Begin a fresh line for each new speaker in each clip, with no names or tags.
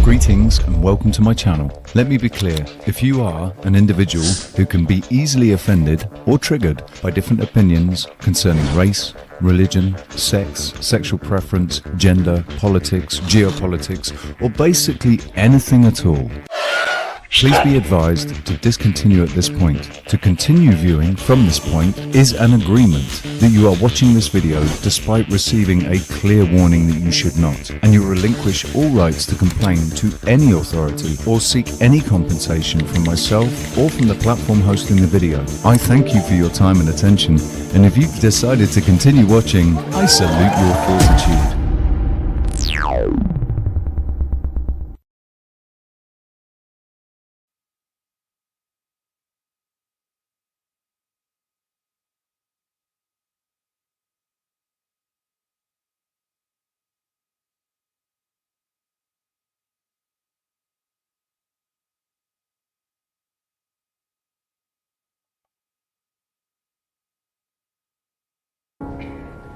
Greetings and welcome to my channel. Let me be clear, if you are an individual who can be easily offended or triggered by different opinions concerning race, religion, sex, sexual preference, gender, politics, geopolitics, or basically anything at all, please be advised to discontinue at this point. To continue viewing from this point is an agreement that you are watching this video despite receiving a clear warning that you should not, and you relinquish all rights to complain to any authority or seek any compensation from myself or from the platform hosting the video. I thank you for your time and attention, and if you've decided to continue watching, I salute your fortitude.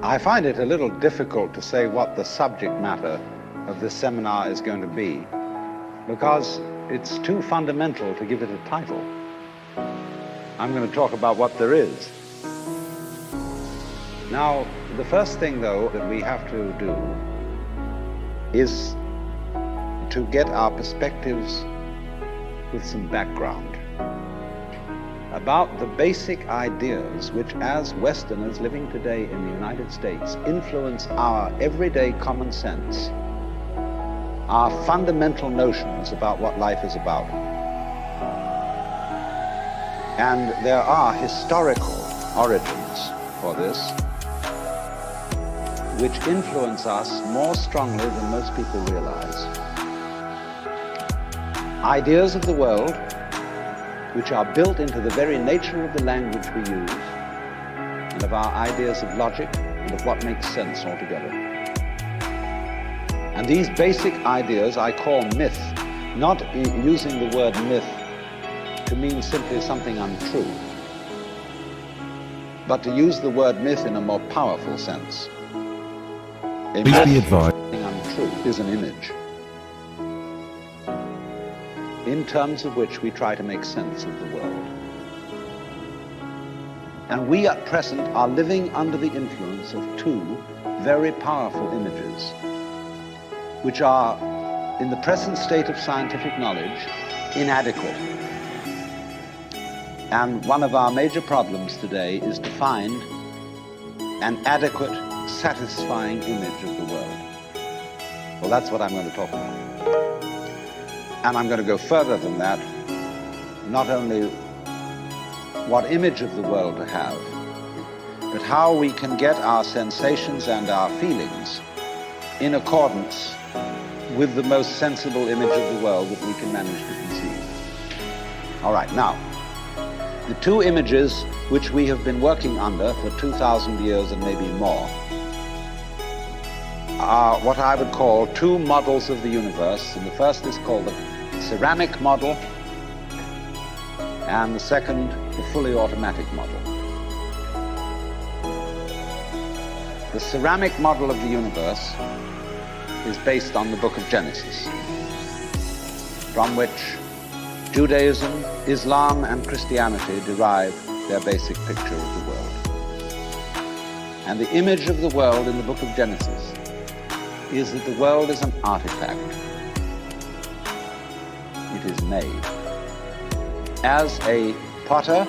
I find it a little difficult to say what the subject matter of this seminar is going to be, because it's too fundamental to give it a title. I'm going to talk about what there is. Now, the first thing, though, that we have to do is to get our perspectives with some background about the basic ideas which, as Westerners living today in the United States, influence our everyday common sense, our fundamental notions about what life is about. And there are historical origins for this which influence us more strongly than most people realize. Ideas of the world which are built into the very nature of the language we use, and of our ideas of logic and of what makes sense altogether. And these basic ideas I call myth, not using the word myth to mean simply something untrue, but to use the word myth in a more powerful sense. A
Please be
myth,
advised.
something untrue, is an image, in terms of which we try to make sense of the world. And we at present are living under the influence of two very powerful images, which are, in the present state of scientific knowledge, inadequate. And one of our major problems today is to find an adequate, satisfying image of the world. Well, that's what I'm going to talk about. And I'm going to go further than that, not only what image of the world to have, but how we can get our sensations and our feelings in accordance with the most sensible image of the world that we can manage to conceive. All right, now, the two images which we have been working under for 2,000 years and maybe more are what I would call two models of the universe, and the first is called the ceramic model, and the second, the fully automatic model. The ceramic model of the universe is based on the book of Genesis, from which Judaism, Islam, and Christianity derive their basic picture of the world. And the image of the world in the book of Genesis is that the world is an artifact. It is made. As a potter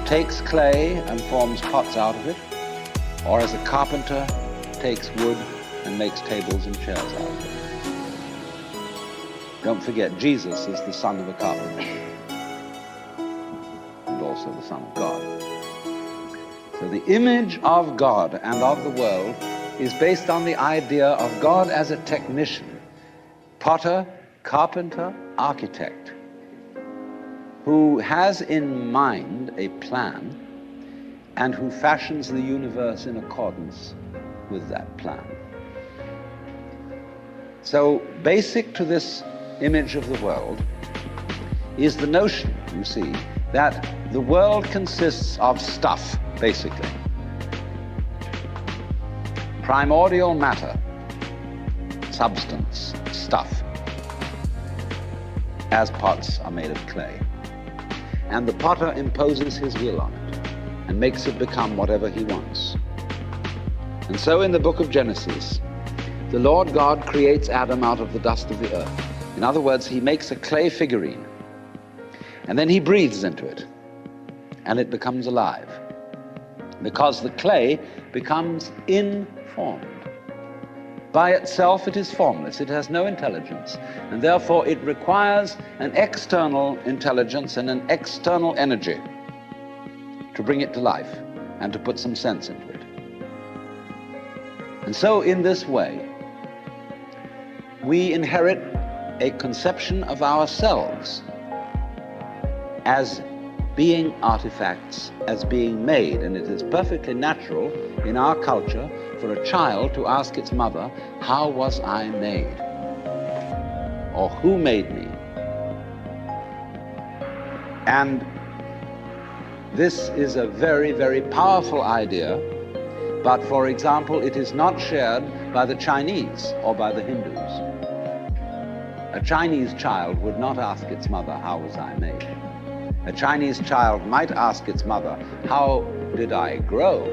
takes clay and forms pots out of it, or as a carpenter takes wood and makes tables and chairs out of it. Don't forget, Jesus is the son of a carpenter, and also the son of God. So the image of God and of the world is based on the idea of God as a technician, potter, carpenter, architect, who has in mind a plan and who fashions the universe in accordance with that plan. So basic to this image of the world is the notion, you see, that the world consists of stuff, basically. Primordial matter, substance, stuff. as pots are made of clay. And the potter imposes his will on it and makes it become whatever he wants. And so in the book of Genesis, the Lord God creates Adam out of the dust of the earth. In other words, he makes a clay figurine, and then he breathes into it, and it becomes alive, because the clay becomes informed. By itself, it is formless. It has no intelligence, and therefore it requires an external intelligence and an external energy to bring it to life and to put some sense into it. And so in this way, we inherit a conception of ourselves as being artifacts, as being made, and it is perfectly natural in our culture for a child to ask its mother, how was I made? Or who made me? And this is a very, very powerful idea, but for example, it is not shared by the Chinese or by the Hindus. A Chinese child would not ask its mother, how was I made? A Chinese child might ask its mother, how did I grow?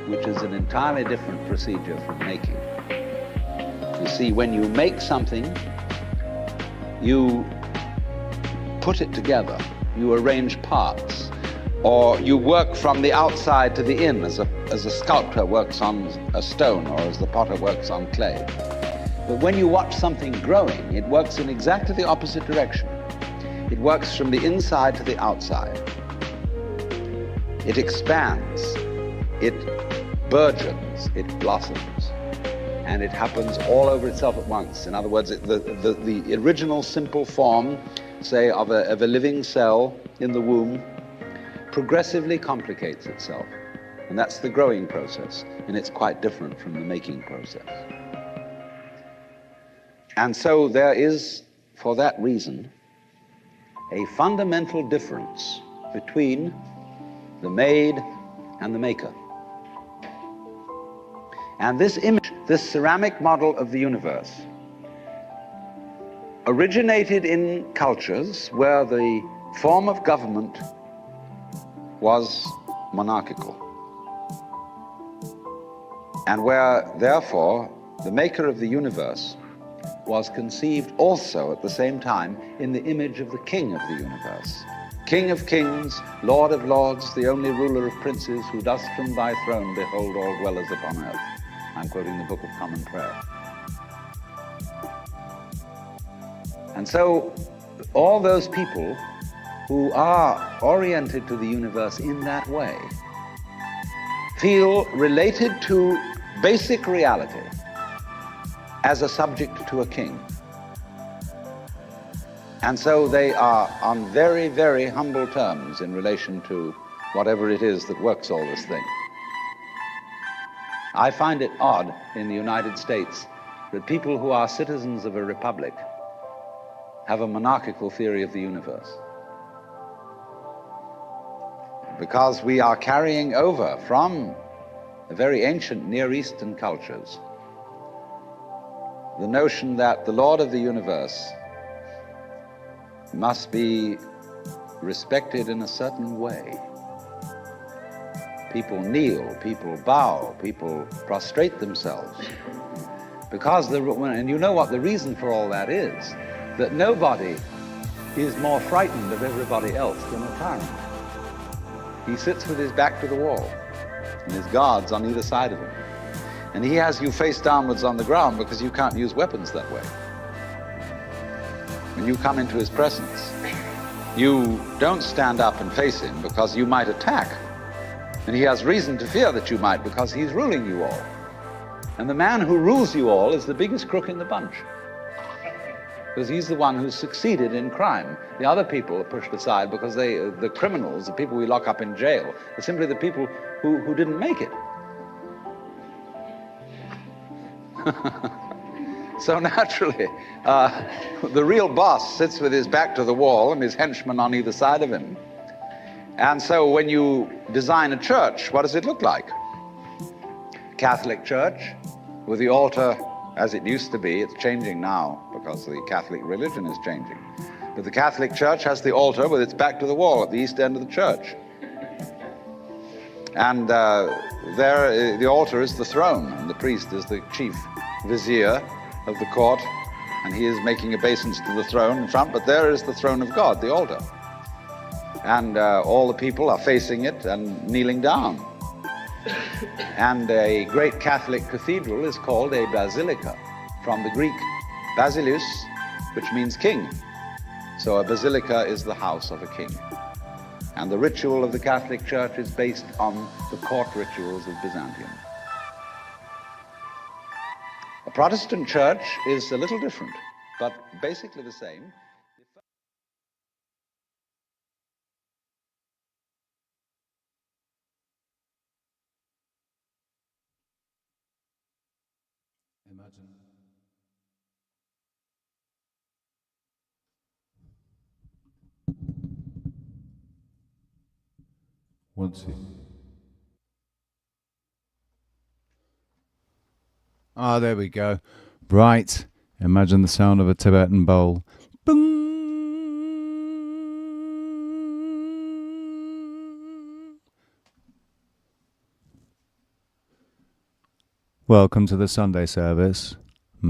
Which is an entirely different procedure from making. You see, when you make something, you put it together, you arrange parts, or you work from the outside to the in, as a sculptor works on a stone, or as the potter works on clay. But when you watch something growing, it works in exactly the opposite direction. It works from the inside to the outside. It expands, it burgeons, it blossoms, and it happens all over itself at once. In other words, the original simple form, say, of a living cell in the womb, progressively complicates itself. And that's the growing process, and it's quite different from the making process. And so there is, for that reason, a fundamental difference between the made and the maker. And this image, this ceramic model of the universe, originated in cultures where the form of government was monarchical, and where, therefore, the maker of the universe was conceived also at the same time in the image of the king of the universe. King of kings, Lord of lords, the only ruler of princes, who dost from thy throne behold all dwellers upon earth. I'm quoting the Book of Common Prayer. And so all those people who are oriented to the universe in that way feel related to basic reality as a subject to a king. And so they are on very, very humble terms in relation to whatever it is that works all this thing. I find it odd in the United States that people who are citizens of a republic have a monarchical theory of the universe, because we are carrying over from the very ancient Near Eastern cultures the notion that the Lord of the universe must be respected in a certain way. People kneel, people bow, people prostrate themselves. Because, and you know what the reason for all that is, that nobody is more frightened of everybody else than a tyrant. He sits with his back to the wall, and his guards on either side of him. And he has you face downwards on the ground because you can't use weapons that way. When you come into his presence, you don't stand up and face him because you might attack. And he has reason to fear that you might, because he's ruling you all. And the man who rules you all is the biggest crook in the bunch, because he's the one who's succeeded in crime. The other people are pushed aside because the criminals, the people we lock up in jail, are simply the people who didn't make it. So naturally, the real boss sits with his back to the wall and his henchmen on either side of him. And so when you design a church, what does it look like? Catholic church with the altar as it used to be. It's changing now because the Catholic religion is changing. But the Catholic Church has the altar with its back to the wall at the east end of the church. And there, the altar is the throne, and the priest is the chief vizier of the court, and he is making obeisance to the throne in front, but there is the throne of God, the altar. And all the people are facing it and kneeling down. And a great Catholic cathedral is called a basilica, from the Greek basileus, which means king. So a basilica is the house of a king. And the ritual of the Catholic Church is based on the court rituals of Byzantium. A Protestant church is a little different, but basically the same.
Imagine. Odysee. Ah, there we go. Right. Imagine the sound of a Tibetan bowl. Boom. Welcome to the Sunday service. How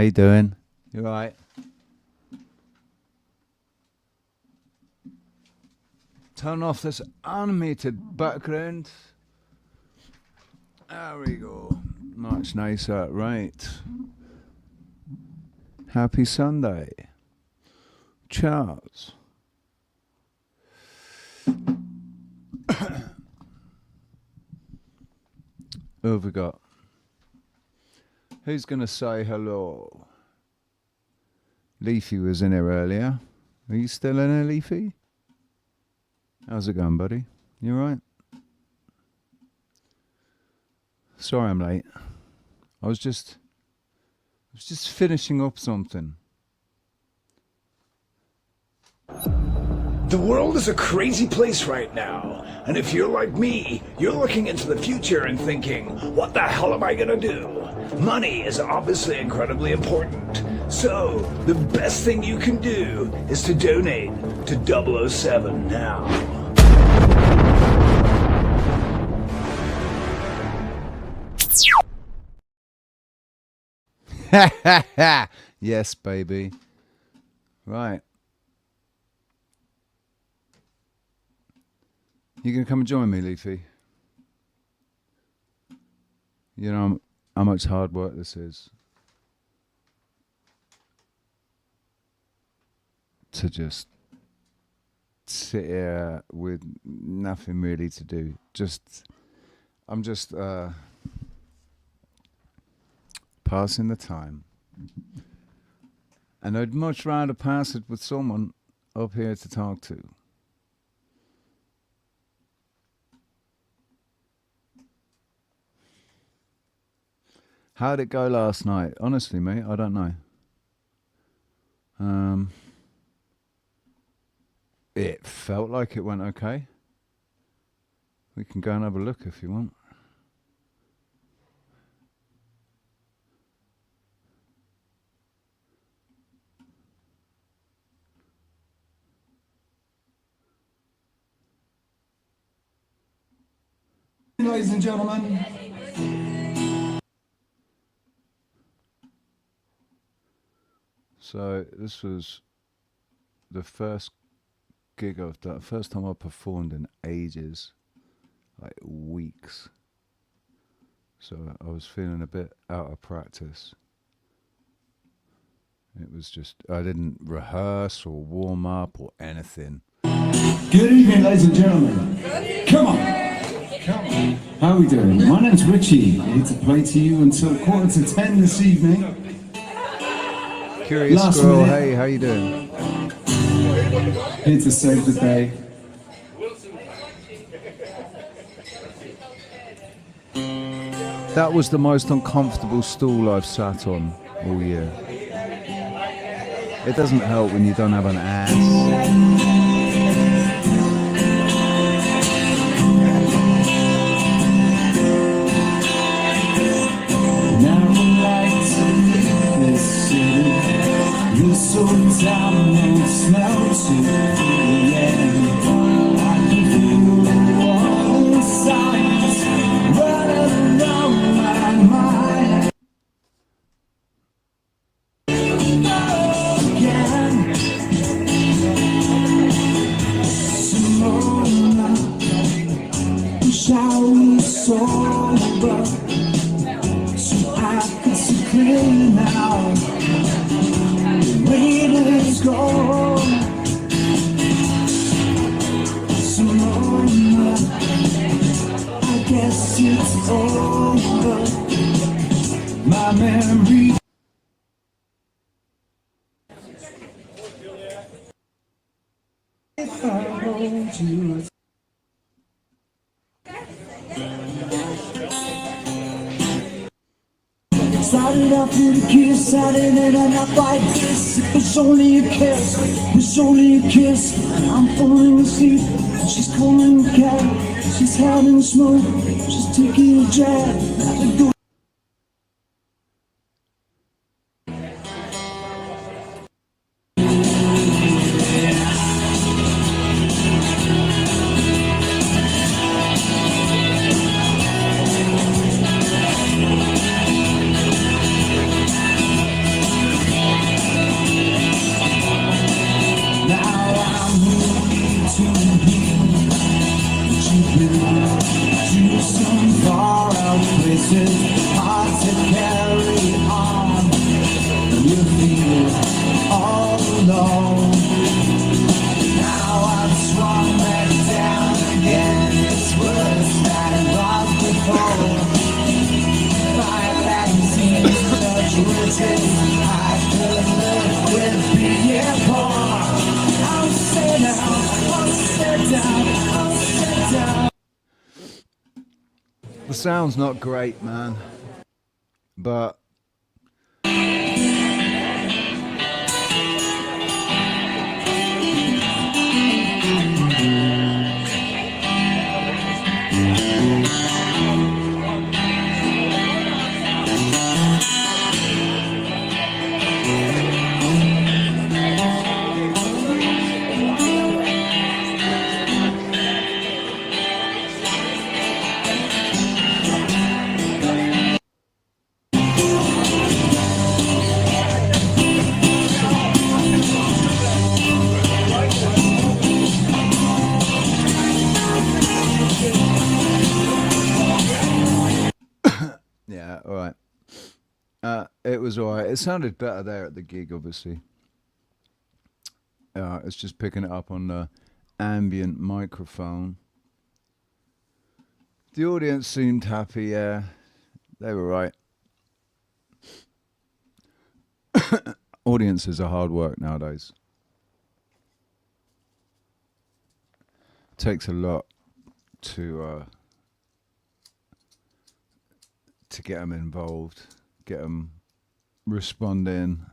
you doing? You right? Turn off this animated background. There we go. Much nicer, right. Happy Sunday. Cheers. Who have we got? Who's going to say hello? Leafy was in here earlier. Are you still in here, Leafy? How's it going, buddy? You alright? Sorry I'm late. I was just finishing up something.
The world is a crazy place right now, and if you're like me, you're looking into the future and thinking, what the hell am I gonna do? Money is obviously incredibly important, so the best thing you can do is to donate to 007 now.
Yes, baby. Right. You gonna come and join me, Leafy? You know how much hard work this is. To just sit here with nothing really to do. I'm just passing the time. And I'd much rather pass it with someone up here to talk to. How'd it go last night? Honestly, mate, I don't know. It felt like it went okay. We can go and have a look if you want.
Ladies and gentlemen.
So this was the first gig I've done, first time I performed in ages, like weeks. So I was feeling a bit out of practice. It was just, I didn't rehearse or warm up or anything.
Good evening, ladies and gentlemen. Come on. Come on. How are we doing? My name's Richie. I'm here to play to you until 9:45 this evening.
Curious
Last
Squirrel,
minute.
hey, how you doing?
Here to save the day.
That was the most uncomfortable stool I've sat on all year. It doesn't help when you don't have an ass.
Now the lights sound, no smell to the end. I can feel all the signs running around my mind. Again, Simona, wish I was sober, so I could see clearly now. Rain is gone, Simona, I guess it's over. My memory. If I hold you. Started off with a kiss, started it and up like this. It was only a kiss, it was only a kiss. I'm falling asleep, she's calling a cab. She's having a smoke, she's taking a jab.
The sound's not great, man, but yeah, all right. It was all right. It sounded better there at the gig, obviously. It's just picking it up on the ambient microphone. The audience seemed happy, yeah. They were right. Audiences are hard work nowadays. Takes a lot to get them involved, get them responding.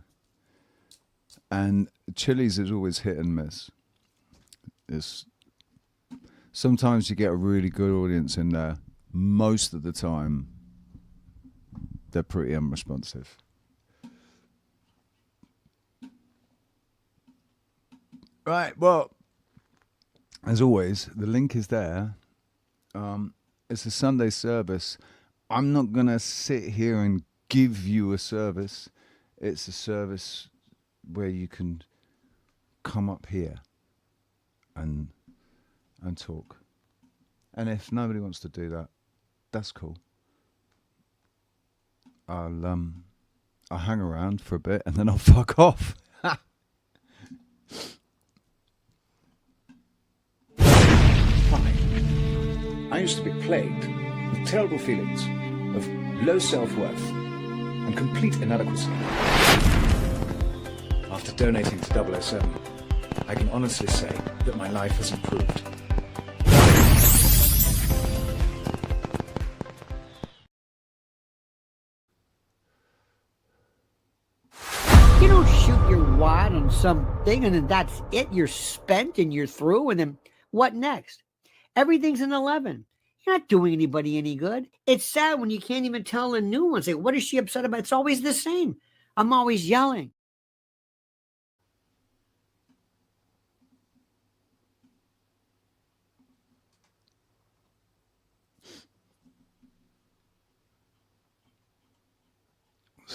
And Chili's is always hit and miss. Sometimes you get a really good audience in there. Most of the time, they're pretty unresponsive. Right, well, as always, the link is there. It's a Sunday service. I'm not going to sit here and give you a service. It's a service where you can come up here and talk. And if nobody wants to do that, that's cool. I'll hang around for a bit and then I'll fuck off.
Hi. I used to be plagued with terrible feelings of low self-worth and complete inadequacy. After donating to 007, I can honestly say that my life has improved.
You don't shoot your wad on something and then that's it. You're spent and you're through. And then what next? Everything's an 11. You're not doing anybody any good. It's sad when you can't even tell a new one. Say, what is she upset about? It's always the same. I'm always yelling.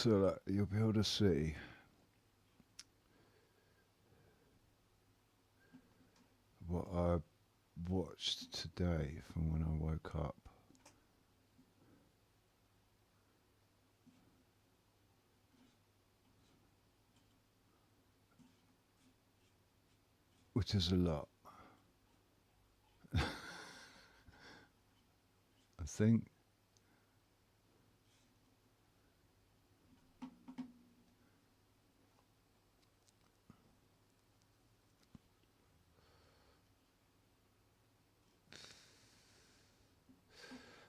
So that you'll be able to see what I watched today from when I woke up. Which is a lot. I think.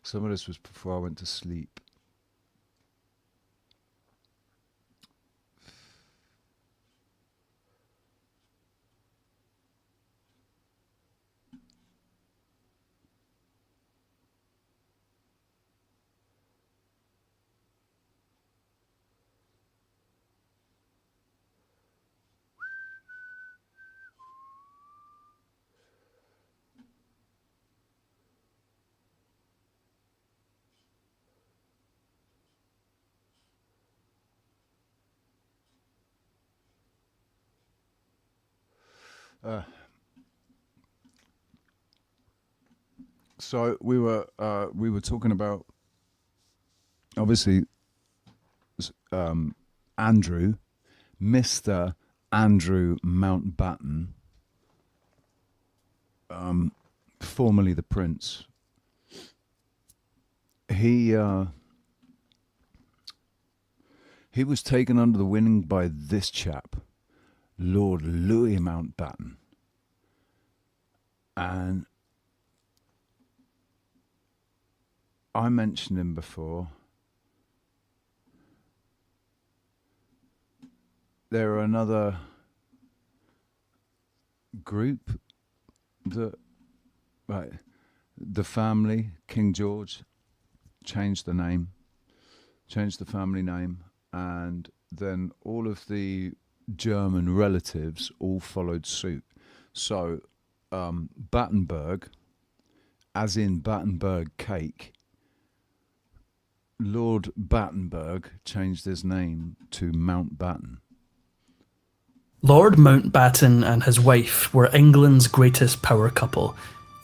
Some of this was before I went to sleep. So we were talking about obviously Andrew, Mr. Andrew Mountbatten, formerly the Prince. He was taken under the wing by this chap, Lord Louis Mountbatten, and I mentioned him before. There are another group that, right, the family, King George, changed the family name, and then all of the German relatives all followed suit. So Battenberg, as in Battenberg cake, Lord Battenberg changed his name to Mountbatten.
Lord Mountbatten and his wife were England's greatest power couple,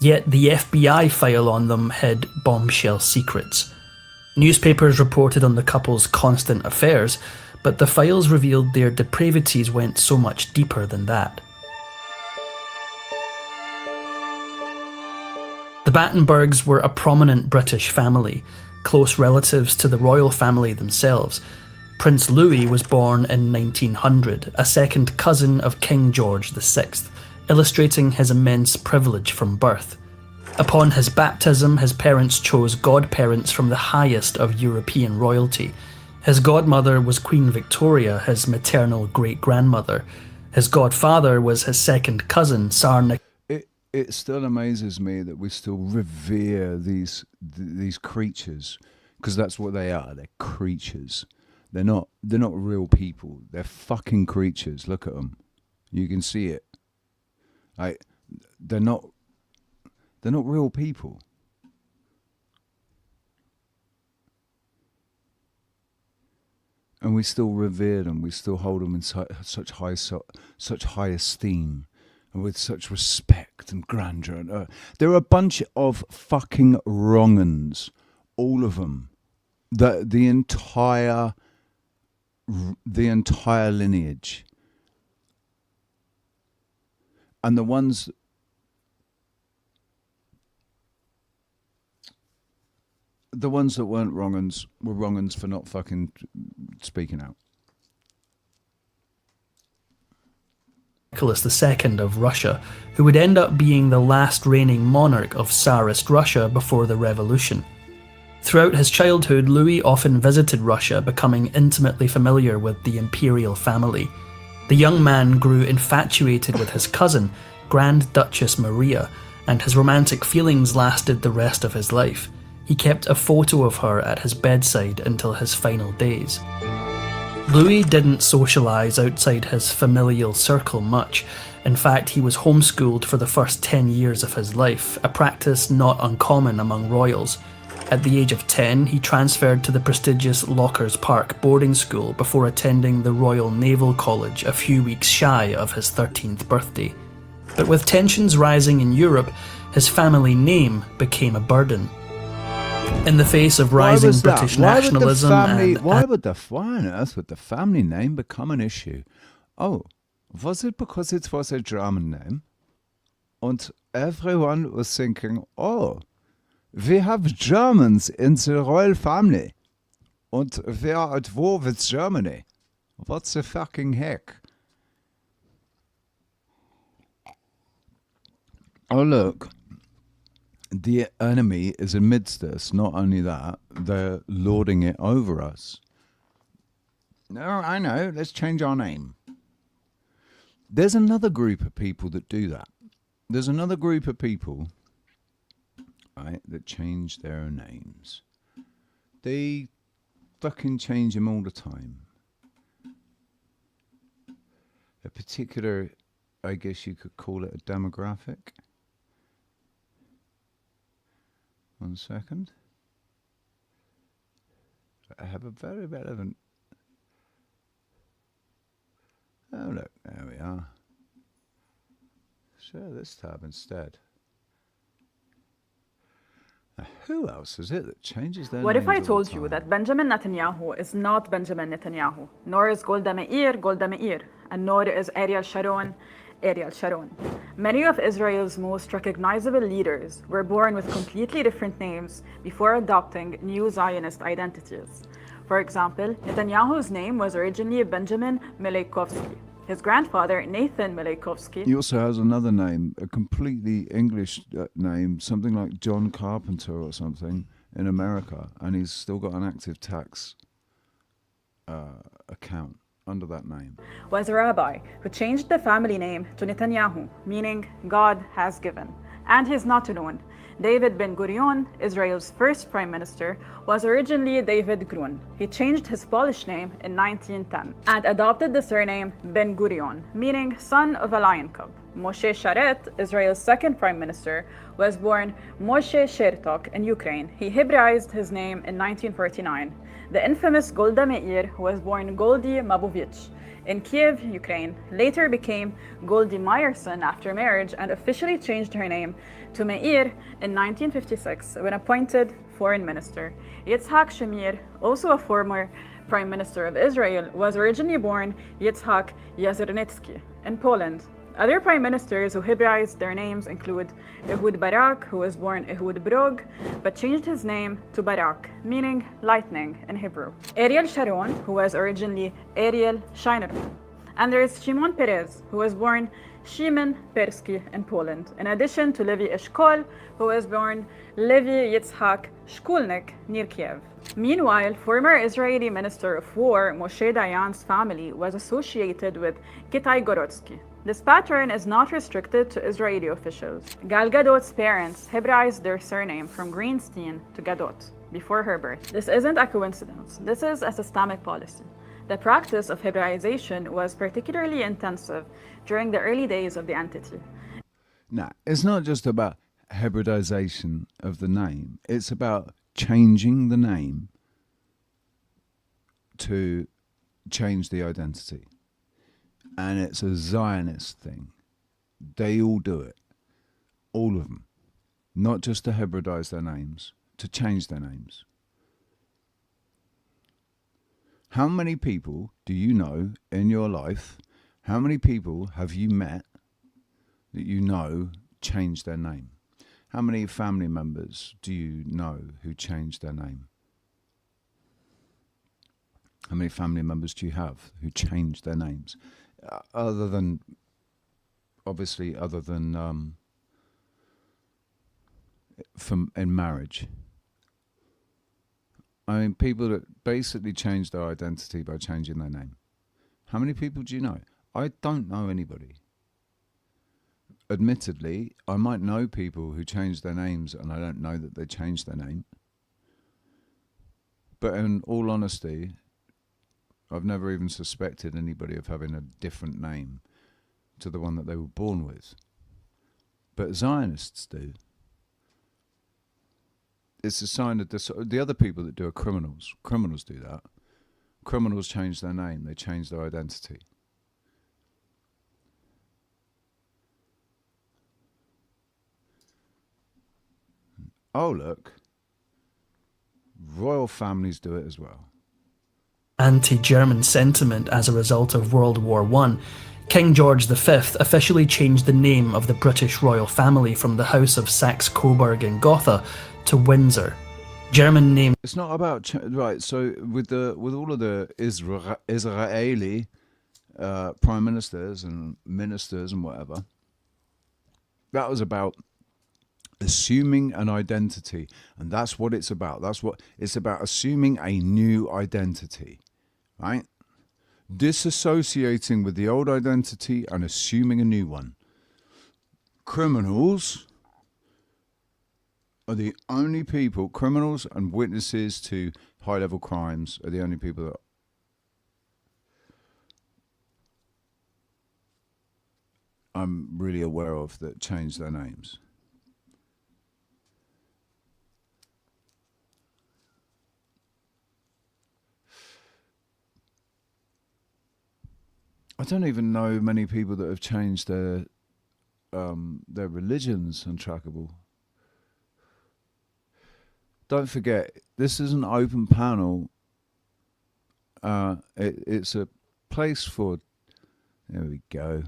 yet the FBI file on them hid bombshell secrets. Newspapers reported on the couple's constant affairs, but the files revealed their depravities went so much deeper than that. The Battenbergs were a prominent British family, close relatives to the royal family themselves. Prince Louis was born in 1900, a second cousin of King George VI, illustrating his immense privilege from birth. Upon his baptism, his parents chose godparents from the highest of European royalty. His godmother was Queen Victoria, his maternal great-grandmother. His godfather was his second cousin, Tsar Nicholas.
It still amazes me that we still revere these creatures, because that's what they are. They're creatures. They're not real people. They're fucking creatures. Look at them. You can see it. They're not real people. And we still revere them. We still hold them in such high esteem. And with such respect and grandeur. They're a bunch of fucking wrong-uns. All of them. The entire lineage. And the ones that weren't wrong-uns were wrong-uns for not fucking speaking out.
Nicholas II of Russia, who would end up being the last reigning monarch of Tsarist Russia before the revolution. Throughout his childhood, Louis often visited Russia, becoming intimately familiar with the imperial family. The young man grew infatuated with his cousin, Grand Duchess Maria, and his romantic feelings lasted the rest of his life. He kept a photo of her at his bedside until his final days. Louis didn't socialise outside his familial circle much. In fact, he was homeschooled for the first 10 years of his life, a practice not uncommon among royals. At the age of 10, he transferred to the prestigious Lockers Park boarding school before attending the Royal Naval College a few weeks shy of his 13th birthday. But with tensions rising in Europe, his family name became a burden. In the face of rising British nationalism
why on earth would the family name become an issue? Oh, was it because it was a German name? And everyone was thinking, oh, we have Germans in the royal family. And we are at war with Germany. What the fucking heck? Oh, look. The enemy is amidst us. Not only that, they're lording it over us. No, I know. Let's change our name. There's another group of people that do that. There's another group of people, right, that change their names. They fucking change them all the time. A particular, I guess you could call it a demographic. 1 second. I have a very relevant... Oh, look, there we are. Share this tab instead. Now, who else is it that changes their
What if I
names all the
told you
time?
that Benjamin Netanyahu is not Benjamin Netanyahu, nor is Golda Meir, and nor is Ariel Sharon? Many of Israel's most recognizable leaders were born with completely different names before adopting new Zionist identities. For example, Netanyahu's name was originally Benjamin Mileikovsky. His grandfather, Nathan Mileikovsky,
He also has another name, a completely English name, something like John Carpenter or something in America, and he's still got an active tax account under that name.
was a rabbi who changed the family name to Netanyahu, meaning God has given. And he's not alone. David Ben-Gurion, Israel's first prime minister, was originally David Grun. He changed his Polish name in 1910 and adopted the surname Ben-Gurion, meaning son of a lion cub. Moshe Sharet, Israel's second prime minister, was born Moshe Shertok in Ukraine. He Hebraized his name in 1949. The infamous Golda Meir was born Goldy Mabovich in Kiev, Ukraine, later became Goldie Meyerson after marriage and officially changed her name to Meir in 1956 when appointed foreign minister. Yitzhak Shamir, also a former prime minister of Israel, was originally born Yitzhak Yazernitsky in Poland. Other prime ministers who Hebraized their names include Ehud Barak, who was born Ehud Brog, but changed his name to Barak, meaning lightning in Hebrew. Ariel Sharon, who was originally Ariel Shinerman. And there is Shimon Peres, who was born Shimon Persky in Poland, in addition to Levi Eshkol, who was born Levi Yitzhak Shkulnik near Kiev. Meanwhile, former Israeli Minister of War Moshe Dayan's family was associated with Kitai Gorodsky. This pattern is not restricted to Israeli officials. Gal Gadot's parents Hebraized their surname from Greenstein to Gadot before her birth. This isn't a coincidence. This is a systemic policy. The practice of Hebraization was particularly intensive during the early days of the entity.
Nah, it's not just about Hebraization of the name. It's about changing the name to change the identity. And it's a Zionist thing. They all do it. All of them. Not just to Hebraize their names, to change their names. How many people do you know in your life? How many people have you met that you know changed their name? How many family members do you know who changed their name? How many family members do you have who changed their names? Other than from in marriage. I mean, people that basically change their identity by changing their name. How many people do you know? I don't know anybody. Admittedly, I might know people who change their names and I don't know that they changed their name. But in all honesty, I've never even suspected anybody of having a different name to the one that they were born with. But Zionists do. it's a sign that the other people that do are criminals. Criminals do that. Criminals change their name. They change their identity. Oh, look. Royal families do it as well.
Anti-German sentiment as a result of World War I, King George V officially changed the name of the British royal family from the House of Saxe-Coburg and Gotha to Windsor. German name.
It's not about right. So with all of the Israeli prime ministers and ministers and whatever, that was about assuming an identity, and that's what it's about. That's what it's about, assuming a new identity, right? Disassociating with the old identity and assuming a new one. Criminals are the only people, criminals and witnesses to high-level crimes are the only people that I'm really aware of that change their names. I don't even know many people that have changed their religions untrackable. Don't forget, this is an open panel. It's a place for. There we go.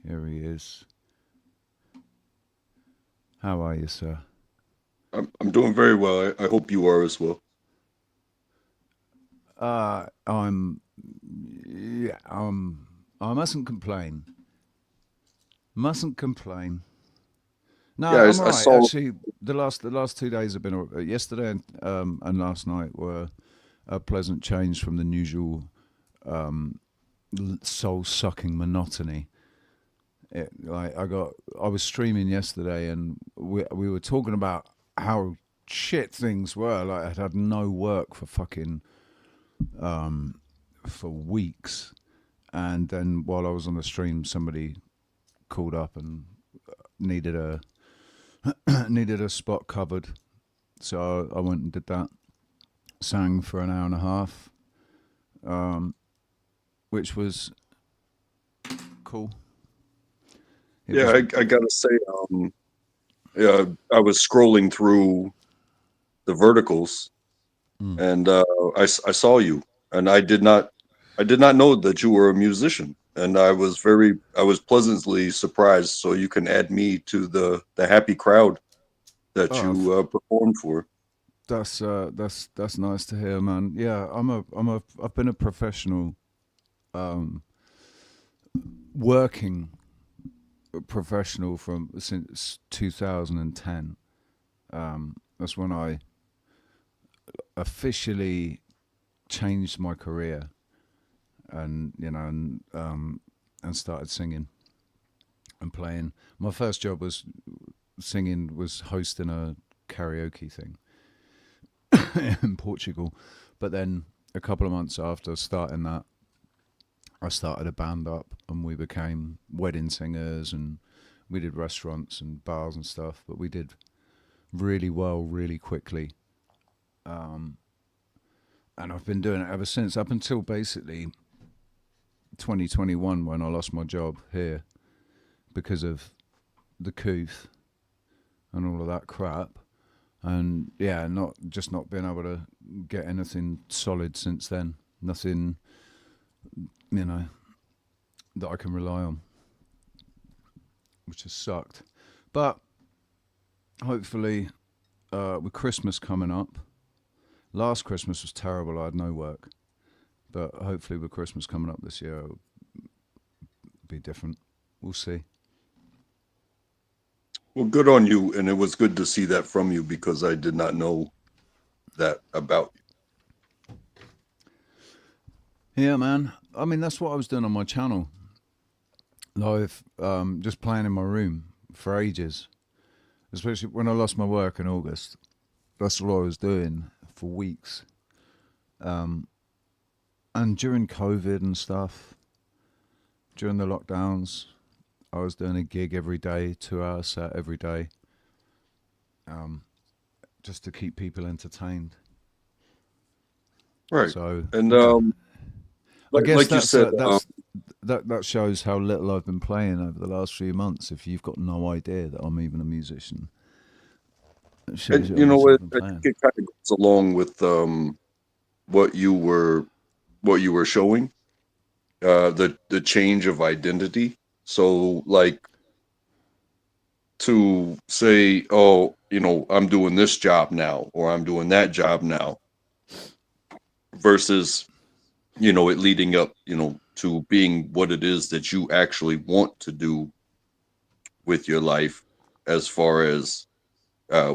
Here he is. How are you, sir?
I'm doing very well. I hope you are as well.
I mustn't complain. Mustn't complain. No,
Yeah,
I'm
I
right.
saw.
Actually, the last 2 days have been yesterday and last night were a pleasant change from the usual soul-sucking monotony. I was streaming yesterday, and we were talking about how shit things were. Like, I'd had no work for fucking for weeks, and then while I was on the stream, somebody called up and needed a spot covered, so I went and did that. Sang for an hour and a half, which was cool.
I gotta say, yeah, I was scrolling through the verticals, and I saw you, and I did not know that you were a musician, and I was pleasantly surprised. So you can add me to the happy crowd that you performed for.
That's nice to hear, man. Yeah, I've been a professional, working professional since 2010. That's when I officially changed my career, and and started singing and playing. My first job was hosting a karaoke thing in Portugal, but then a couple of months after starting that, I started a band up, and we became wedding singers, and we did restaurants and bars and stuff, but we did really well really quickly, and I've been doing it ever since, up until basically 2021, when I lost my job here because of the couth and all of that crap. And yeah, not being able to get anything solid since then. Nothing, that I can rely on, which has sucked. But hopefully, with Christmas coming up, last Christmas was terrible. I had no work, but hopefully with Christmas coming up this year, it'll be different. We'll see.
Well, good on you, and it was good to see that from you, because I did not know that about you.
Yeah, man. I mean, that's what I was doing on my channel. Live, just playing in my room for ages. Especially when I lost my work in August. That's what I was doing for weeks. And during COVID and stuff, during the lockdowns, I was doing a gig every day, 2 hour set every day. just to keep people entertained.
Right.
So,
And
I guess
like you said,
that shows how little I've been playing over the last few months. If you've got no idea that I'm even a musician, it shows
and
you how much I've been
I think
playing.
it kind of goes along with what you were showing, the change of identity. So like to say, oh, I'm doing this job now, or I'm doing that job now, versus it leading up, to being what it is that you actually want to do with your life, as far as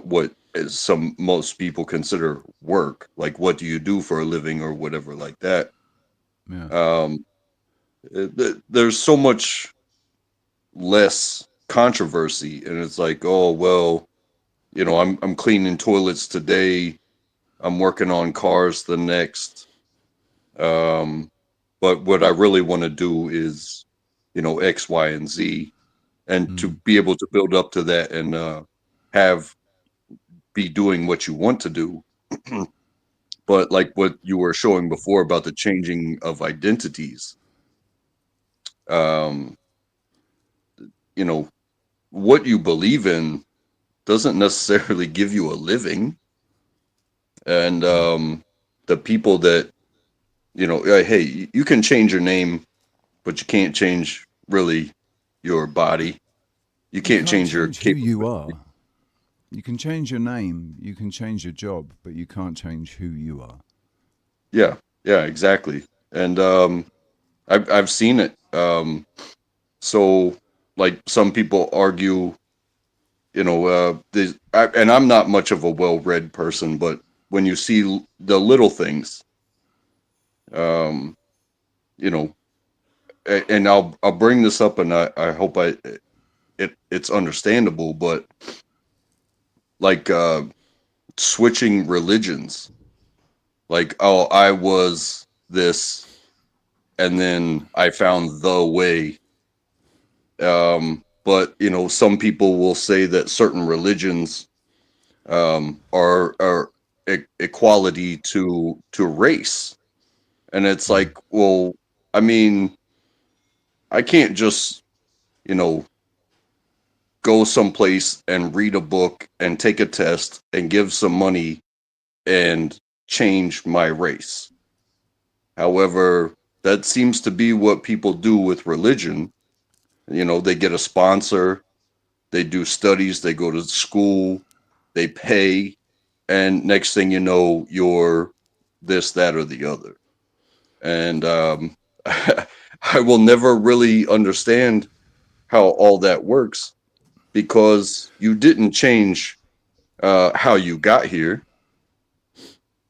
what is most people consider work, like what do you do for a living or whatever like that.
Yeah.
There's so much less controversy, and it's like, oh well, I'm cleaning toilets today, I'm working on cars the next, but what I really want to do is X, Y, and Z, and to be able to build up to that and be doing what you want to do. But like what you were showing before about the changing of identities, um, what you believe in doesn't necessarily give you a living. And the people that, hey, you can change your name, but you can't change really your body. You
You
can't
can't
change your
change who you
capability.
are. You can change your name, you can change your job, but you can't change who you are.
Yeah, yeah, exactly. And I've seen it. So like some people argue, and I'm not much of a well-read person, but when you see the little things, um, you know, and I'll bring this up, and I hope it's understandable, but like switching religions, like, oh, I was this, and then I found the way. But some people will say that certain religions are equality to race, and it's like, well, I mean, I can't just you know go someplace and read a book and take a test and give some money and change my race. However, that seems to be what people do with religion. They get a sponsor, they do studies, they go to school, they pay, and next thing you know, you're this, that, or the other. And I will never really understand how all that works, because you didn't change how you got here,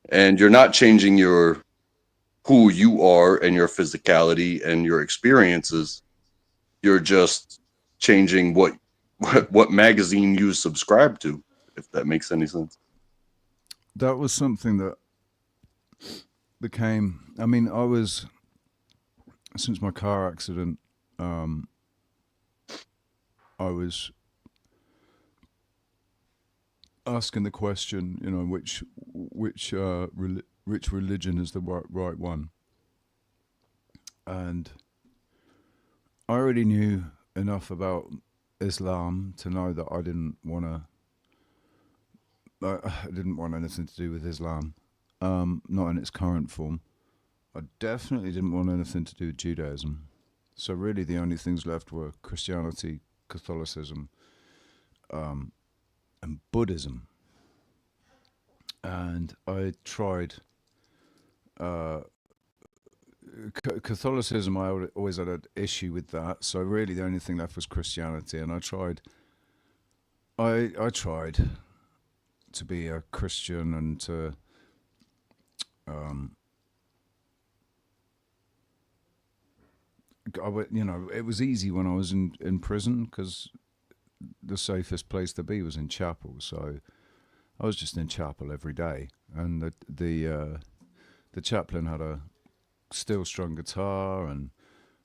and you're not changing who you are and your physicality and your experiences. You're just changing what magazine you subscribe to, if that makes any sense.
That was something that became, I mean, since my car accident, I was asking the question, which religion is the right one, and I already knew enough about Islam to know that I didn't want anything to do with Islam, not in its current form. I definitely didn't want anything to do with Judaism. So really, the only things left were Christianity, Catholicism, and Buddhism. And I tried Catholicism. I always had an issue with that. So really, the only thing left was Christianity. And I tried to be a Christian and to it was easy when I was in prison, because the safest place to be was in chapel. So I was just in chapel every day, and the chaplain had a steel strum guitar, and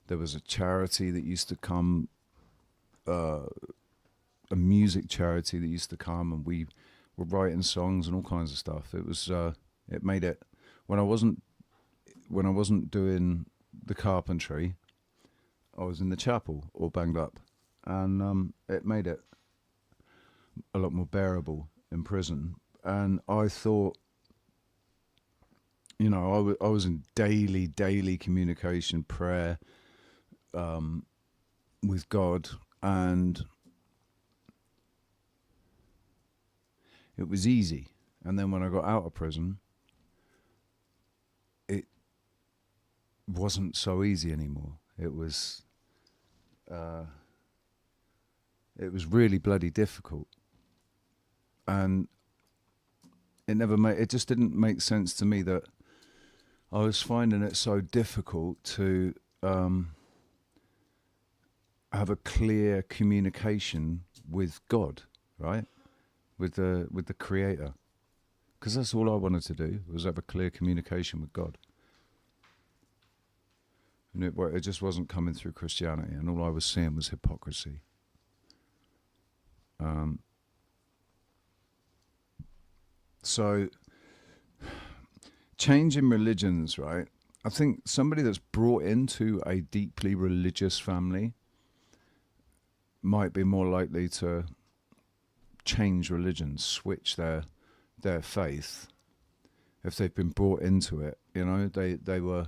there was a charity that used to come, a music charity that used to come, and we were writing songs and all kinds of stuff. It was it made it when I wasn't doing the carpentry, I was in the chapel all banged up, and it made it a lot more bearable in prison. And I thought, you know, I was in daily communication, prayer with God, and it was easy. And then when I got out of prison, it wasn't so easy anymore. It was really bloody difficult, and it just didn't make sense to me that I was finding it so difficult to have a clear communication with God, right? With the Creator, because that's all I wanted to do, was have a clear communication with God. And it just wasn't coming through Christianity, and all I was seeing was hypocrisy. So, changing religions, right? I think somebody that's brought into a deeply religious family might be more likely to change religions, switch their faith, if they've been brought into it. You know, they were,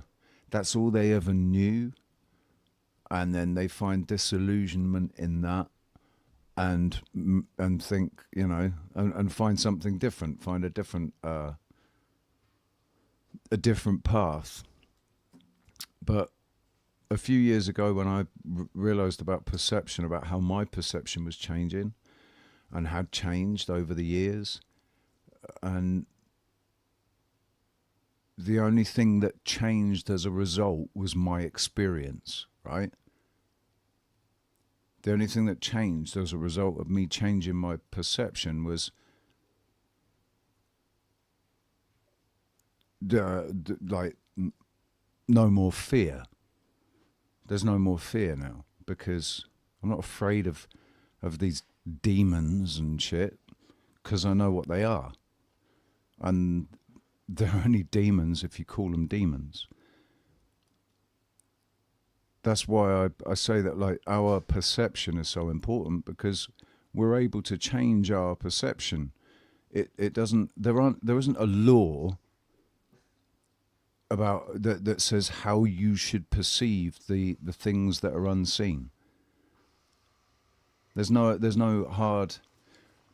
that's all they ever knew, and then they find disillusionment in that, and think, you know, and find something different, find a different path. But a few years ago, when I realized about perception, about how my perception was changing and had changed over the years, and the only thing that changed as a result was my experience, right? The only thing that changed as a result of me changing my perception was like no more fear. There's no more fear now, because I'm not afraid of these demons and shit, because I know what they are. And they're only demons if you call them demons. That's why I say that, like, our perception is so important, because we're able to change our perception. There isn't a law about that says how you should perceive the things that are unseen. There's no hard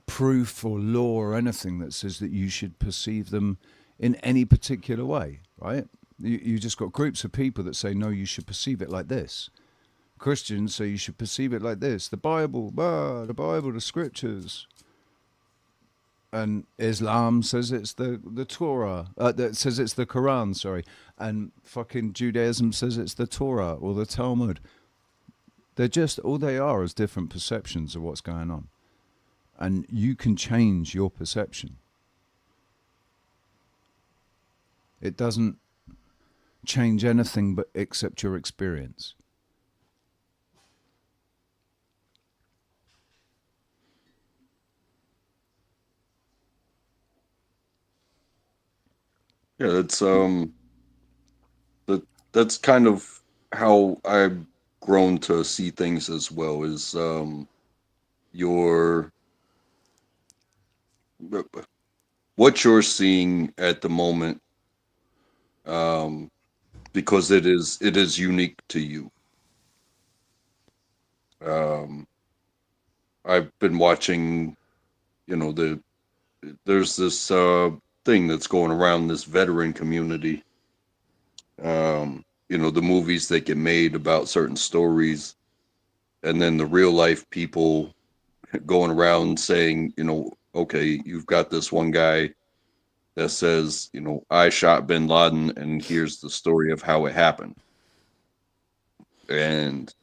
proof or law or anything that says that you should perceive them in any particular way, right? You just got groups of people that say, no, you should perceive it like this. Christians say you should perceive it like this. The Bible, the scriptures. And Islam says it's the Torah. That says it's the Quran, sorry. And fucking Judaism says it's the Torah or the Talmud. They're just, all they are is different perceptions of what's going on. And you can change your perception. It doesn't change anything but except your experience.
Yeah, that's kind of how I've grown to see things as well, is what you're seeing at the moment, because it is unique to you. I've been watching, you know, there's this thing that's going around this veteran community. You know, the movies that get made about certain stories, and then the real life people going around saying, you know, okay, you've got this one guy that says, you know, I shot bin Laden, and here's the story of how it happened. And,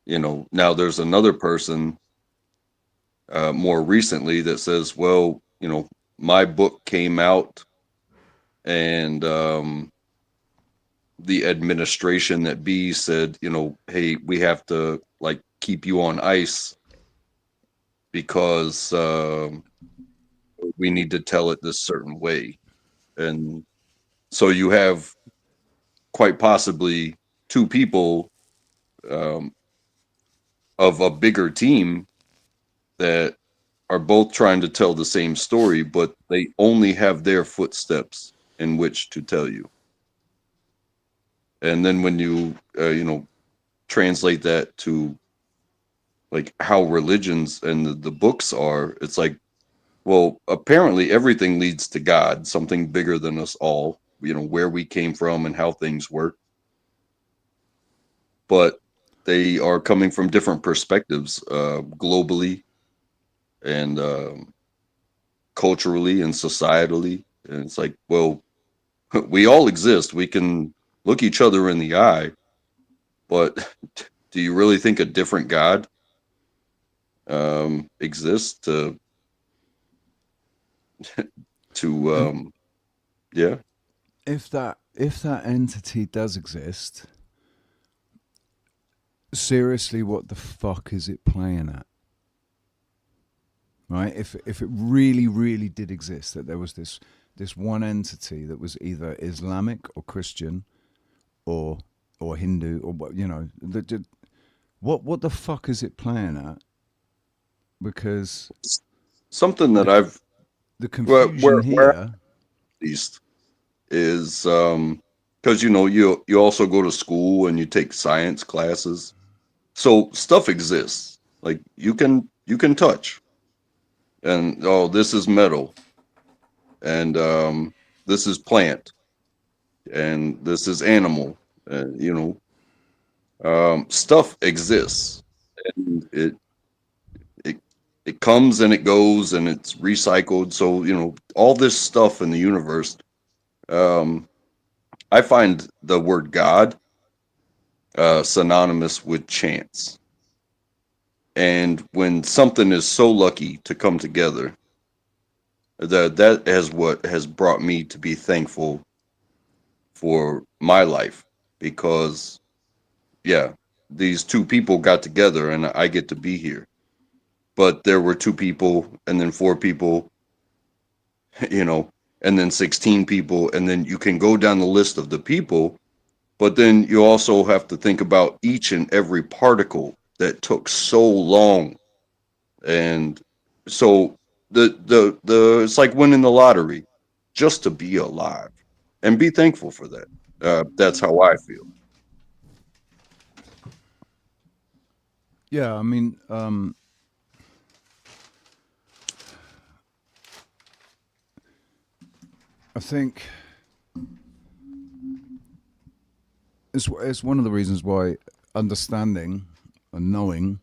you know, now there's another person more recently that says, well, you know, my book came out, and the administration that be said, you know, hey, we have to, like, keep you on ice because we need to tell it this certain way. And so you have quite possibly two people of a bigger team that are both trying to tell the same story, but they only have their footsteps in which to tell you. And then when you translate that to like how religions and the books are, it's like, well, apparently everything leads to God, something bigger than us all, where we came from and how things work. But they are coming from different perspectives, globally and culturally and societally. And it's like, well, we all exist. We can look each other in the eye, but do you really think a different God exists to yeah?
If that entity does exist, seriously, what the fuck is it playing at? Right? If it really, really did exist, that there was this one entity that was either Islamic or Christian or Hindu or what, what the fuck is it playing at? Because
something that I've
the confusion here
least is because you also go to school and you take science classes, so stuff exists like you can touch, and this is metal, and this is plant, and this is animal, and stuff exists, and it comes and it goes and it's recycled. So all this stuff in the universe, I find the word God synonymous with chance. And when something is so lucky to come together, that is what has brought me to be thankful for my life, because these two people got together and I get to be here. But there were two people, and then four people, and then 16 people, and then you can go down the list of the people, but then you also have to think about each and every particle that took so long. And so the it's like winning the lottery just to be alive, and be thankful for that. That's how I feel.
Yeah, I mean, I think it's one of the reasons why understanding and knowing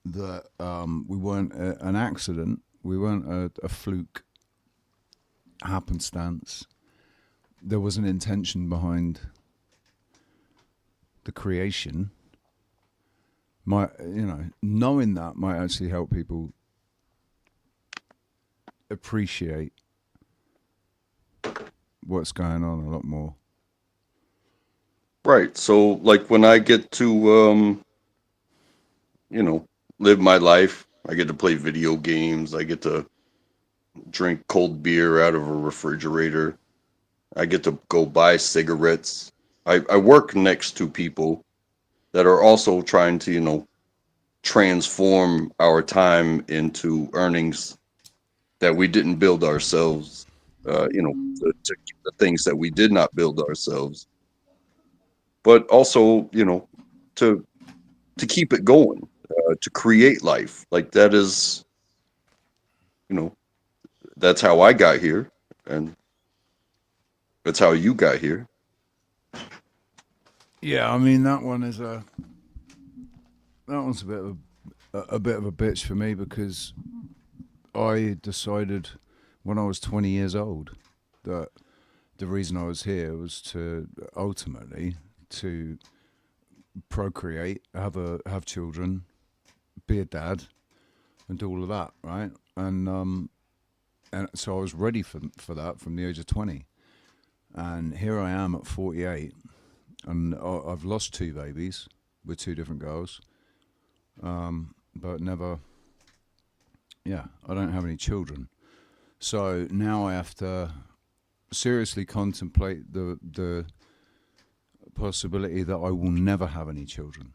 that we weren't an accident, we weren't a fluke, happenstance. There was an intention behind the creation. Knowing that might actually help people appreciate what's going on a lot more.
Right. So like when I get to live my life, I get to play video games, I get to drink cold beer out of a refrigerator, I get to go buy cigarettes. I work next to people that are also trying to transform our time into earnings that we didn't build ourselves, the things that we did not build ourselves, but also to keep it going, to create life. Like that is that's how I got here, and that's how you got here.
Yeah, I mean that one's a bit of a bitch for me, because I decided when I was 20 years old that the reason I was here was to ultimately to procreate, have children, be a dad, and do all of that, right? And so I was ready for that from the age of 20, and here I am at 48, and I've lost 2 babies with 2 different girls, but never. Yeah, I don't have any children. So now I have to seriously contemplate the possibility that I will never have any children,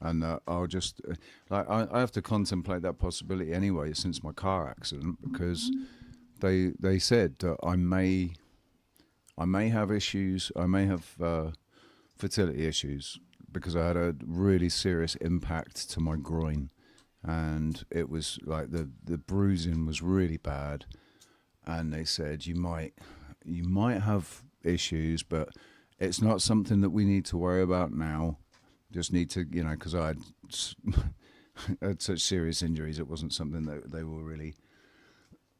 and I'll just I have to contemplate that possibility anyway since my car accident, because they said that I may have issues. I may have fertility issues because I had a really serious impact to my groin, and it was like the bruising was really bad, and they said you might have issues, but it's not something that we need to worry about now. Just need to, because I had such serious injuries, it wasn't something that they were really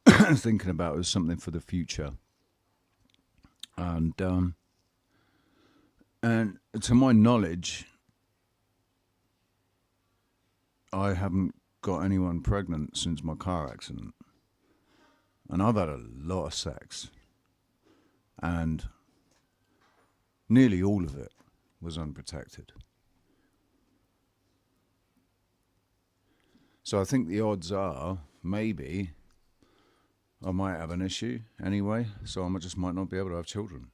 thinking about. It was something for the future. And to my knowledge, I haven't got anyone pregnant since my car accident. And I've had a lot of sex. And nearly all of it was unprotected. So I think the odds are maybe I might have an issue anyway, so I just might not be able to have children.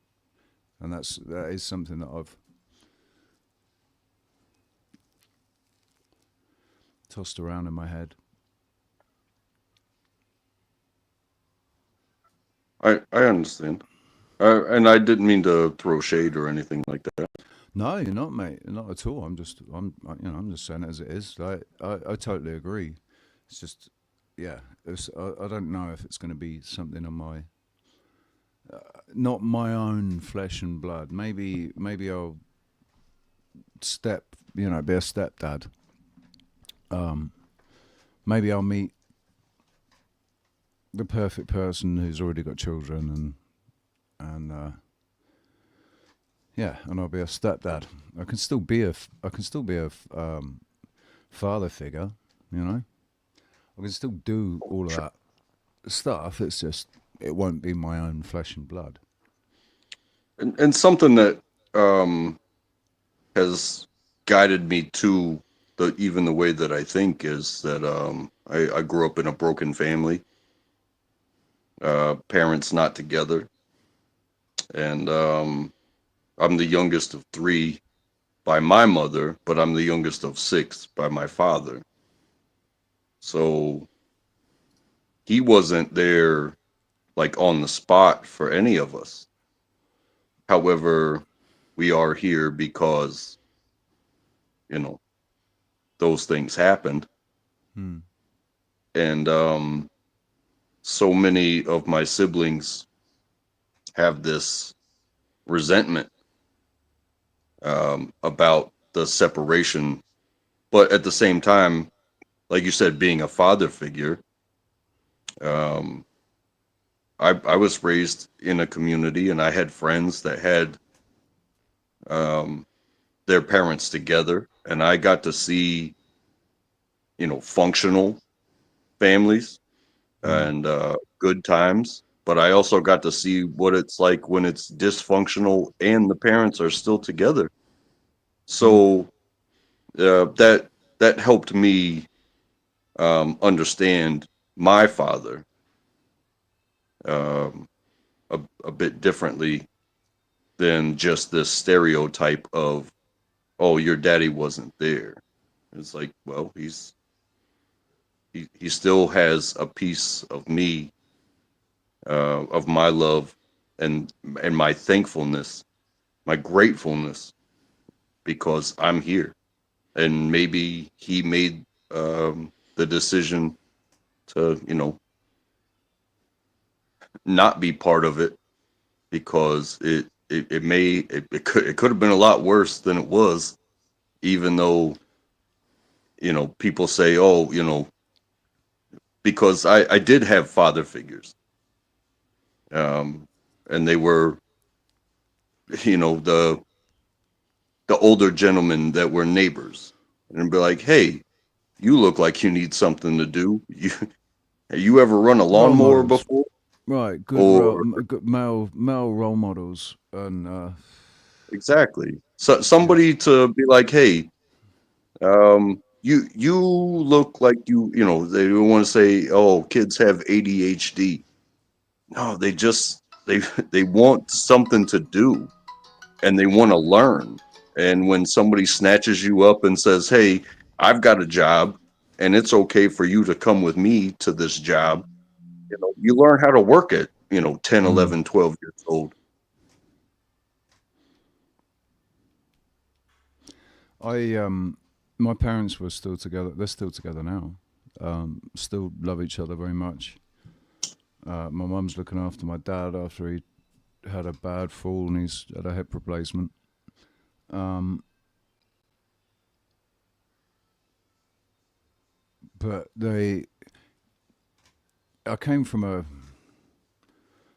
And that is something that I've tossed around in my head.
I understand. And I didn't mean to throw shade or anything like that.
No, you're not, mate. Not at all. I'm just saying it as it is. I totally agree. It's just, yeah. I don't know if it's going to be something on my, not my own flesh and blood. Maybe I'll be a stepdad. Maybe I'll meet the perfect person who's already got children, and I'll be a stepdad. I can still be a father figure, I can still do all of that stuff. It's just it won't be my own flesh and blood.
And something that has guided me to even the way that I think is that I grew up in a broken family. Parents not together, and I'm the youngest of 3 by my mother, but I'm the youngest of 6 by my father. So he wasn't there like on the spot for any of us. However, we are here because, those things happened. And so many of my siblings have this resentment about the separation, but at the same time, like you said, being a father figure, I was raised in a community, and I had friends that had their parents together, and I got to see, functional families and good times. But I also got to see what it's like when it's dysfunctional and the parents are still together. So that helped me understand my father a bit differently than just this stereotype of, oh, your daddy wasn't there. It's like, well, he still has a piece of me, of my love and my thankfulness, my gratefulness, because I'm here. And maybe he made the decision to, not be part of it because it could have been a lot worse than it was, even though, people say, oh, because I did have father figures. And they were, the older gentlemen that were neighbors, and be like, hey, you look like you need something to do. You ever run a lawnmower before?
Right, good male role models, and
exactly. So somebody to be like, hey, you look like they want to say, oh, kids have ADHD. No, they want something to do, and they want to learn. And when somebody snatches you up and says, "Hey, I've got a job, and it's okay for you to come with me to this job," you learn how to work it, 10, 11, 12 years old.
My parents were still together. They're still together now. Still love each other very much. My mum's looking after my dad after he had a bad fall and he's had a hip replacement. But I came from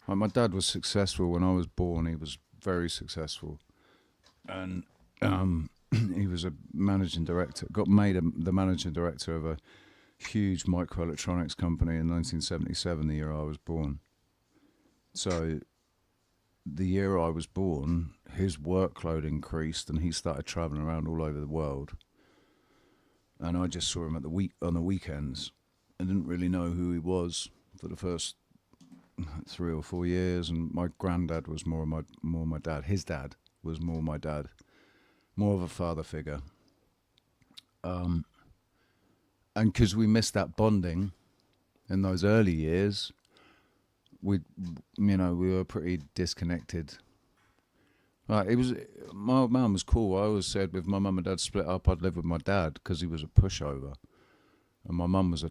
my dad was successful when I was born. He was very successful, and he was a managing director. Got made the managing director of a huge microelectronics company in 1977, the year I was born. So the year I was born, his workload increased and he started traveling around all over the world. And I just saw him on the weekends. I didn't really know who he was for the first 3 or 4 years. And my granddad was more my dad. His dad was more my dad, more of a father figure. And because we missed that bonding in those early years, we were pretty disconnected. It was my mum was cool. I always said if my mum and dad split up, I'd live with my dad because he was a pushover, and my mum was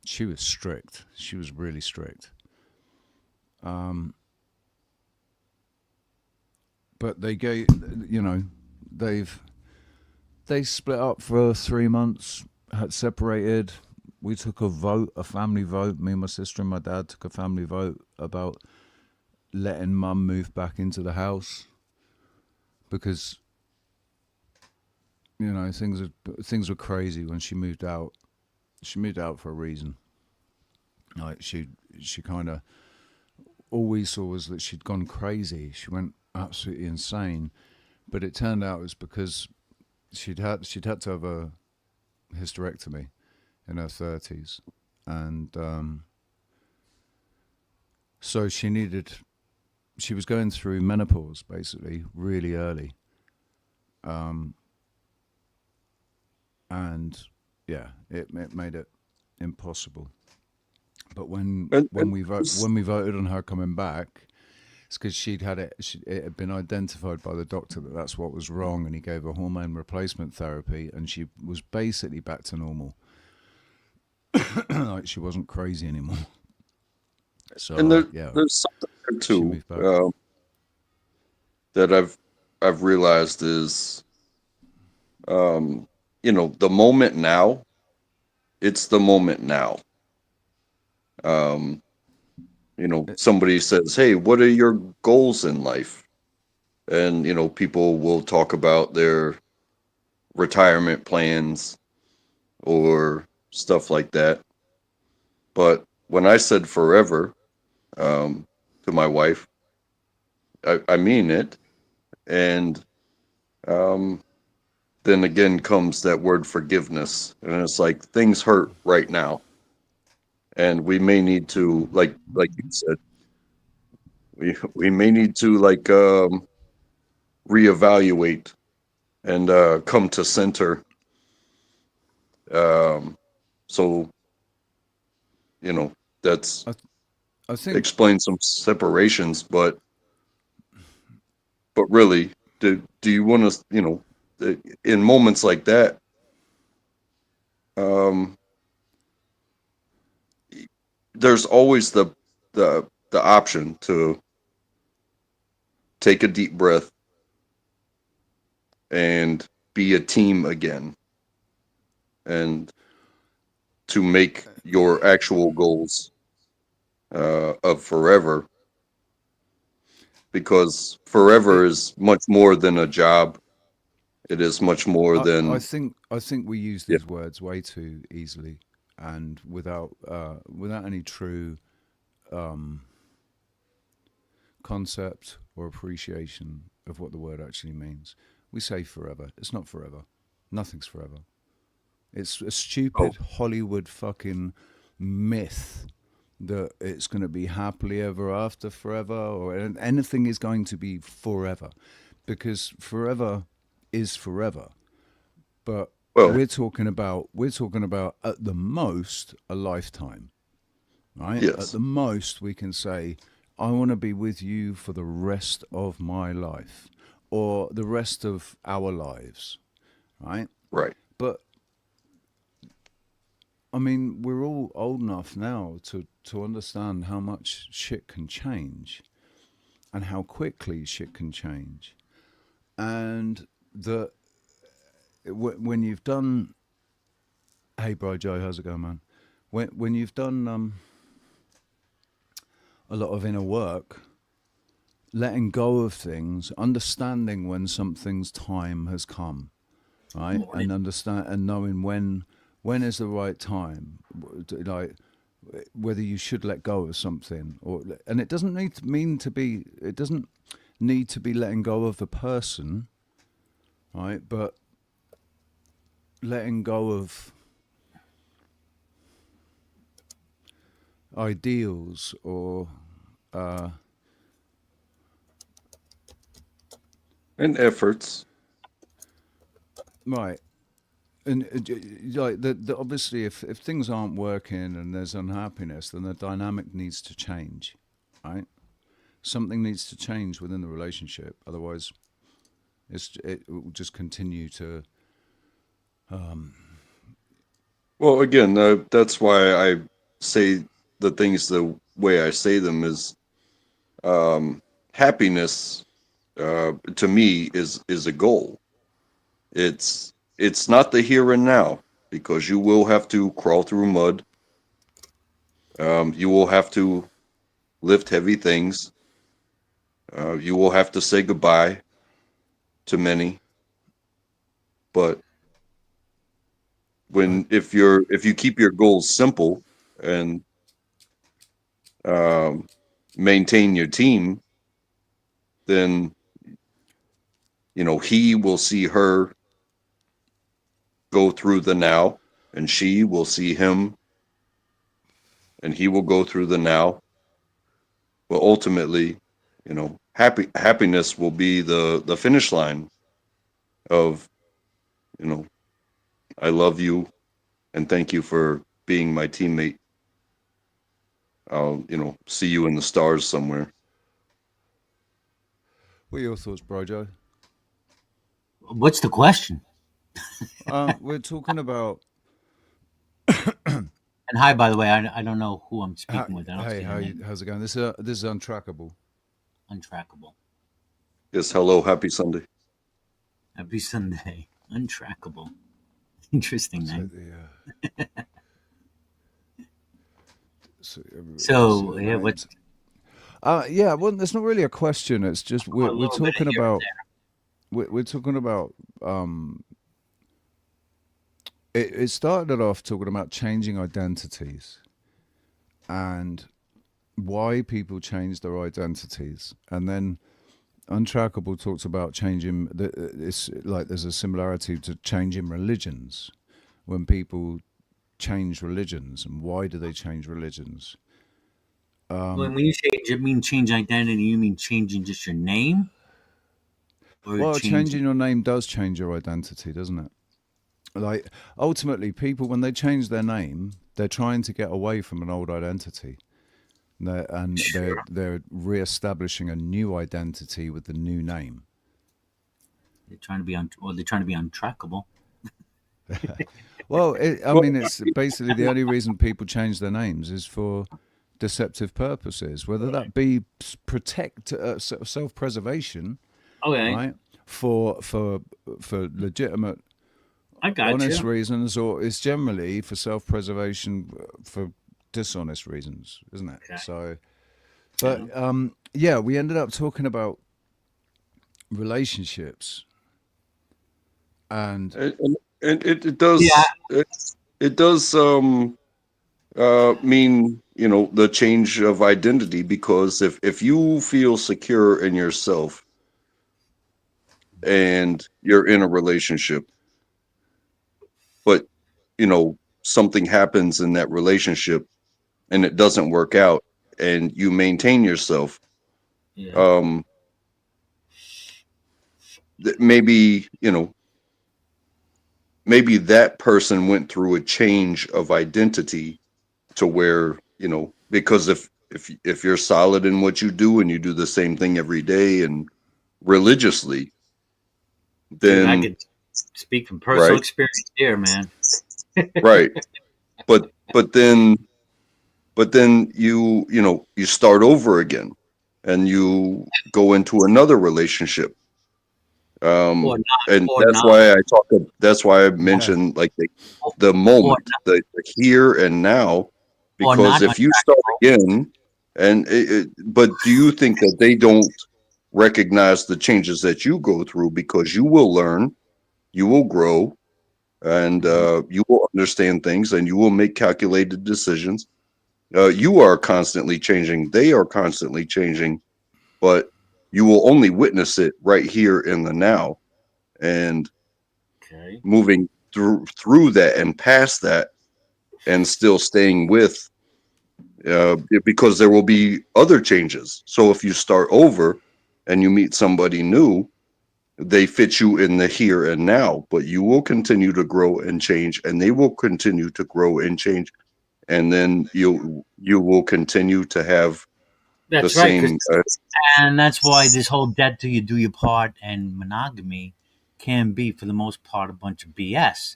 she was strict. She was really strict. But they they split up for 3 months, had separated. We took a family vote. Me and my sister and my dad took a family vote about letting mum move back into the house because things were crazy when she moved out. She moved out for a reason. Like she kind of all we saw was that she'd gone crazy. She went absolutely insane, but it turned out it was because she'd had to have a hysterectomy in her 30s, and so she was going through menopause basically really early, and yeah, it made it impossible. But when we voted on her coming back, it's because it had been identified by the doctor that that's what was wrong, and he gave her hormone replacement therapy, and she was basically back to normal. Like she wasn't crazy anymore. So
And there's something there too that I've realized is, the moment now. It's the moment now. Somebody says, "Hey, what are your goals in life?" And people will talk about their retirement plans or stuff like that. But when I said forever to my wife, I mean it. And then again comes that word forgiveness. And it's like things hurt right now. And we may need to, like you said, we may need to reevaluate and come to center. So that's
I think
explains some separations, but really, do you want to in moments like that, there's always the option to take a deep breath and be a team again, and to make your actual goals of forever, because forever is much more than a job. It is much more than.
I think we use these words way too easily and without any true concept or appreciation of what the word actually means. We say forever. It's not forever. Nothing's forever. It's a stupid Hollywood fucking myth that it's going to be happily ever after forever, or anything is going to be forever, because forever is forever. But
Well,
we're talking about at the most a lifetime, right? At
yes,
the most we can say, I want to be with you for the rest of my life, or the rest of our lives, right?
right.
But I mean, we're all old enough now to understand how much shit can change and how quickly shit can change. And that when you've done, hey, bro, Joe, how's it going, man? When you've done a lot of inner work, letting go of things, understanding when something's time has come, right? And understand and knowing when is the right time, like whether you should let go of something, or and it doesn't it doesn't need to be letting go of the person, right? But letting go of ideals or
And efforts.
right. And like obviously, if things aren't working and there's unhappiness, then the dynamic needs to change, right? Something needs to change within the relationship. Otherwise, it will just continue to.
Well, again, that's why I say the things the way I say them is happiness to me is a goal. It's not the here and now, because you will have to crawl through mud. You will have to lift heavy things. You will have to say goodbye to many. But if you keep your goals simple and maintain your team, then he will see her go through the now, and she will see him, and he will go through the now. But ultimately, happiness will be the finish line of, I love you and thank you for being my teammate. I'll, see you in the stars somewhere.
What are your thoughts, bro, Joe?
What's the question?
We're talking about.
And hi, by the way, I don't know who I'm speaking with. I don't see your name.
How's it going? This is Untrackable.
Untrackable.
Yes, hello, happy Sunday.
Happy Sunday. Untrackable. Interesting name. So yeah, what's?
Yeah, well, it's not really a question. It's just we're talking about we're talking about. It started off talking about changing identities, and why people change their identities, and then Untrackable talks about changing. It's like there's a similarity to changing religions, when people change religions, and why do they change religions?
When you say you mean change identity, you mean changing just your name? Or
Well, changing your name does change your identity, doesn't it? Like, ultimately, people, when they change their name, they're trying to get away from an old identity. They're re-establishing a new identity with the new name.
They're trying to be untrackable.
Well, I mean, it's basically the only reason people change their names is for deceptive purposes, whether that be self-preservation,
Okay.
right? For legitimate, honest reasons, or it's generally for self-preservation for dishonest reasons, isn't it? Okay. So, but yeah, we ended up talking about relationships, and
it does it does mean the change of identity, because if you feel secure in yourself and you're in a relationship, but something happens in that relationship and it doesn't work out, and you maintain yourself, maybe, maybe that person went through a change of identity to where, because if you're solid in what you do and you do the same thing every day and religiously,
Dude, I
then
could speak from personal
right,
experience here, man.
right. But then you start over again and you go into another relationship.
Or not,
And
or not,
that's why I
Yeah.
mentioned like the moment, the here and now,
or
because
not
if you start again, but do you think that they don't recognize the changes that you go through, because you will learn, you will grow, and you will understand things, and you will make calculated decisions. You are constantly changing. They are constantly changing, but you will only witness it right here in the now. And
okay.
moving through that and past that, and still staying with, because there will be other changes. So if you start over and you meet somebody new, they fit you in the here and now, but you will continue to grow and change, and they will continue to grow and change, and then you will continue to have the
That's right,
same.
and that's why this whole debt till you do your part and monogamy can be, for the most part, a bunch of BS,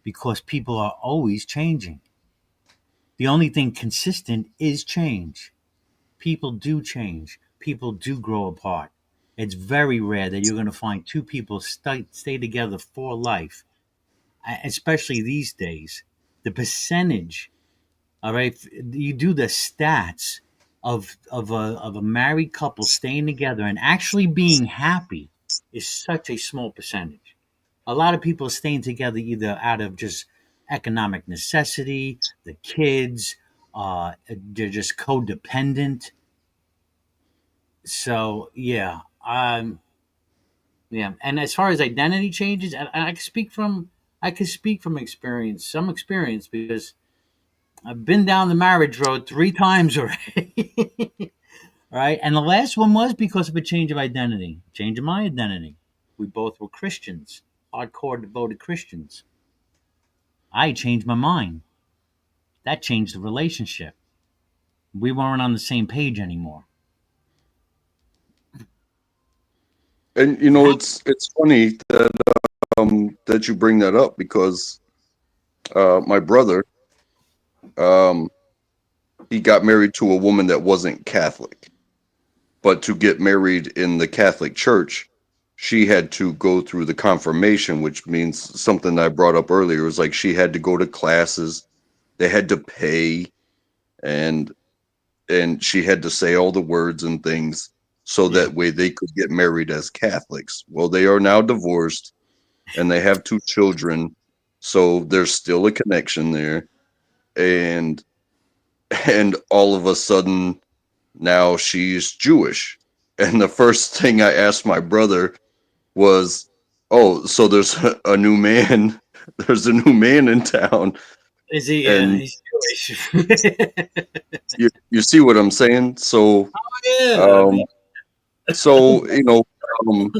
because people are always changing. The only thing consistent is change. People do change. People do grow apart. It's very rare that you're going to find two people stay together for life, especially these days. The percentage, all right, you do the stats of a married couple staying together and actually being happy is such a small percentage. A lot of people are staying together either out of just economic necessity, the kids, they're just codependent. So yeah. And as far as identity changes, and I can speak from experience, some experience, because I've been down the marriage road 3 times already. Right, and the last one was because of a change of identity, change of my identity. We both were Christians, hardcore devoted Christians. I changed my mind. That changed the relationship. We weren't on the same page anymore.
And it's funny that you bring that up, because my brother, um, he got married to a woman that wasn't Catholic, but to get married in the Catholic Church, she had to go through the confirmation, which means something that I brought up earlier. It was like she had to go to classes, they had to pay, and she had to say all the words and things, so
Yeah.
that way they could get married as Catholics. Well, they are now divorced and they have 2 children, so there's still a connection there. And all of a sudden now she's Jewish. And the first thing I asked my brother was, "Oh, so there's a new man. There's a new man in town."
Is he?
And
He's Jewish.
you see what I'm saying? So
Yeah. I
um
mean,
so um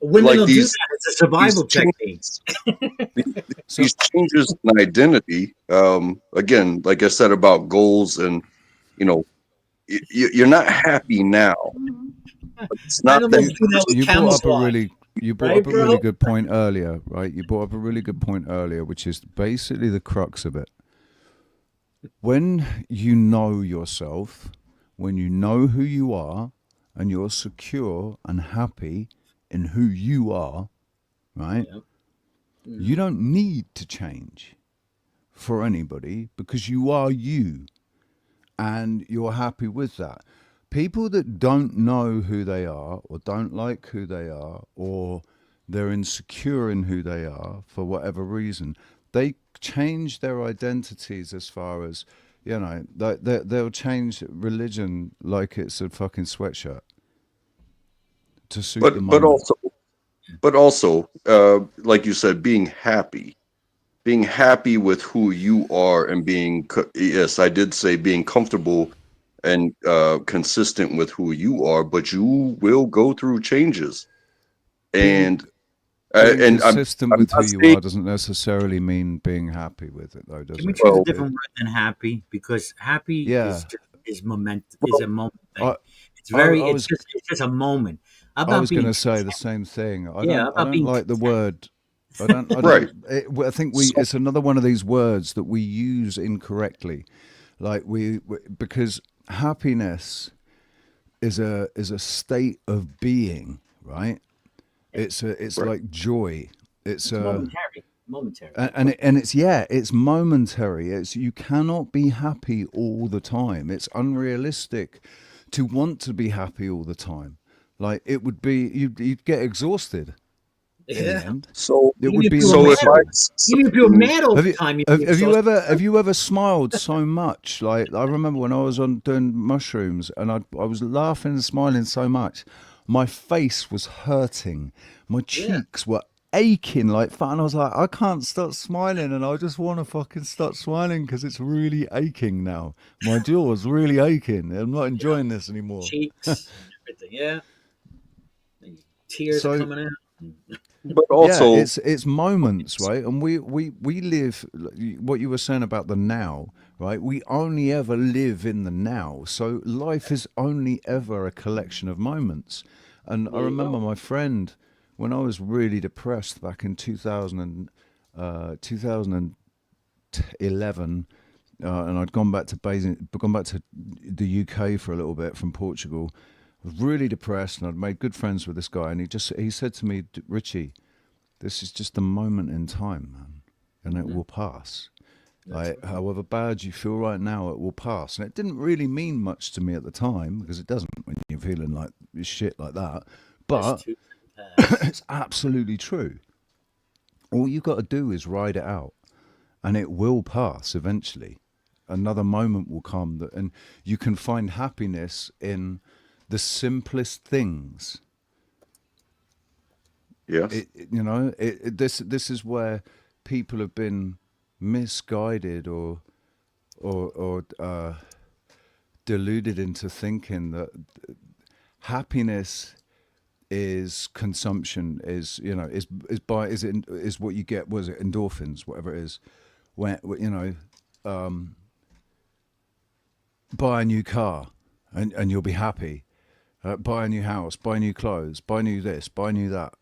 women
like
will do that. It's a
these
survival technique.
changes,
So
these changes in identity, again, like I said about goals, and you know you're not happy now, but it's not that
Animals
you
do that with
you brought up a
camouflage,
really you brought
right,
up a really
bro?
good point earlier, right? You brought up a really good point earlier, which is basically the crux of it. When you know yourself, when you know who you are, and you're secure and happy in who you are, right?
Yep.
You don't need to change for anybody, because you are you and you're happy with that. People that don't know who they are, or don't like who they are, or they're insecure in who they are for whatever reason, they change their identities. As far as, they'll change religion like it's a fucking sweatshirt to suit the
but
moment.
also like you said, being happy, being happy with who you are and yes, I did say being comfortable and consistent with who you are, but you will go througrough changes. And
Being
and
consistent
I'm
with who
not
you
saying,
are doesn't necessarily mean being happy with it, though, does
Can we
it?
choose a
well,
different word than happy? Because happy
Yeah.
is just is
well,
a moment
I,
thing. It's very
I was
it's just a moment. How
I
about
was going
being
to say the
content?
same thing.
Yeah, how
I
about
don't
being
like the
content?
word.
right.
I think
So
it's another one of these words that we use incorrectly. Like because happiness is a state of being, right? It's
right.
like joy. It's
It's momentary. Momentary.
and it's yeah, it's momentary. It's you cannot be happy all the time. It's unrealistic to want to be happy all the time. Like it would be you'd get exhausted in the
Yeah.
end.
So
It
Even
would
if
be
you were
so if
mad,
I
impossible.
say
even if you were
to
mad all the time, you'd be exhausted.
Have you ever smiled so much? Like I remember when I was on doing mushrooms and I was laughing and smiling so much, my face was hurting, my
Yeah.
cheeks were aching like fat, and I was like, I can't stop smiling, and I just want to fucking stop smiling because it's really aching now. My jaw's really aching. I'm not
Yeah.
enjoying this anymore.
Cheeks and everything. Yeah. And tears are
So
coming out.
but
yeah,
also
it's moments, right? And we live what you were saying about the now, right? We only ever live in the now, so life is only ever a collection of moments. And I
There you
remember
go.
my friend when I was really depressed back in 2011, and I'd gone back to the UK for a little bit from Portugal. I was really depressed, and I'd made good friends with this guy, and he said to me, Richie, this is just a moment in time, man, and it will pass. Like, however bad you feel right now, it will pass. And it didn't really mean much to me at the time because it doesn't when you're feeling like shit like that.
This
But
too shall pass.
it's absolutely true. All you got to do is ride it out, and it will pass eventually. Another moment will come and you can find happiness in the simplest things.
yes.
This is where people have been misguided or deluded into thinking that happiness is consumption, is what you get, was it endorphins, whatever it is, when buy a new car and you'll be happy, buy a new house, buy new clothes, buy new this, buy new that,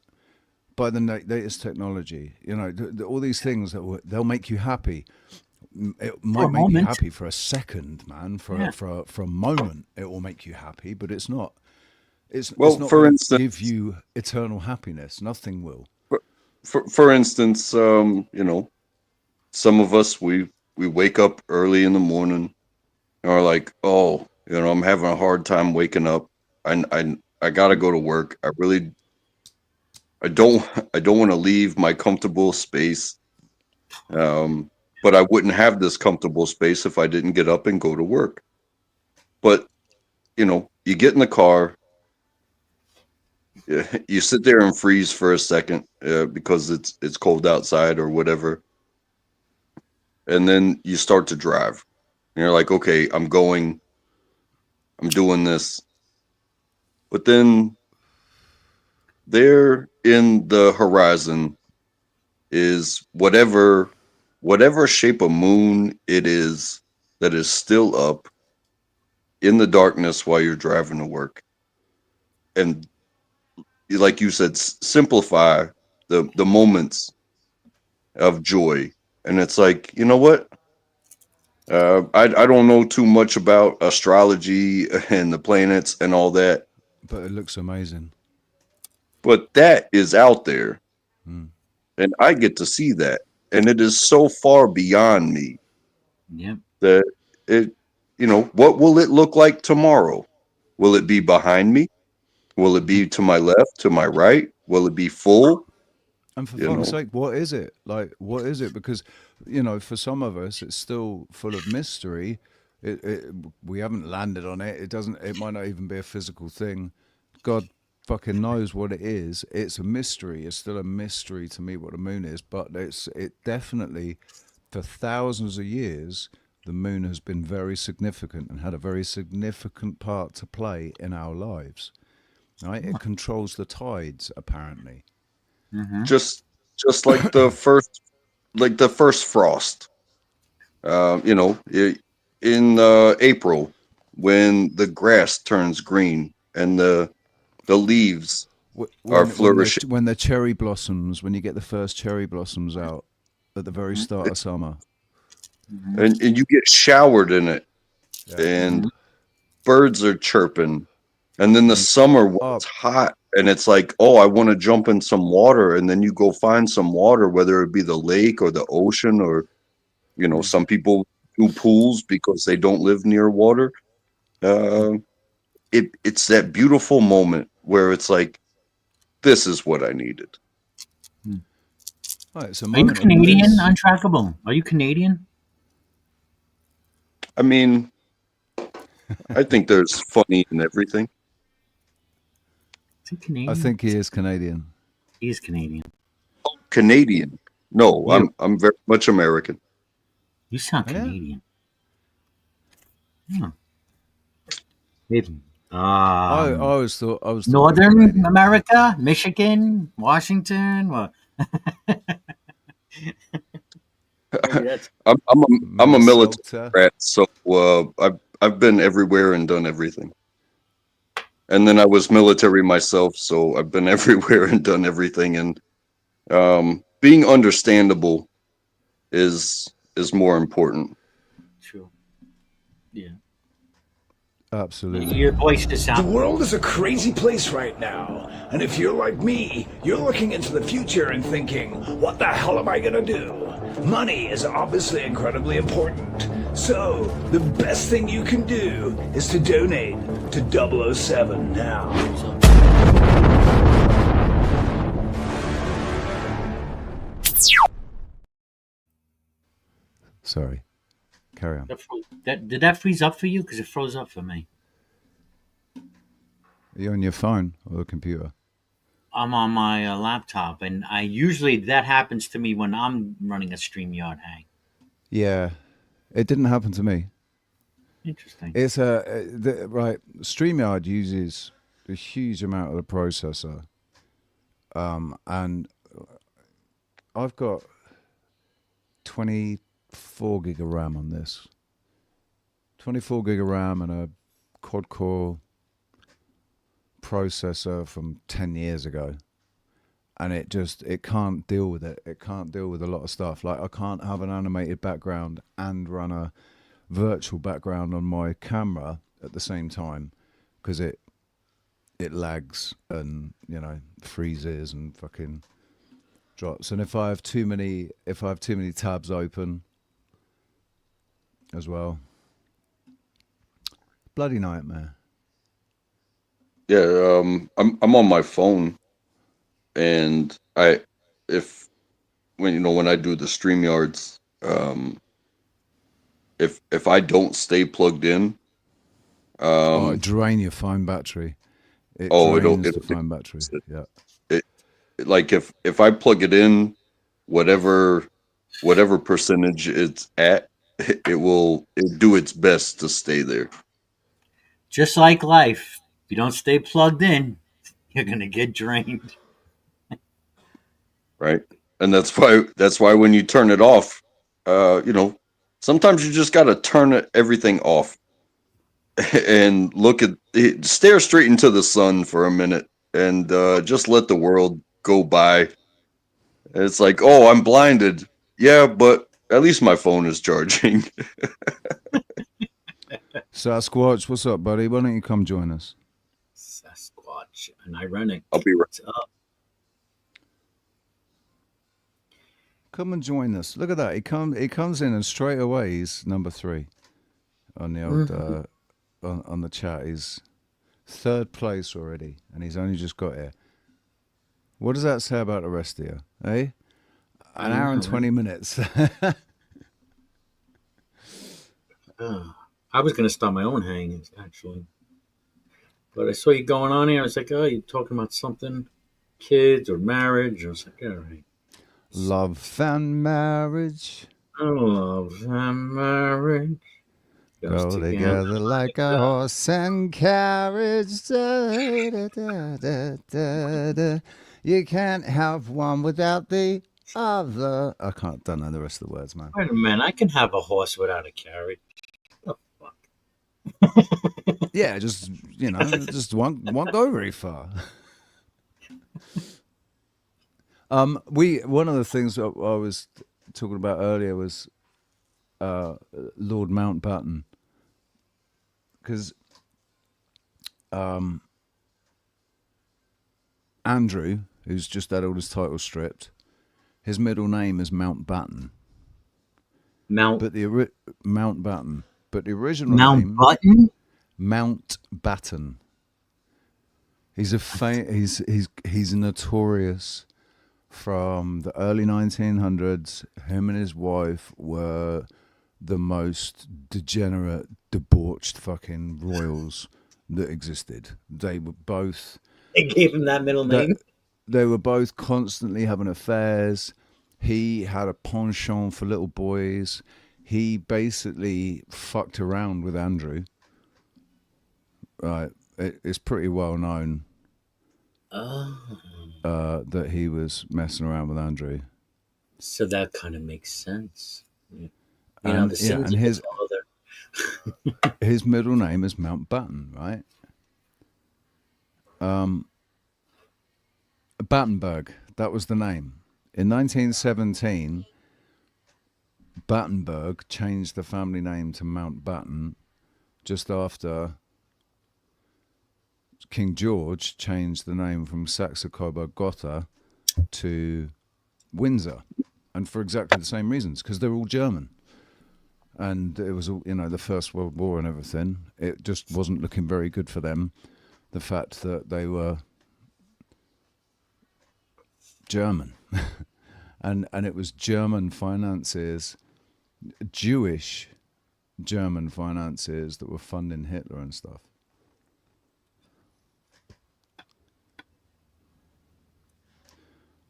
by the latest technology, all these things they'll make you happy. It
For a
might make you
moment.
happy for a second, man.
Yeah.
For a moment, it will make you happy, but it's not. It's
Well,
not
for
going to
instance,
give you eternal happiness. Nothing will.
for instance, some of us we wake up early in the morning and are like, oh, I'm having a hard time waking up. I got to go to work. I don't I don't want to leave my comfortable space. Um, but I wouldn't have this comfortable space if I didn't get up and go to work. But you get in the car, you sit there and freeze for a second because it's cold outside or whatever, and then you start to drive. And you're like, okay, I'm doing this, but then there in the horizon is whatever shape of moon it is that is still up in the darkness while you're driving to work. And like you said, simplify the moments of joy. And it's like, you know what? I don't know too much about astrology and the planets and all that,
But it looks amazing.
but that is out there,
Mm.
and I get to see that, and it is so far beyond me
Yeah.
that it, what will it look like tomorrow? Will it be behind me? Will it be to my left, to my right? Will it be full?
And for
You
fuck's
know,
sake, what is it? Like, what is it? Because, for some of us, it's still full of mystery. We haven't landed on it. It doesn't. It might not even be a physical thing. God fucking knows what it is. It's a mystery. It's still a mystery to me what the moon is, but it definitely, for thousands of years, the moon has been very significant and had a very significant part to play in our lives. Right? It controls the tides, apparently.
Just like the first frost. You know, in April, when the grass turns green and the leaves are flourishing.
When the cherry blossoms, when you get the first cherry blossoms out at the very start of summer.
And you get showered in it, and birds are chirping. And then the summer when it's hot, and it's like, oh, I want to jump in some water. And then you go find some water, whether it be the lake or the ocean, or, you know, some people do pools because they don't live near water. It's that beautiful moment where it's like, this is what I needed.
Oh, it's a
Are you
moment of
Canadian,
bliss.
Untrackable? Are you Canadian?
I mean, I think there's funny in everything.
Is he Canadian?
I think he is Canadian.
He is Canadian.
Canadian? No, I'm very much American.
You sound Canadian. Yeah. Maybe.
I always thought I was
Northern America, Michigan, Washington. What?
I'm a military brat, so I've been everywhere and done everything. And then I was military myself, so I've been everywhere and done everything. And being understandable is more important.
True. Yeah.
Absolutely.
Your voice just sounds.
The world is a crazy place right now. And if you're like me, you're looking into the future and thinking, what the hell am I gonna do? Money is obviously incredibly important. So, the best thing you can do is to donate to 007 now.
Sorry. Carry on.
Did that freeze up for you? Because it froze up for me.
Are you on your phone or the computer?
I'm on my laptop, and usually that happens to me when I'm running a StreamYard hang.
Yeah, it didn't happen to me.
Interesting.
It's right. StreamYard uses a huge amount of the processor, and I've got 24 gig of RAM on this. 24 gig of RAM and a quad-core processor from 10 years ago, and it can't deal with it. It can't deal with a lot of stuff. Like, I can't have an animated background and run a virtual background on my camera at the same time, because it lags and, you know, freezes and fucking drops. And if I have too many tabs open as well, bloody nightmare.
Yeah, I'm on my phone, and when I do the StreamYards, if I don't stay plugged in,
it drain your phone battery. It'll the phone battery. Yeah.
Like if I plug it in, whatever percentage it's at, it'll do its best to stay there.
Just like life. If you don't stay plugged in, you're gonna get drained.
Right, and that's why when you turn it off, sometimes you just gotta turn everything off and stare straight into the sun for a minute and just let the world go by. It's like, oh, I'm blinded. Yeah, but at least my phone is charging.
Sasquatch, what's up, buddy? Why don't you come join us?
Sasquatch, an ironic.
I'll be right
up.
Come and join us. Look at that. He comes in and straight away he's number 3 on the old on the chat. He's 3rd place already, and he's only just got here. What does that say about the rest of you? Eh? An hour and 20 minutes.
I was going to start my own hang, actually. But I saw you going on here. I was like, oh, you're talking about something, kids or marriage. I was like, all right.
Love and marriage
Love and marriage goes
go together like a horse and carriage. Da, da, da, da, da, da. You can't have one without the other. Don't know the rest of the words, man.
Wait a minute, I can have a horse without a carriage. What the fuck?
Yeah, just just won't go very far. One of the things I was talking about earlier was Lord Mountbatten, because Andrew, who's just had all his titles stripped, his middle name is Mountbatten. Mountbatten, but the original name Mountbatten. He's notorious from the early 1900s. Him and his wife were the most degenerate, debauched fucking royals that existed. They were both.
They gave him that middle name.
They were both constantly having affairs. He had a penchant for little boys. He basically fucked around with Andrew. Right, it's pretty well known that he was messing around with Andrew.
So that kind of makes sense. You
And,
know, the sins of his father.
His middle name is Mountbatten, right? Battenberg, that was the name. In 1917, Battenberg changed the family name to Mountbatten just after King George changed the name from Saxe-Coburg-Gotha to Windsor, and for exactly the same reasons, because they're all German. And it was, the First World War and everything. It just wasn't looking very good for them. The fact that they were German, and it was German finances, Jewish German finances that were funding Hitler and stuff.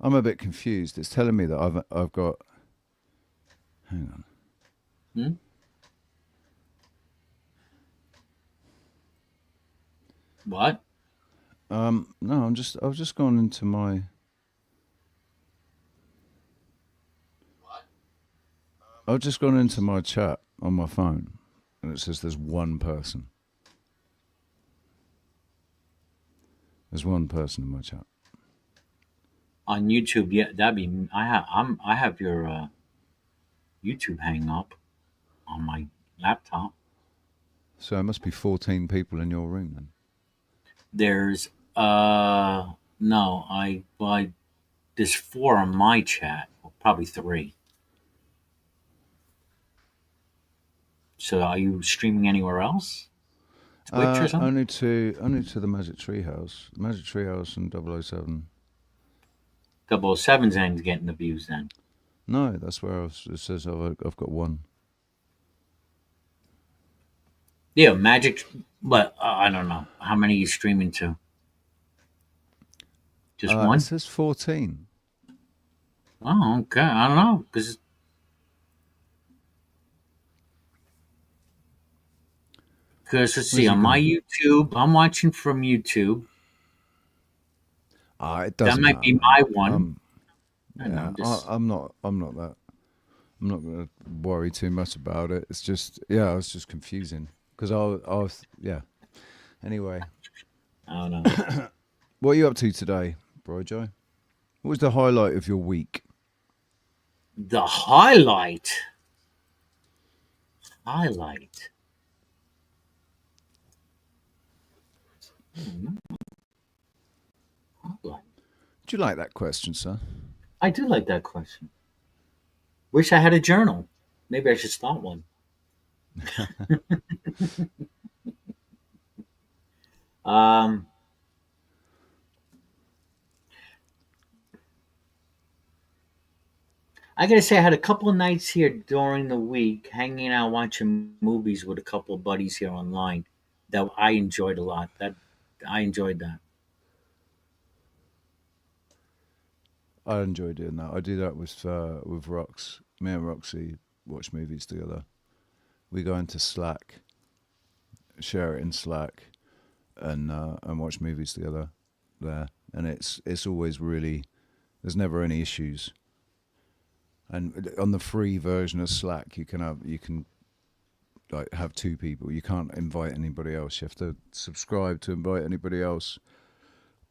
I'm a bit confused. It's telling me that I've got. Hang on.
What?
No, I've just gone into my. I've just gone into my chat on my phone, and it says there's one person. There's one person in my chat.
On YouTube, yeah, that'd be. I have your YouTube hang up on my laptop.
So there must be 14 people in your room then.
There's no, there's 4 on my chat, well, probably 3. So are you streaming anywhere else? Twitch or something?
Only to the Magic Treehouse. Magic Treehouse and 007.
007's ain't getting the views then.
No, that's where it says I've got one.
Yeah, Magic, but I don't know. How many are you streaming to? Just one?
It says 14.
Oh, okay. I don't know. Because let's see, on my YouTube, I'm watching from YouTube.
It doesn't
that might
matter,
be my one.
I'm not that. I'm not going to worry too much about it. It's just, it's just confusing. Because I was, Anyway.
I don't know.
What are you up to today, Bro Joe? What was the highlight of your week?
The highlight? Highlight?
Do you like that question, sir?
I do like that question. Wish I had a journal. Maybe I should start one. I gotta say, I had a couple of nights here during the week hanging out watching movies with a couple of buddies here online that I enjoyed a lot. I enjoyed that.
I enjoy doing that. I do that with Rox. Me and Roxy watch movies together. We go into Slack, share it in Slack, and watch movies together there. And it's always really, there's never any issues. And on the free version of Slack, you can like have two people. You can't invite anybody else. You have to subscribe to invite anybody else.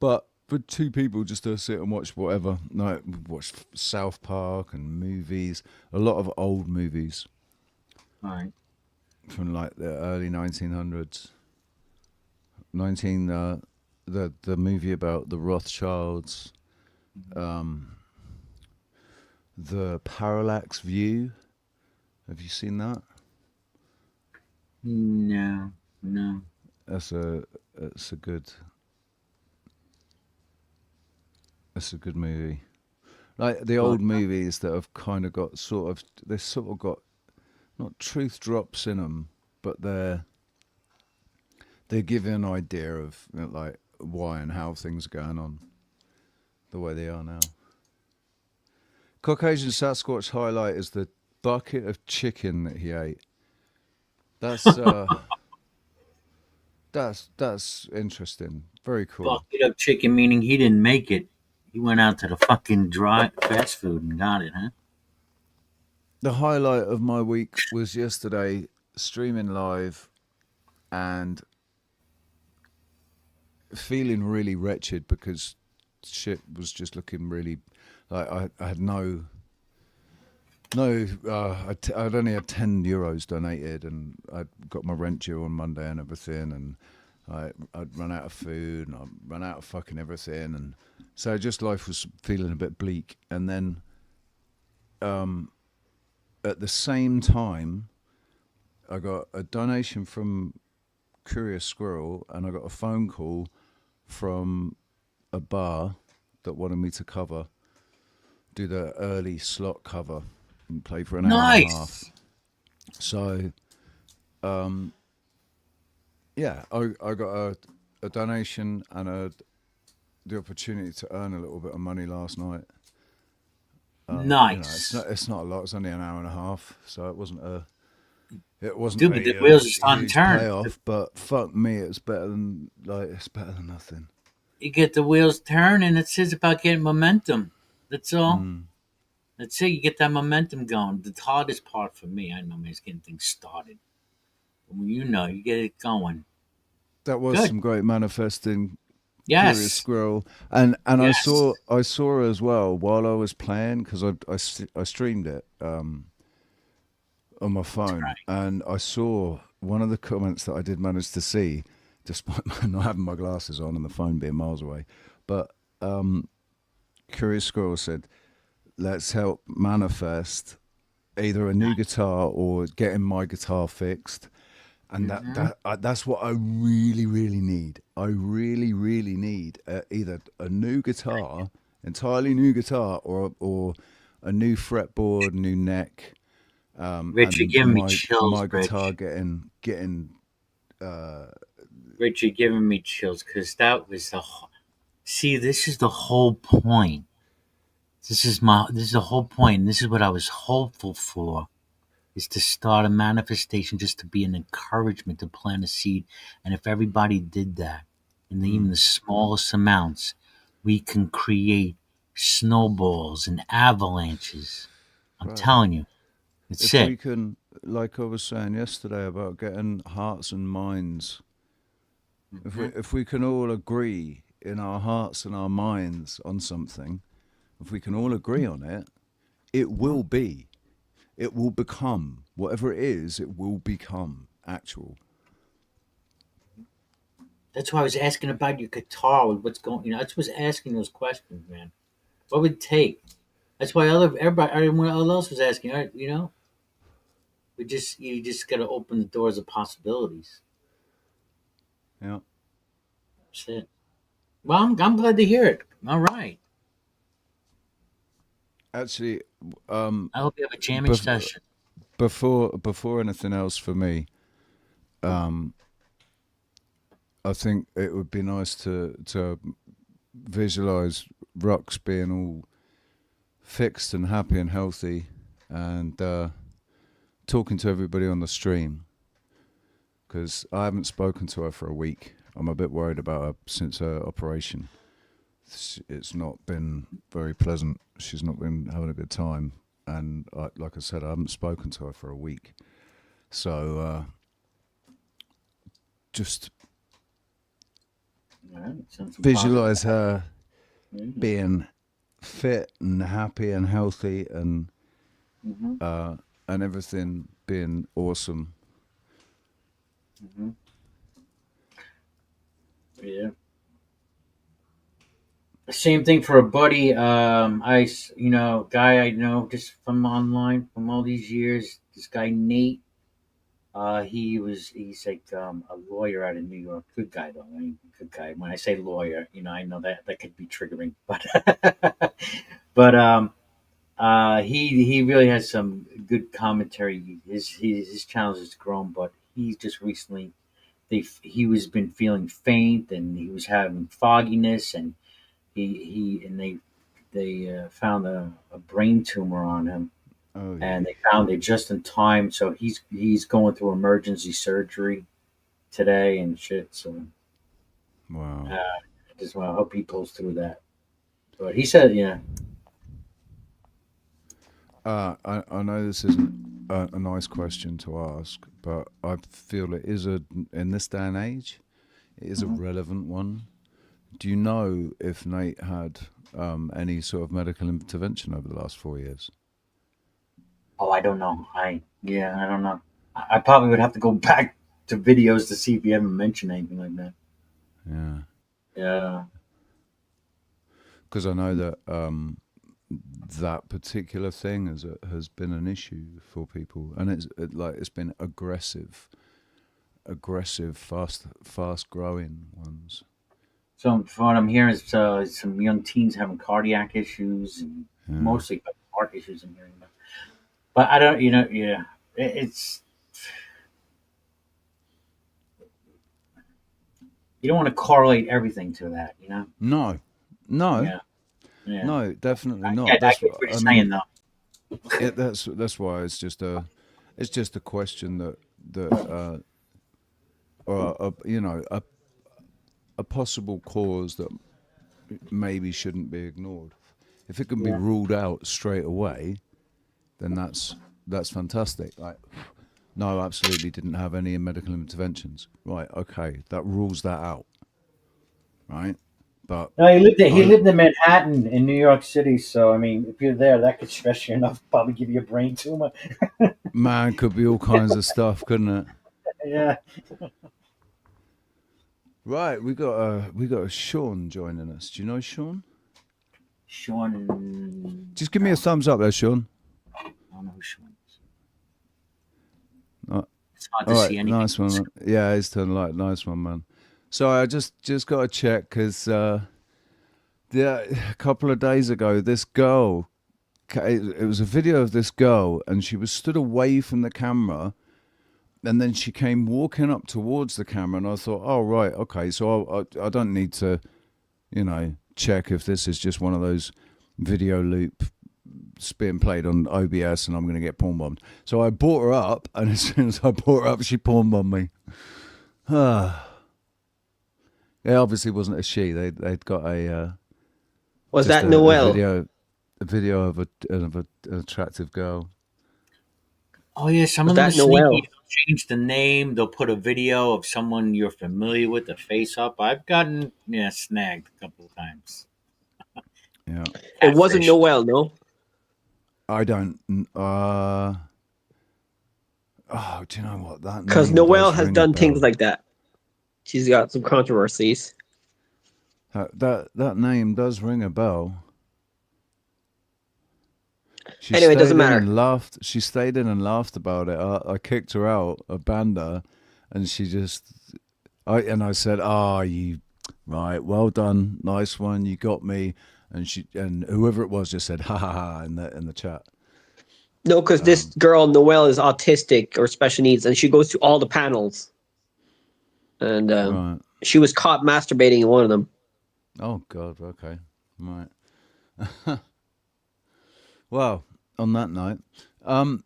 But for two people just to sit and watch whatever, like watch South Park and movies, a lot of old movies.
All right.
From like the early 1900s. The movie about the Rothschilds, the Parallax View. Have you seen that?
No.
That's a good movie. Like the old movies that have kind of got they've sort of got not truth drops in them, but they give you an idea of, you know, like why and how things are going on the way they are now. Caucasian Sasquatch highlight is the bucket of chicken that he ate. That's that's interesting. Very cool.
Bucket of chicken, meaning he didn't make it. He went out to the fucking dry fast food and got it, huh?
The highlight of my week was yesterday streaming live and feeling really wretched because shit was just looking really like I had I'd only had €10 donated, and I'd got my rent due on Monday and everything, and I'd run out of food and I'd run out of fucking everything, and so just life was feeling a bit bleak. And then at the same time I got a donation from Curious Squirrel, and I got a phone call from a bar that wanted me to do the early slot cover and play for an hour and a half. So, yeah, I got a donation and the opportunity to earn a little bit of money last night.
Nice.
You know, it's not a lot. It's only an hour and a half, so it wasn't
Dude, but the wheels are starting to turn.
Payoff, but fuck me, it's better than nothing.
You get the wheels turning. It's just about getting momentum. That's all. That's it. You get that momentum going. The hardest part for me, I know, is getting things started. But when you get it going.
That was some great manifesting.
Yes.
Curious Squirrel, and yes. I saw as well while I was playing, because I streamed it on my phone, right. And I saw one of the comments that I did manage to see, despite not having my glasses on and the phone being miles away. But Curious Squirrel said, "Let's help manifest either a new guitar or getting my guitar fixed." And that's what I really, really need. I really, really need either a new guitar, entirely new guitar, or a new fretboard, new neck.
Richard, giving me chills.
My guitar getting.
Richard, giving me chills, because that was See, this is the whole point. This is the whole point. This is what I was hopeful for. Is to start a manifestation, just to be an encouragement to plant a seed. And if everybody did that, in even the smallest amounts, we can create snowballs and avalanches. I'm telling you, it's it.
We can, like I was saying yesterday about getting hearts and minds, if we can all agree in our hearts and our minds on something, if we can all agree on it, it will be. It will become, whatever it is, it will become actual.
That's why I was asking about your guitar, with what's going, that's why I was asking those questions, man. What would it take? That's why everyone else was asking, you just got to open the doors of possibilities.
Yeah.
That's it. Well, I'm glad to hear it. All right.
Actually,
I hope you have a jamming session.
Before anything else for me, I think it would be nice to visualize Rux being all fixed and happy and healthy, and talking to everybody on the stream, because I haven't spoken to her for a week. I'm a bit worried about her since her operation. It's not been very pleasant. She's not been having a good time, and like I said, I haven't spoken to her for a week. So just visualize her being fit and happy and healthy, and everything being awesome.
Yeah. Same thing for a buddy. Guy I know just from online from all these years. This guy Nate. He's like a lawyer out of New York. Good guy though. I mean, good guy. When I say lawyer, I know that could be triggering, but he really has some good commentary. His channel has grown, but he just recently he was been feeling faint, and he was having fogginess, and they found a brain tumor on him.
Oh, yeah.
And they found it just in time, so he's going through emergency surgery today and shit. So,
Wow.
I just want to hope he pulls through that. But he said, yeah.
I know this isn't a nice question to ask, but I feel it is in this day and age, it is a relevant one. Do you know if Nate had any sort of medical intervention over the last 4 years?
Oh, I don't know. I don't know. I probably would have to go back to videos to see if he ever mentioned anything like that.
Yeah.
Yeah.
Because I know that that particular thing has been an issue for people, and it's been aggressive, fast growing ones.
So from what I'm hearing is some young teens having cardiac issues, and mostly heart issues. I'm hearing about. But I don't, it's you don't want to correlate everything to that,
No.
Yeah.
No, definitely not.
I
That's
get what you're saying, though.
That's why it's just a question that or a possible cause that maybe shouldn't be ignored. If it can be ruled out straight away, then that's fantastic. Like, no, absolutely didn't have any medical interventions. Right, okay, that rules that out. Right, but
no, he lived in Manhattan in New York City. So I mean, if you're there, that could stress you enough. Probably give you a brain tumor.
Man, could be all kinds of stuff, couldn't it?
Yeah.
Right, we got a Sean joining us. Do you know Sean?
Sean.
Just give me a thumbs up there, Sean.
I don't know who Sean is.
Oh,
it's hard to see anything.
Nice one. Yeah, it's turned light. Nice one, man. So I just got to check because a couple of days ago, this girl, it was a video of this girl, and she was stood away from the camera, and then she came walking up towards the camera, and I thought, oh, right, okay, so I don't need to, check if this is just one of those video loop being played on OBS and I'm going to get porn bombed. So I brought her up, and as soon as I brought her up, she porn bombed me. It obviously wasn't a she. They'd got a.
Was that Noelle?
A video of an attractive girl.
Oh yeah, some of them are sneaky. They'll change the name. They'll put a video of someone you're familiar with, the face up. I've gotten snagged a couple of times.
Yeah,
it wasn't Noelle, no.
I don't. Do you know what that?
Because Noelle has done things like that. She's got some controversies.
That name does ring a bell.
Anyway, it doesn't matter.
She stayed in and laughed about it. I kicked her out, I banned her, and she just. I said, you right, well done, nice one, you got me, and whoever it was just said ha ha ha in the chat.
No, because this girl Noelle is autistic or special needs, and she goes to all the panels. And
right.
She was caught masturbating in one of them.
Oh God. Okay. Right. Well, on that note,
Sorry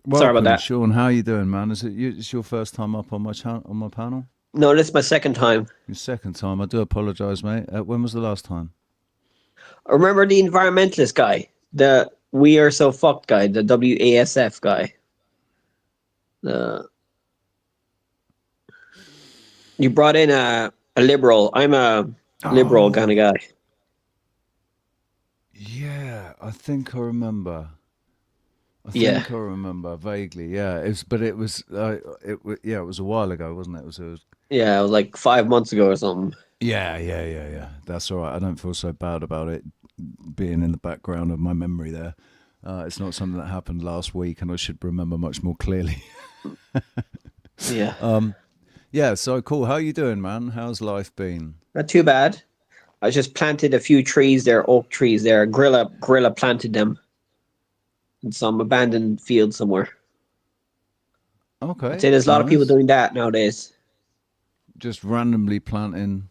welcome,
about that.
Sean. How you doing, man? It's your first time up on my panel?
No, this is my second time.
Your second time. I do apologise, mate. When was the last time?
Remember the environmentalist guy, the "We Are So Fucked" guy, the WASF guy. You brought in a liberal. I'm a liberal kind of guy.
Yeah, I think I remember. I
Yeah.
think I remember vaguely. Yeah, it was it was a while ago, wasn't it? It was
Yeah, it was like 5 months ago or something.
yeah. That's all right. I don't feel so bad about it being in the background of my memory there. It's not something that happened last week, and I should remember much more clearly.
Yeah.
Yeah. So cool. How you doing, man? How's life been?
Not too bad. I just planted a few trees there, oak trees there. Gorilla planted them in some abandoned field somewhere.
Okay.
I'd say there's a lot of people doing that nowadays.
Just randomly planting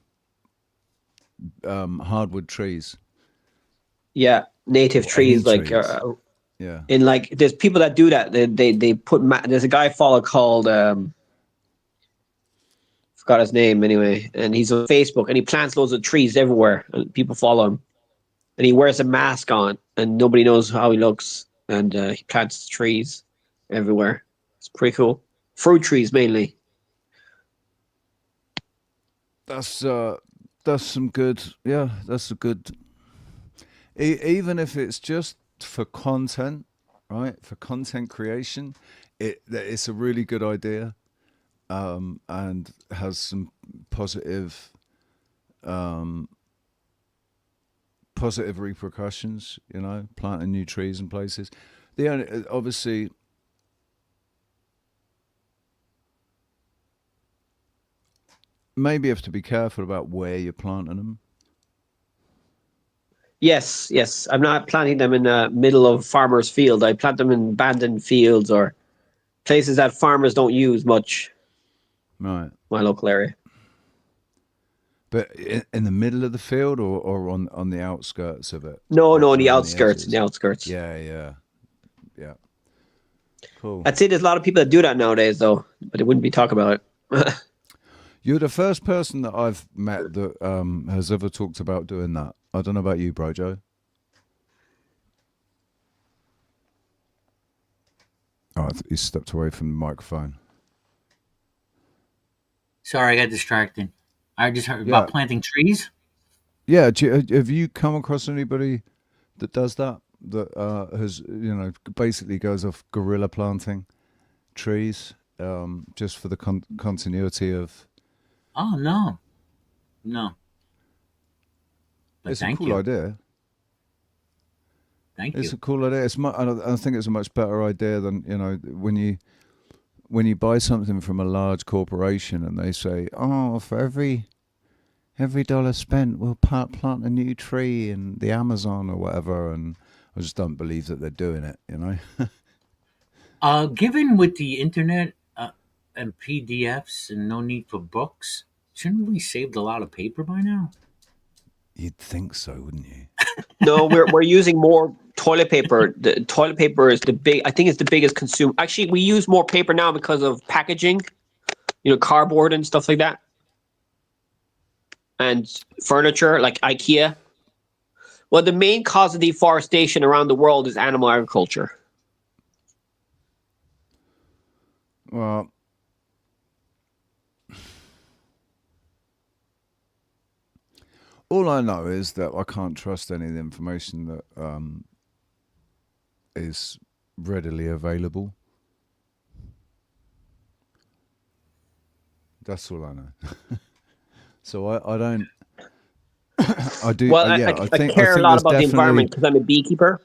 hardwood trees.
Yeah, native trees like
yeah.
in like there's people that do that. They put there's a guy I follow called forgot his name anyway, and he's on Facebook and he plants loads of trees everywhere and people follow him. And he wears a mask on and nobody knows how he looks, and he plants trees everywhere. It's pretty cool. Fruit trees mainly.
That's some good. Yeah, that's a good. Even if it's just for content, right? For content creation, it's a really good idea, and has some positive repercussions. You know, planting new trees in places. The only obviously. Maybe you have to be careful about where you're planting them.
Yes. I'm not planting them in the middle of farmers' field. I plant them in abandoned fields or places that farmers don't use much.
Right.
My local area.
But in the middle of the field or on the outskirts of it?
No, in the
Around
outskirts.
edges?
In the outskirts.
Yeah. Cool.
I'd say there's a lot of people that do that nowadays, though, but they wouldn't be talking about it.
You're the first person that I've met that has ever talked about doing that. I don't know about you, Brojo. Oh, he stepped away from the microphone.
Sorry, I got distracted. I just heard about planting trees.
Yeah, have you come across anybody that does that? That has, basically goes off guerrilla planting trees, just for the continuity of.
Oh no. But
It's a cool idea.
Thank you.
It's a cool idea. I think it's a much better idea than when you buy something from a large corporation and they say, "Oh, for every dollar spent, we'll plant a new tree in the Amazon or whatever," and I just don't believe that they're doing it.
Given with the internet and PDFs and no need for books, shouldn't we saved a lot of paper by now?
You'd think so, wouldn't you?
No, we're using more toilet paper. The toilet paper is I think it's the biggest consumer. Actually, we use more paper now because of packaging, cardboard and stuff like that. And furniture like IKEA. Well, the main cause of deforestation around the world is animal agriculture.
Well, all I know is that I can't trust any of the information that is readily available. That's all I know. So I don't. I do.
Well,
I
care a lot about the environment because I'm a beekeeper.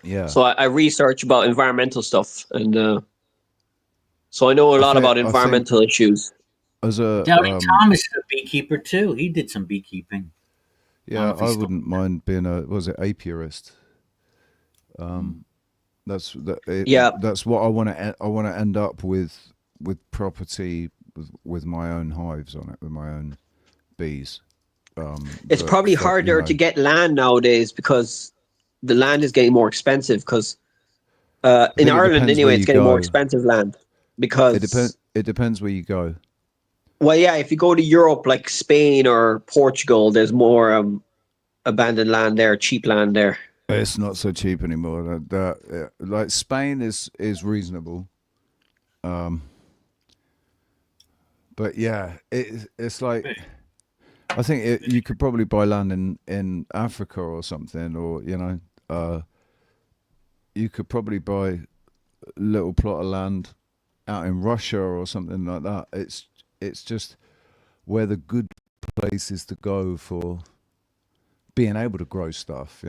Yeah.
So I research about environmental stuff, and so I know a lot about environmental issues.
Doubting Thomas is a beekeeper too. He did some beekeeping.
Yeah, I wouldn't mind being apiarist. That's what I want to. I want to end up with property with my own hives on it, with my own bees.
It's probably harder to get land nowadays because the land is getting more expensive. Because in Ireland, anyway, it's getting more expensive land because
it depends where you go.
Well, yeah, if you go to Europe, like Spain or Portugal, there's more abandoned land there, cheap land there.
It's not so cheap anymore. Like Spain is reasonable, but yeah, it's like I think you could probably buy land in Africa or something, or you could probably buy a little plot of land out in Russia or something like that. It's just where the good places to go for being able to grow stuff,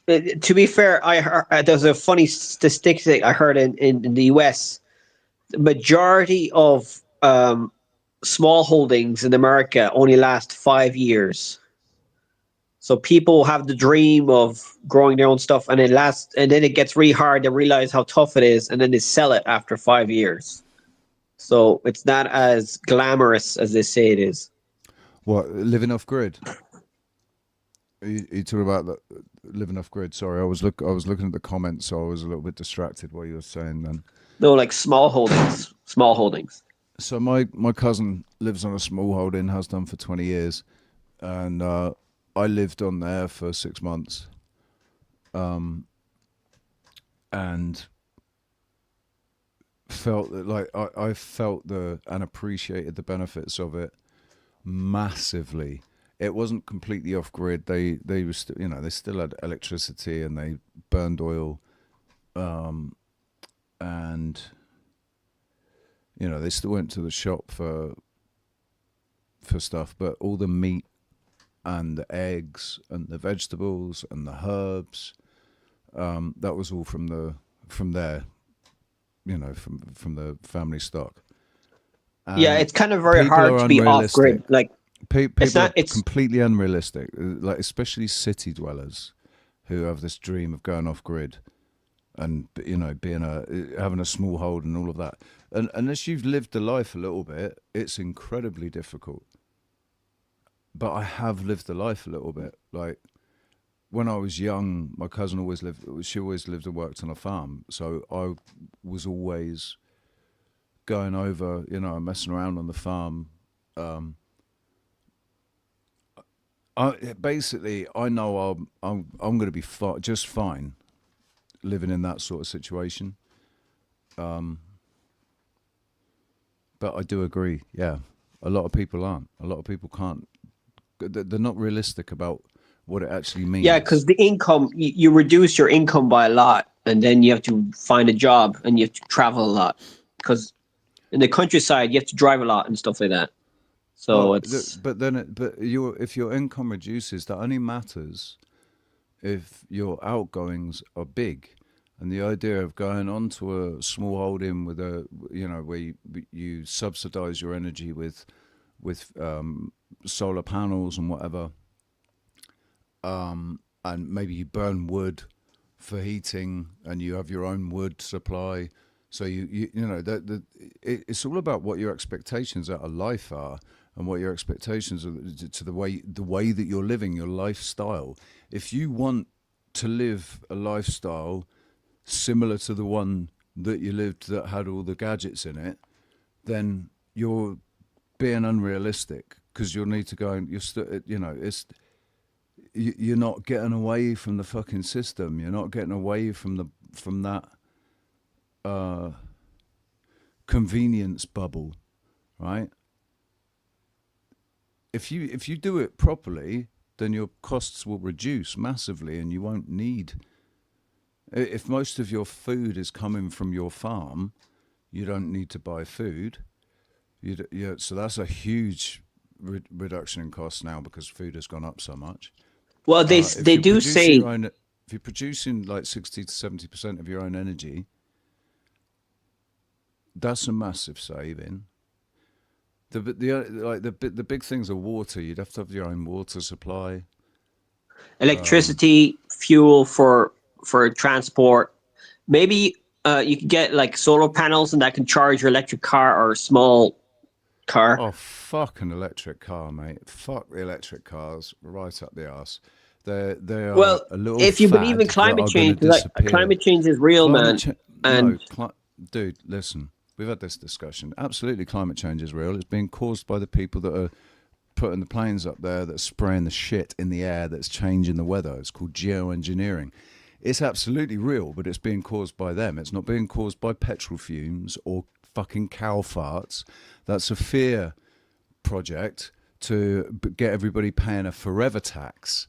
To be fair, I heard there's a funny statistic I heard in the US. The majority of small holdings in America only last 5 years. So people have the dream of growing their own stuff, and then it gets really hard. They realize how tough it is, and then they sell it after 5 years. So it's not as glamorous as they say it is.
What, living off grid? You talking about living off grid? Sorry, I was looking at the comments, so I was a little bit distracted while you were saying then.
No, like small holdings. Small holdings.
So my cousin lives on a small holding, has done for 20 years, and I lived on there for 6 months, and felt that I felt and appreciated the benefits of it massively. It wasn't completely off grid. They were they still had electricity and they burned oil, and they still went to the shop for stuff, but all the meat and the eggs and the vegetables and the herbs, that was all from there, from the family stock. And
yeah, it's kind of very hard to be off grid. Like
people are completely unrealistic, like especially city dwellers who have this dream of going off grid and having a small hold and all of that. And unless you've lived the life a little bit, it's incredibly difficult. But I have lived the life a little bit. Like when I was young, my cousin always lived and worked on a farm. So I was always going over, messing around on the farm. I know I'm going to be just fine living in that sort of situation. But I do agree. Yeah. A lot of people aren't. A lot of people can't. They're not realistic about what it actually means.
Yeah, because the income, you reduce your income by a lot, and then you have to find a job and you have to travel a lot. Because in the countryside, you have to drive a lot and stuff like that. So
if your income reduces, that only matters if your outgoings are big. And the idea of going onto a small holding with where you subsidize your energy with solar panels and whatever, and maybe you burn wood for heating and you have your own wood supply. So it's all about what your expectations out of life are and what your expectations are to the way that you're living your lifestyle. If you want to live a lifestyle similar to the one that you lived that had all the gadgets in it, then you're being unrealistic, because you'll need to go and you're not getting away from the fucking system. You're not getting away from that convenience bubble, right? If you do it properly, then your costs will reduce massively, and you won't need. If most of your food is coming from your farm, you don't need to buy food. So that's a huge reduction in costs now, because food has gone up so much.
Well, they do say
if you're producing like 60 to 70% of your own energy, that's a massive saving. The big things are water. You'd have to have your own water supply,
electricity, fuel for transport. Maybe you could get like solar panels, and that can charge your electric car or small car.
Oh, fuck an electric car, mate. Fuck the electric cars right up the arse. They are
Well,
a little
if you believe
fad
in
that
climate
are going to
change, like
disappear.
climate change is real, man. And
Dude, listen. We've had this discussion. Absolutely, climate change is real. It's being caused by the people that are putting the planes up there, that's spraying the shit in the air, that's changing the weather. It's called geoengineering. It's absolutely real, but it's being caused by them. It's not being caused by petrol fumes or fucking cow farts. That's a fear project to get everybody paying a forever tax.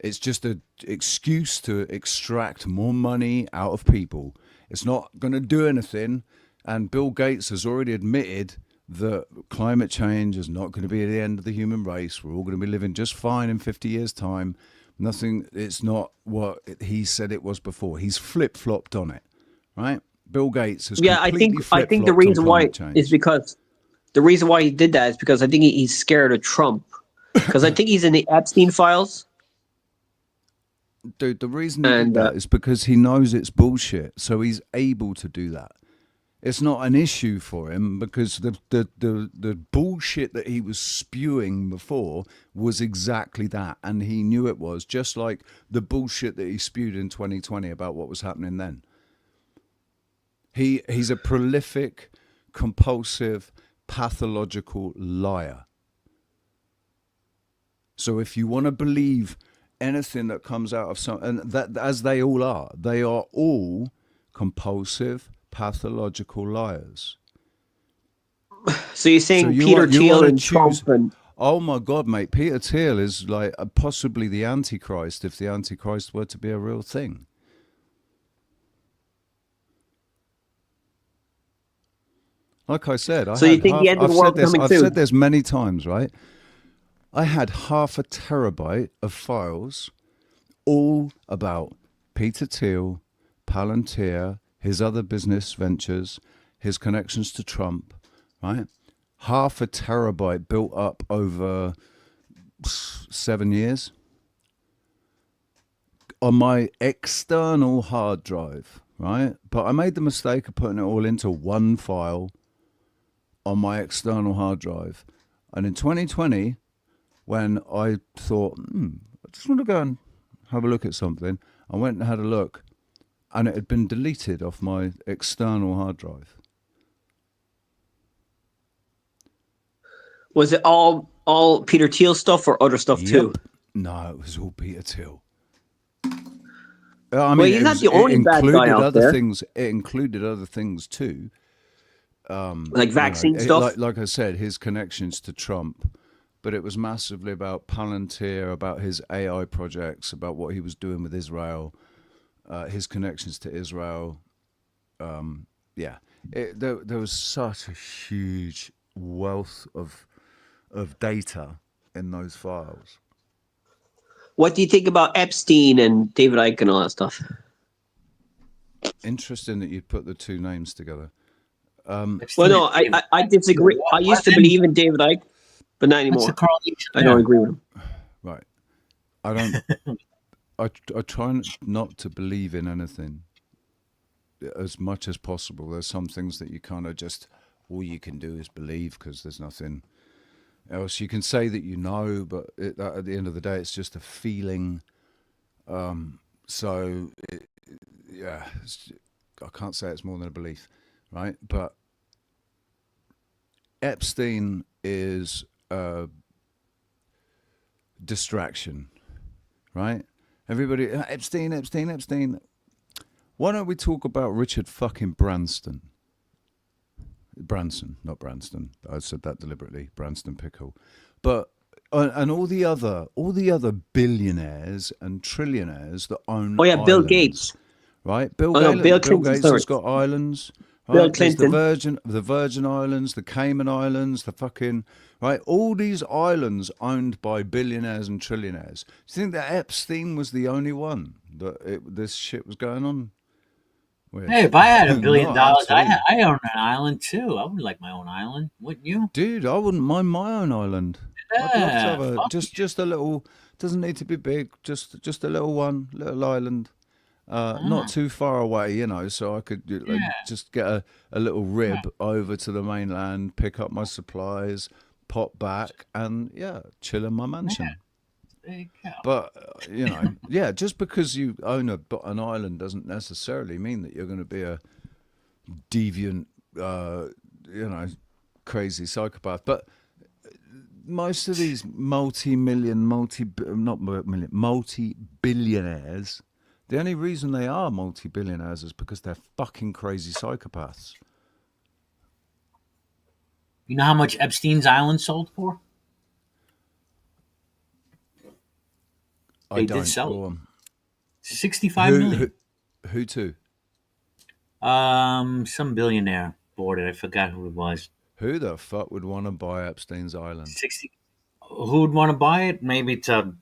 It's just an excuse to extract more money out of people. It's not going to do anything. And Bill Gates has already admitted that climate change is not going to be the end of the human race. We're all going to be living just fine in 50 years' time. Nothing, it's not what he said it was before. He's flip-flopped on it, right? Bill Gates has completely flip-flopped
I think the reason
on
why
climate change.
is because the reason why he did that is because I think he's scared of Trump. Because I think he's in the Epstein files.
Dude, the reason he did that is because he knows it's bullshit, so he's able to do that. It's not an issue for him because the bullshit that he was spewing before was exactly that, and he knew it was, just like the bullshit that he spewed in 2020 about what was happening then. He's a prolific, compulsive, pathological liar. So if you want to believe anything that comes out of some, and that as they are all compulsive, pathological liars.
So you're saying Peter Thiel and Trump and...
Oh my God, mate. Peter Thiel is like possibly the Antichrist if the Antichrist were to be a real thing. Like I said, I've said this many times, right? I had 0.5 terabyte of files all about Peter Thiel, Palantir, his other business ventures, his connections to Trump, right? 0.5 terabyte built up over 7 years on my external hard drive, right? But I made the mistake of putting it all into one file on my external hard drive. And in 2020, when I thought, I just want to go and have a look at something, I went and had a look. And it had been deleted off my external hard drive.
Was it all Peter Thiel stuff or other stuff too?
No, it was all Peter Thiel.
He's not the only bad guy out there.
It included other things too.
Like vaccine stuff?
Like I said, his connections to Trump. But it was massively about Palantir, about his AI projects, about what he was doing with Israel. His connections to Israel, there was such a huge wealth of data in those files.
What do you think about Epstein and David Icke and all that stuff?
Interesting that you'd put the two names together.
Well, no, I disagree. I used to believe in David Icke, but not anymore. I don't agree with him.
Right. I don't... I try not to believe in anything as much as possible. There's some things that you kind of just, all you can do is believe because there's nothing else. You can say that you know, but at the end of the day, it's just a feeling. I can't say it's more than a belief, right? But Epstein is a distraction, right? Everybody, Epstein. Why don't we talk about Richard fucking Branson? Branson, not Branston. I said that deliberately. Branston Pickle. But and all the other billionaires and trillionaires that own islands,
Bill Gates.
Right? Bill Gates has got islands. Right?
Bill Clinton.
The Virgin Islands, the Cayman Islands, the fucking... Right, all these islands owned by billionaires and trillionaires. Do you think that Epstein was the only one that this shit was going on with?
Hey, if I had $1 billion, I own an island too. I would like my own island, wouldn't you?
Dude, I wouldn't mind my own island.
Yeah,
I'd love to have just a little. Doesn't need to be big. Just a little island, not too far away, you know, so I could like,
Yeah.
just get a little rib over to the mainland, pick up my supplies, pop back, and chill in my mansion.
There you go.
But you know, yeah, just because you own an island doesn't necessarily mean that you're going to be a deviant, you know, crazy psychopath. But most of these multi-billionaires, the only reason they are multi-billionaires is because they're fucking crazy psychopaths.
You know how much Epstein's Island sold for? They did sell
Go
it.
on.
65 million.
Who to?
Some billionaire bought it. I forgot who it was.
Who the fuck would want to buy Epstein's Island?
60. Who would want to buy it? Maybe to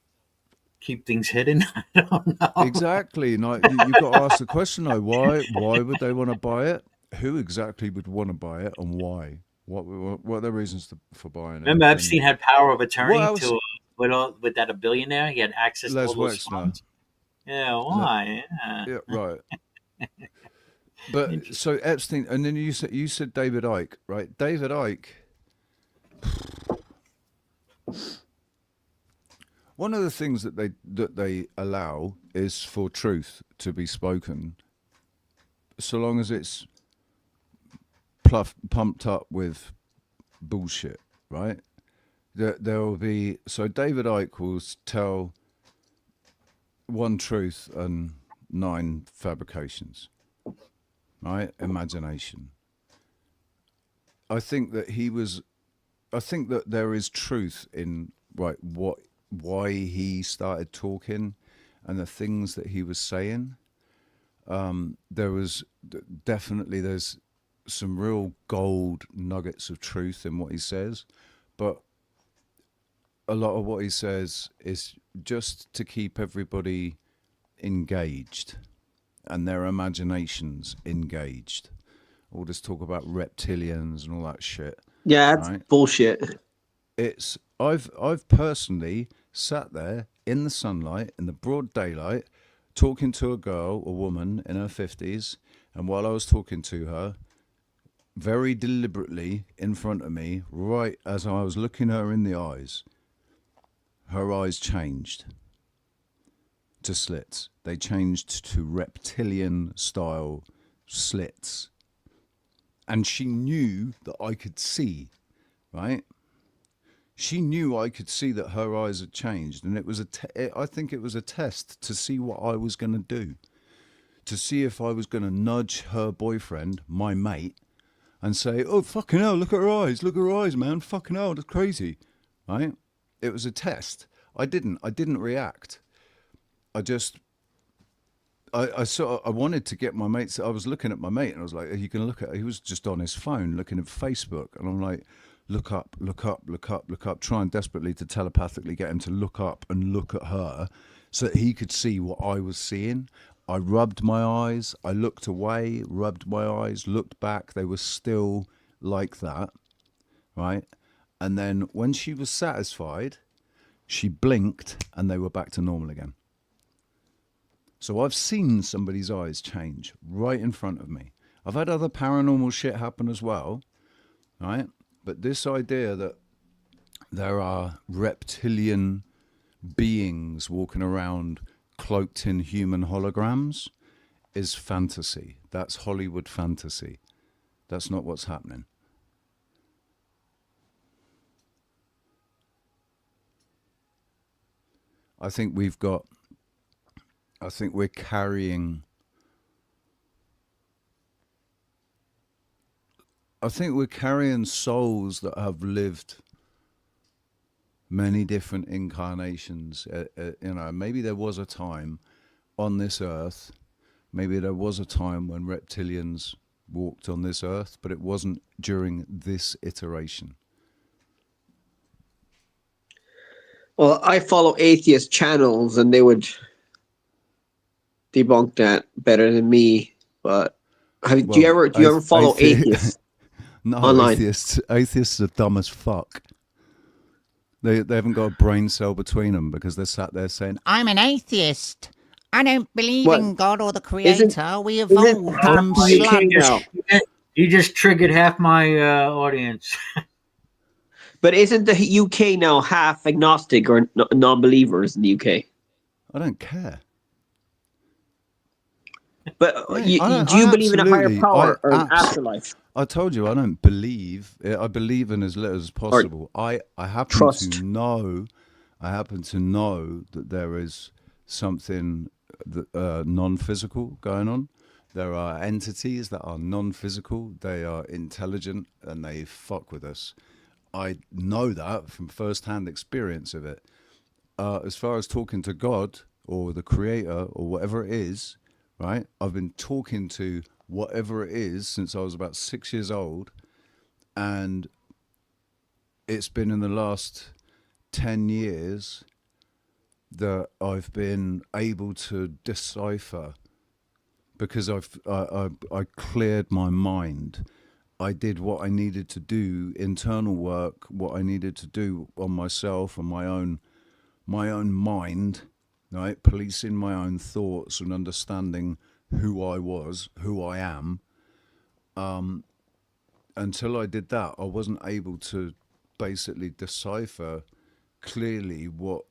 keep things hidden. I don't know.
Exactly. No, you've got to ask the question though. Why would they want to buy it? Who exactly would want to buy it, and why? What are the reasons for buying it?
Remember, Epstein had power of attorney
to
with that a billionaire. He had access to all those funds. Yeah, why?
Yeah, right. But so Epstein, and then you said David Icke, right? David Icke. One of the things that they allow is for truth to be spoken, so long as it's pumped up with bullshit, right? There will be, so David Icke will tell one truth and 9 fabrications, right? Imagination. I think that there is truth in why he started talking and the things that he was saying. There's some real gold nuggets of truth in what he says, but a lot of what he says is just to keep everybody engaged and their imaginations engaged. All this talk about reptilians and all that shit.
Yeah, that's bullshit.
I've personally sat there in the sunlight, in the broad daylight, talking to a woman in her 50s, and while I was talking to her, very deliberately in front of me, right as I was looking her in the eyes, her eyes changed to slits. They changed to reptilian style slits. And she knew that I could see, right? She knew I could see that her eyes had changed, and it was I think it was a test to see what I was going to do, to see if I was going to nudge her boyfriend, my mate, and say, "Oh fucking hell, look at her eyes, man, fucking hell, that's crazy," right? It was a test. I didn't react. I wanted to get my mates. I was looking at my mate, and I was like, "Are you going to look at?" He was just on his phone looking at Facebook, and I'm like, look up, trying desperately to telepathically get him to look up and look at her so that he could see what I was seeing. I rubbed my eyes, I looked away, rubbed my eyes, looked back. They were still like that, right? And then when she was satisfied, she blinked and they were back to normal again. So I've seen somebody's eyes change right in front of me. I've had other paranormal shit happen as well, right? But this idea that there are reptilian beings walking around cloaked in human holograms is fantasy. That's Hollywood fantasy. That's not what's happening. I think we're carrying souls that have lived many different incarnations. Maybe there was a time on this earth, maybe there was a time when reptilians walked on this earth, but it wasn't during this iteration.
Well, I follow atheist channels, and they would debunk that better than me. But do you ever follow atheists?
No,
online?
Atheists are dumb as fuck. They haven't got a brain cell between them because they're sat there saying, "I'm an atheist.
I don't believe
What?
in God or the
Isn't-
Creator. We
isn't
evolved
half
from
the UK
sludge.
now?
You just triggered half my audience.
But isn't the UK now half agnostic or non-believers in the UK?
I don't care.
But
Mate,
do you believe in a higher
absolutely-
power or an
abs-
afterlife?
I told you I don't believe. I believe in as little as possible. I happen
trust.
to know. I happen to know that there is something that, non-physical going on. There are entities that are non-physical. They are intelligent and they fuck with us. I know that from first-hand experience of it. As far as talking to God or the Creator or whatever it is, right? I've been talking to whatever it is since I was about 6 years old, and it's been in the last 10 years that I've been able to decipher, because I cleared my mind. I did what I needed to do, internal work, what I needed to do on myself and my own mind, right? Policing my own thoughts and understanding who I was, who I am. Until I did that, I wasn't able to basically decipher clearly what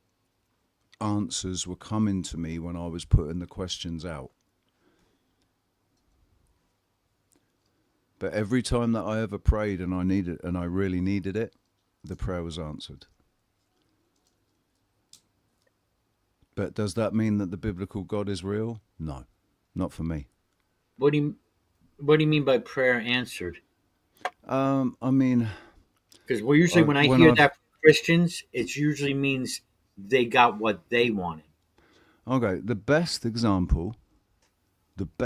answers were coming to me when I was putting the questions out. But every time that I ever prayed and I really needed it, the prayer was answered. But does that mean that the biblical God is real? No, not for me.
What do you mean by prayer answered?
I mean,
because usually when I hear that from Christians, it usually means they got what they wanted.
Okay, the best example would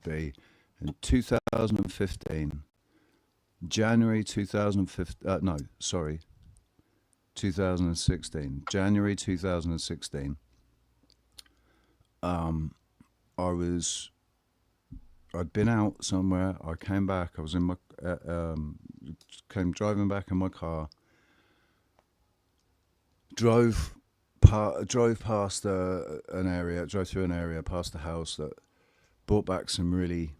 be in 2015, January 2015. 2016, January 2016. I'd been out somewhere. I came back. I was in my came driving back in my car. Drove past an area. Drove through an area past a house that brought back some really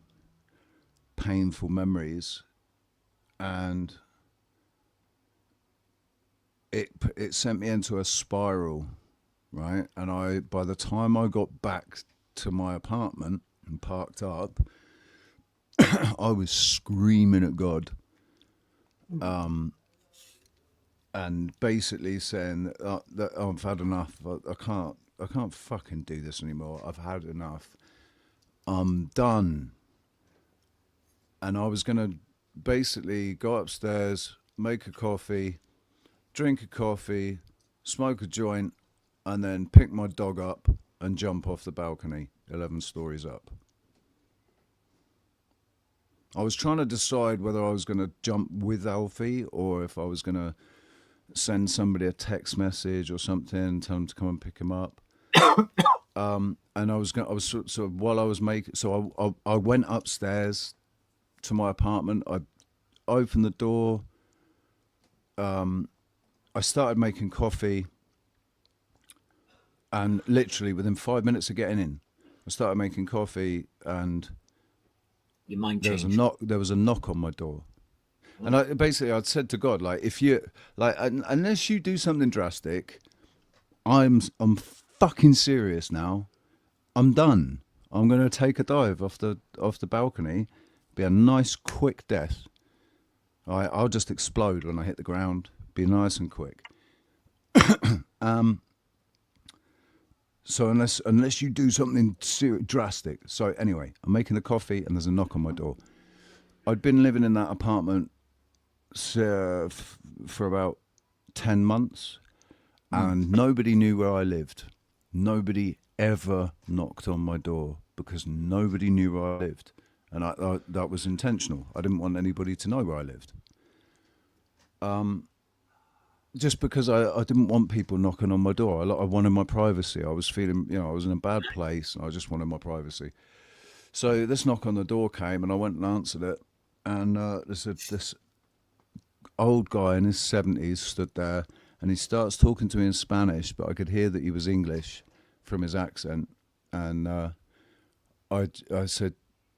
painful memories, and it sent me into a spiral, right? And by the time I got back to my apartment and parked up, I was screaming at God, and basically saying that I've had enough. I can't fucking do this anymore. I've had enough. I'm done. And I was gonna basically go upstairs, make a coffee, drink a coffee, smoke a joint, and then pick my dog up and jump off the balcony 11 stories up. I was trying to decide whether I was going to jump with Alfie or if I was going to send somebody a text message or something, tell them to come and pick him up. And I was sort of while I was making, so I went upstairs to my apartment. I opened the door. I started making coffee, and literally within 5 minutes of getting in, I started making coffee, and
your mind changed.
There was a knock on my door, and I'd said to God, like, if you unless you do something drastic, I'm fucking serious now. I'm done. I'm gonna take a dive off the balcony. Be a nice quick death. I'll just explode when I hit the ground. Be nice and quick. So unless you do something drastic. So anyway, I'm making the coffee and there's a knock on my door. I'd been living in that apartment for about 10 months, and nobody knew where I lived. Nobody ever knocked on my door because nobody knew where I lived. And that was intentional. I didn't want anybody to know where I lived. Just because I didn't want people knocking on my door. I wanted my privacy. I was feeling, I was in a bad place. And I just wanted my privacy. So this knock on the door came, and I went and answered it. And this old guy in his 70s stood there, and he starts talking to me in Spanish, but I could hear that he was English. from his accent, and I said,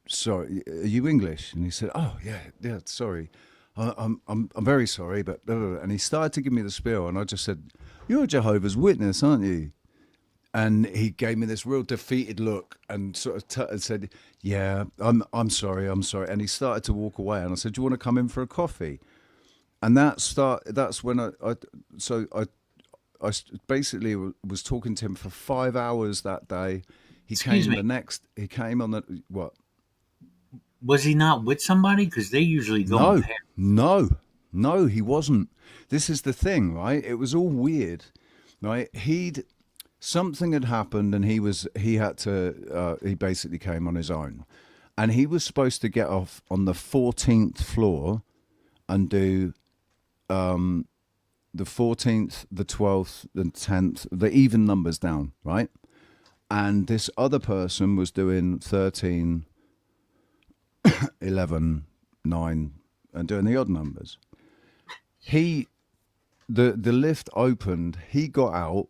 "Sorry, are you English?" And he said, "Oh yeah, sorry, I'm very sorry, but blah, blah, blah." And he started to give me the spiel, and I just said, "You're a Jehovah's Witness, aren't you?" And he gave me this real defeated look and sort of and said, "Yeah, I'm sorry." And he started to walk away, and I said, "Do you want to come in for a coffee?" And that's when I basically was talking to him for 5 hours that day. He came on the what?
Was he not with somebody? Because they usually go in pairs.
No, he wasn't. This is the thing, right? It was all weird, right? Something had happened, and he basically came on his own, and he was supposed to get off on the 14th floor and do the 14th, the 12th, the 10th, the even numbers down, right? And this other person was doing 13, 11, 9, and doing the odd numbers. The lift opened, he got out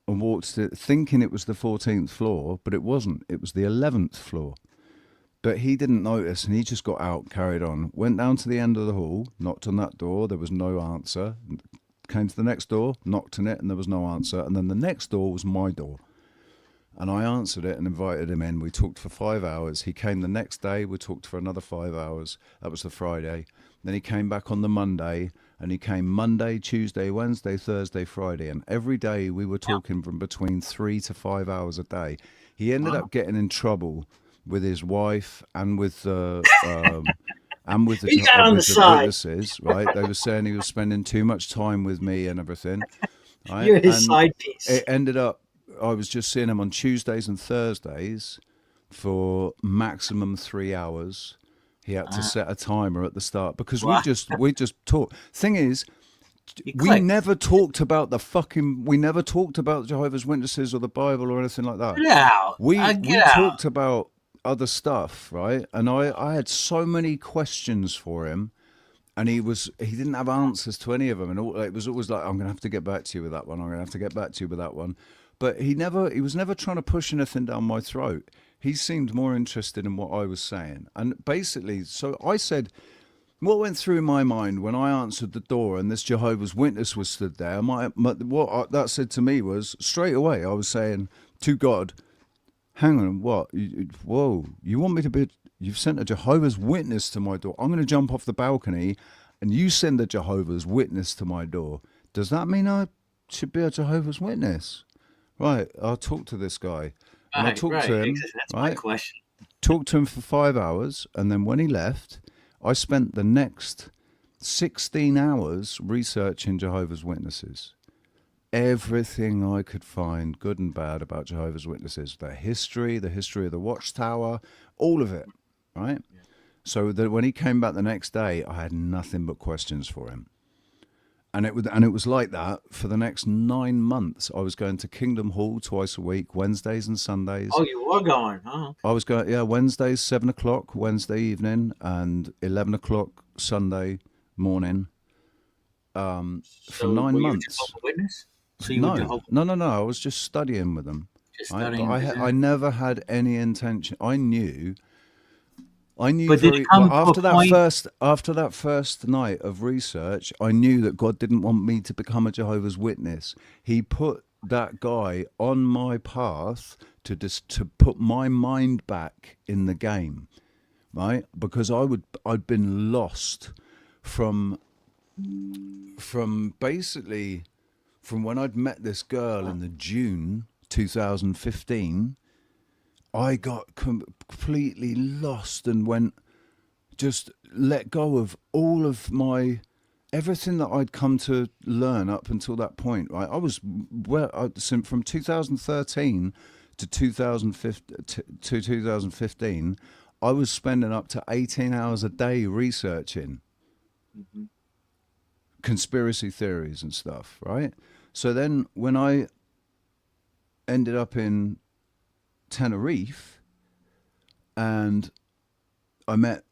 and walked to, thinking it was the 14th floor, but it wasn't. It was the 11th floor. But he didn't notice, and he just got out, carried on, went down to the end of the hall, knocked on that door, there was no answer, came to the next door, knocked on it, and there was no answer, and then the next door was my door. And I answered it and invited him in. We talked for 5 hours. He came the next day. We talked for another 5 hours. That was the Friday. Then he came back on the Monday, and he came Monday, Tuesday, Wednesday, Thursday, Friday. And every day we were talking from between 3 to 5 hours a day. He ended up getting in trouble with his wife and with the witnesses, right? They were saying he was spending too much time with me and everything. Right?
You're his side piece.
It ended up, I was just seeing him on Tuesdays and Thursdays for maximum 3 hours. He had to set a timer at the start because we just talked. Thing is, we never talked about Jehovah's Witnesses or the Bible or anything like that. We talked about other stuff, right? And I had so many questions for him, and he didn't have answers to any of them, and it was always like, I'm gonna have to get back to you with that one. I'm gonna have to get back to you with that one. But he was never trying to push anything down my throat. He seemed more interested in what I was saying. And basically, so I said, what went through my mind when I answered the door and this Jehovah's Witness was stood there, that said to me was, straight away, I was saying to God, hang on, what? Whoa, you want me to be, you've sent a Jehovah's Witness to my door. I'm going to jump off the balcony and you send a Jehovah's Witness to my door. Does that mean I should be a Jehovah's Witness? Right, I'll talk to this guy. And I talked to him.
That's my question.
Talked to him for 5 hours, and then when he left, I spent the next 16 hours researching Jehovah's Witnesses. Everything I could find, good and bad, about Jehovah's Witnesses. The history of the Watchtower, all of it, right? Yeah. So that when he came back the next day, I had nothing but questions for him. And it was like that for the next 9 months. I was going to Kingdom Hall twice a week, Wednesdays and Sundays.
Oh, you were going, huh?
I was going, Wednesdays, 7 o'clock, Wednesday evening, and 11 o'clock Sunday morning. For 9 months.
You a witness? So
No. I was just studying with them. I never had any intention. I knew after that first night of research, I knew that God didn't want me to become a Jehovah's Witness. He put that guy on my path to put my mind back in the game, right? Because I'd been lost from basically from when I'd met this girl in the June 2015. I got completely lost and just let go of all of everything that I'd come to learn up until that point. Right, I was from 2013 to 2015. I was spending up to 18 hours a day researching conspiracy theories and stuff. Right, so then when I ended up in Tenerife and I met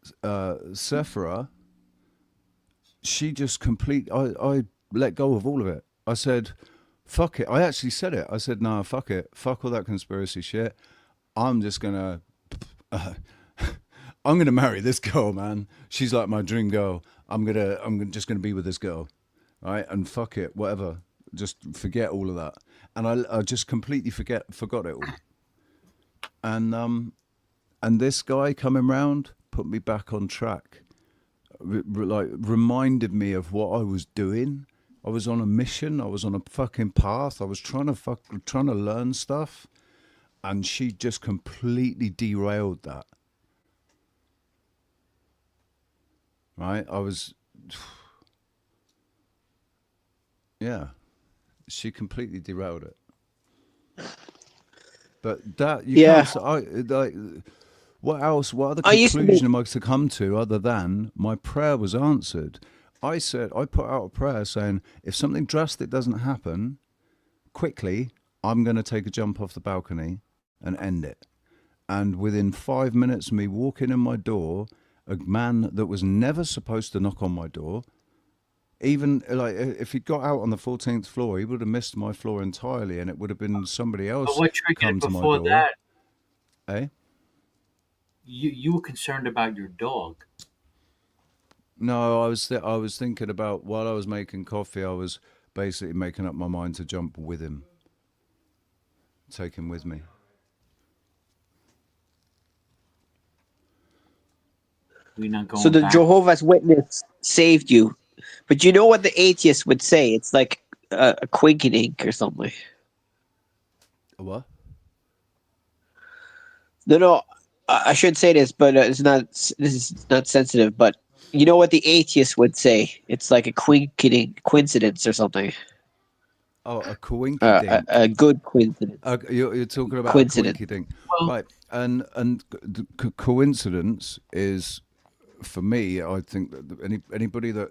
Sephora, she just I let go of all of it. I said, fuck it. I actually said it. I said, "No, fuck it. Fuck all that conspiracy shit. I'm just gonna, I'm gonna marry this girl, man. She's like my dream girl. Just gonna be with this girl, right? And fuck it, whatever. Just forget all of that." And I just completely forgot it all. And this guy coming round put me back on track. Like reminded me of what I was doing. I was on a mission. I was on a fucking path. I was trying to learn stuff, and she just completely derailed that. Right? Yeah, she completely derailed it. But that you
Yeah.
can't. What else? What other
I used to
conclusion
be.
am I to come to other than my prayer was answered? I put out a prayer saying, if something drastic doesn't happen quickly, I'm going to take a jump off the balcony and end it. And within 5 minutes of me walking in my door, a man that was never supposed to knock on my door, even like if he got out on the 14th floor, he would have missed my floor entirely, and it would have been somebody
But
else
what triggered
come
it
to my
before
door.
that?
Eh?
You were concerned about your dog.
No, I was thinking about while I was making coffee, I was basically making up my mind to jump with him, take him with me.
We're not
So
going
the
back.
Jehovah's Witness saved you, but you know what the atheist would say? It's like a quinkydink or something.
A what?
No, I should say this, but it's not. This is not sensitive. But you know what the atheist would say? It's like a coincidence or something.
Oh, a coinky dink.
A good coincidence.
You're talking about a
Coincidence.
coinky dink,
Well,
right? And coincidence is, for me, I think that anybody that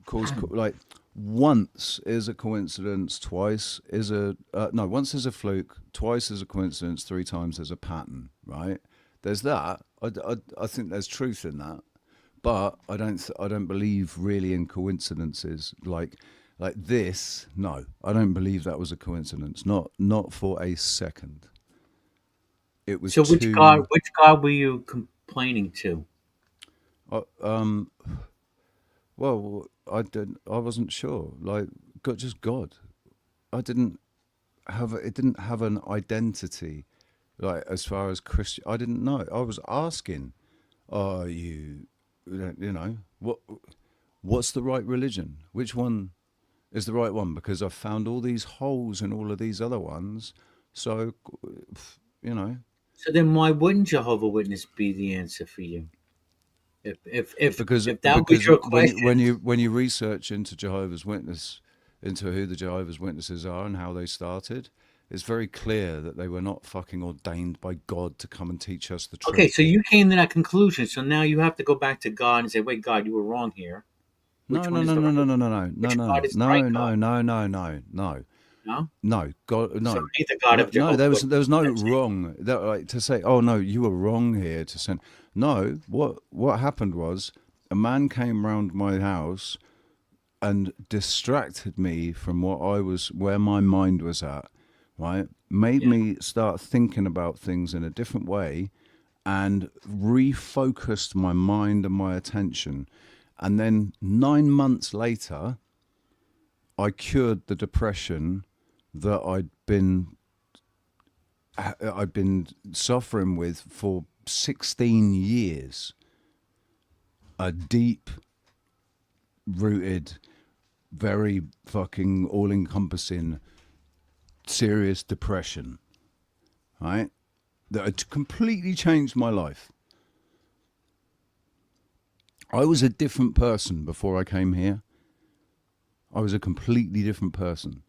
calls like once is a coincidence, twice is a no, once is a fluke, twice is a coincidence, three times is a pattern, right? There's that. I think there's truth in that, but I don't believe really in coincidences like this. No, I don't believe that was a coincidence. Not for a second. It was
so
too.
which God were you complaining to?
Um. Well, I wasn't sure. Like, just God. I didn't It didn't have an identity. Like as far as Christian, I didn't know. I was asking, "Are you, what's the right religion? Which one is the right one?" Because I've found all these holes in all of these other ones. So, you know,
So then why wouldn't Jehovah Witness be the answer for you?
because
If that was your question,
when you research into Jehovah's Witness, into who the Jehovah's Witnesses are and how they started, it's very clear that they were not fucking ordained by God to come and teach us the
okay,
truth.
so you came to that conclusion. So now you have to go back to God and say, "Wait, God, you were wrong here. Which
No,
one
no,
is
no,
the
no,
right?
no, no, no, no, no,
Which
no,
God is the right
no,
God?
no, no, no, no, no,
No,
no, God,
so
no,
it ain't the God of
no.
Jehovah
There was
Witness.
no
That's it.
wrong. That like to say, oh no, you were wrong here to send. No, what happened was a man came round my house and distracted me from where my mind was at. Right, made
Yeah.
me start thinking about things in a different way, and refocused my mind and my attention. And then 9 months later, I cured the depression that I'd been suffering with for 16 years. A deep rooted, very fucking all encompassing, serious depression, right? That had completely changed my life. I was a different person before I came here. I was a completely different person.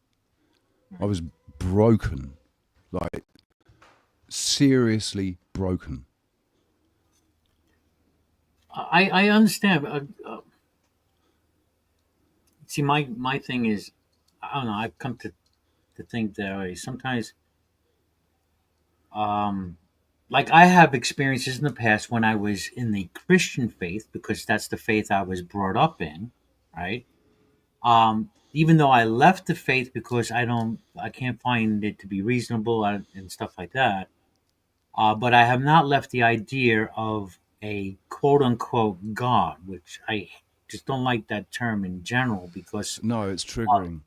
I was broken, like seriously broken.
I understand. See, my thing is, I don't know. I've come to think that sometimes, um, like I have experiences in the past when I was in the Christian faith because that's the faith I was brought up in, right? Even though I left the faith because I can't find it to be reasonable and stuff like that. But I have not left the idea of a quote unquote God, which I just don't like that term in general because
No, it's triggering.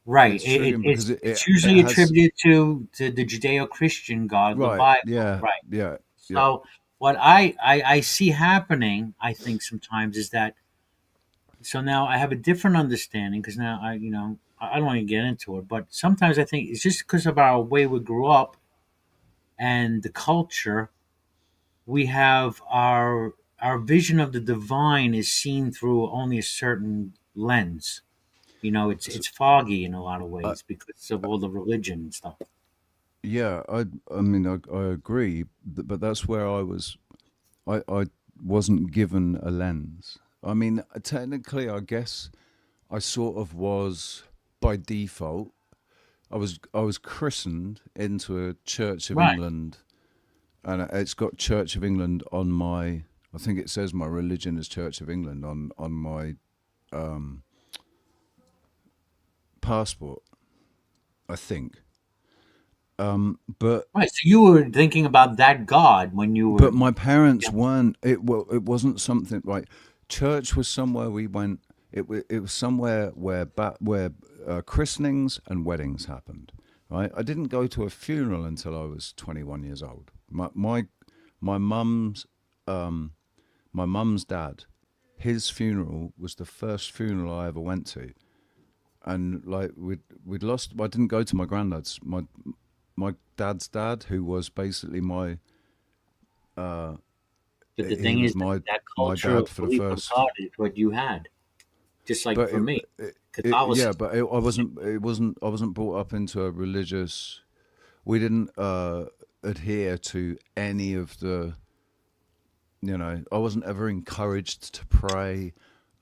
right,
It's triggering because
it's
it
usually
has
attributed to the Judeo-Christian God, the
right.
Bible,
Yeah,
right?
yeah, yeah.
So what I see happening, I think sometimes is that so now I have a different understanding because now I don't want to get into it, but sometimes I think it's just because of our way we grew up and the culture we have our vision of the divine is seen through only a certain lens. It's foggy in a lot of
I,
ways because of all the religion and stuff.
yeah, I mean, I agree, but that's where I wasn't given a lens. I mean, technically, I guess I sort of was by default. I was christened into a Church of
Right.
England, and it's got Church of England on my. I think it says my religion is Church of England on my passport. I think, but
Right. So you were thinking about that God when you were.
but my parents
Yeah.
weren't. It wasn't something like church was somewhere we went. It was somewhere where christenings and weddings happened. Right. I didn't go to a funeral until I was 21 years old. My mum's my mum's dad. His funeral was the first funeral I ever went to, and like we'd lost. I didn't go to my granddad's. My dad's dad, who was basically my
But the
he
thing is
was
that
my
that
my
culture
dad
of
for the
belief of
first.
God is what you had, just like
But
for me,
yeah,
Catholicism.
but I wasn't brought up into a religious. We didn't adhere to any of the. I wasn't ever encouraged to pray.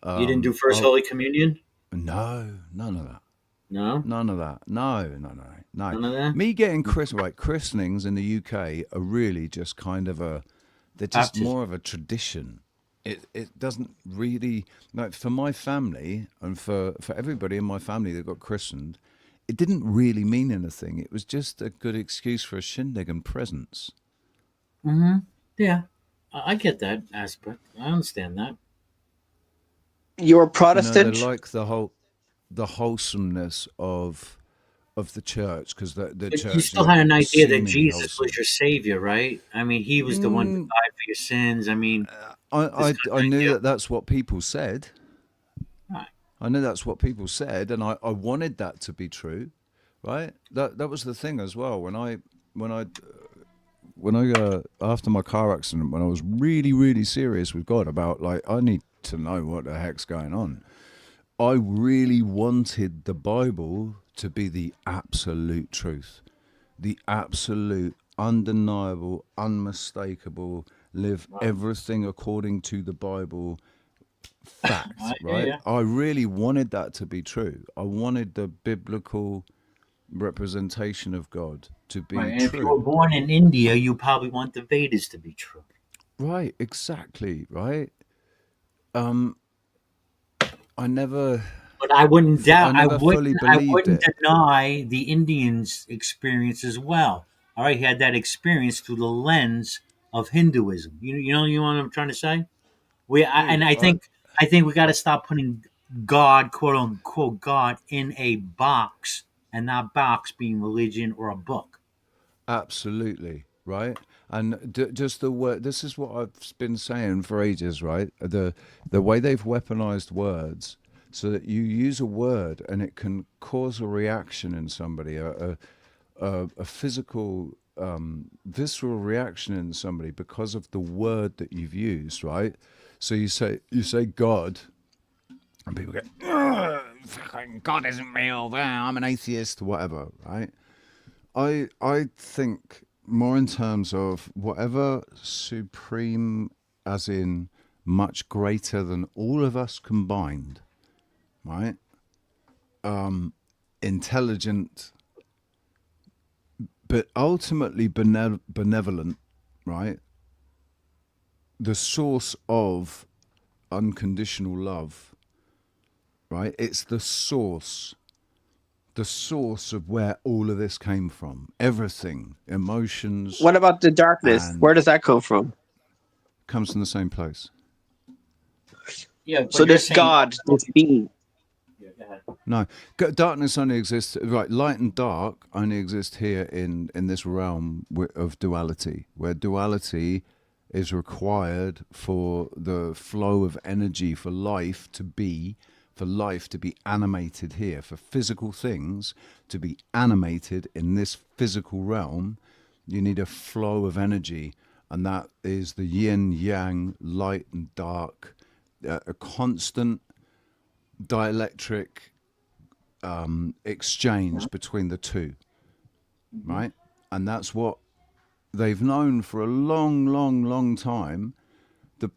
You didn't do First
Oh
Holy Communion?
no, none of that.
No,
None of that. No, no, no, no.
none of that.
Me getting christenings in the UK are really just kind of they're just
Baptism.
more of a tradition. It doesn't really like for my family and for everybody in my family that got christened, it didn't really mean anything. It was just a good excuse for a shindig and presents.
Mm-hmm. Yeah, I get that aspect. I understand that.
You're
They
Protestant?
like the wholesomeness of the church because the
But you
church,
still had an idea that
seemingly
Jesus was
wholesome.
your savior, right? I mean, he was the one that
Mm,
died for your sins. I mean, this
I
kind of
knew
idea.
that that's what people said.
Right.
I knew that's what people said, and I wanted that to be true, right? That was the thing as well. When I after my car accident, when I was really really serious with God about like I need to know what the heck's going on. I really wanted the Bible to be the absolute truth, the absolute, undeniable, unmistakable, live everything according to the Bible fact,
I hear
right?
ya.
I really wanted that to be true. I wanted the biblical representation of God to
Right.
be
And if you were
true.
born in India, you probably want the Vedas to be true.
Right, exactly, right? Um, I never,
But I wouldn't
I
doubt. I
never
wouldn't.
fully
I
believed
wouldn't
it.
deny the Indians' experience as well. All right, he had that experience through the lens of Hinduism. You know what I'm trying to say. And
Dude,
I think we got to stop putting God, quote unquote, God in a box, and that box being religion or a book.
absolutely, right? And just the word. This is what I've been saying for ages, right? The way they've weaponized words, so that you use a word and it can cause a reaction in somebody, a physical, visceral reaction in somebody because of the word that you've used, right? So you say God, and people go, "Ugh, fucking God isn't real. I'm an atheist, whatever, right? I think more in terms of whatever supreme, as in much greater than all of us combined, right? Intelligent, but ultimately benevolent, right? The source of unconditional love right? It's the source of where all of this came from. Everything, emotions.
What about the darkness?
And
Where does that come from?
comes from the same place.
Yeah, but
So
you're
this
saying
God, this being.
No, darkness only exists, right? Light and dark only exist here in this realm of duality, where duality is required for the flow of energy for life to be animated here, for physical things to be animated in this physical realm. You need a flow of energy, and that is the yin yang, light and dark, a constant dielectric exchange between the two, right? And that's what they've known for a long time.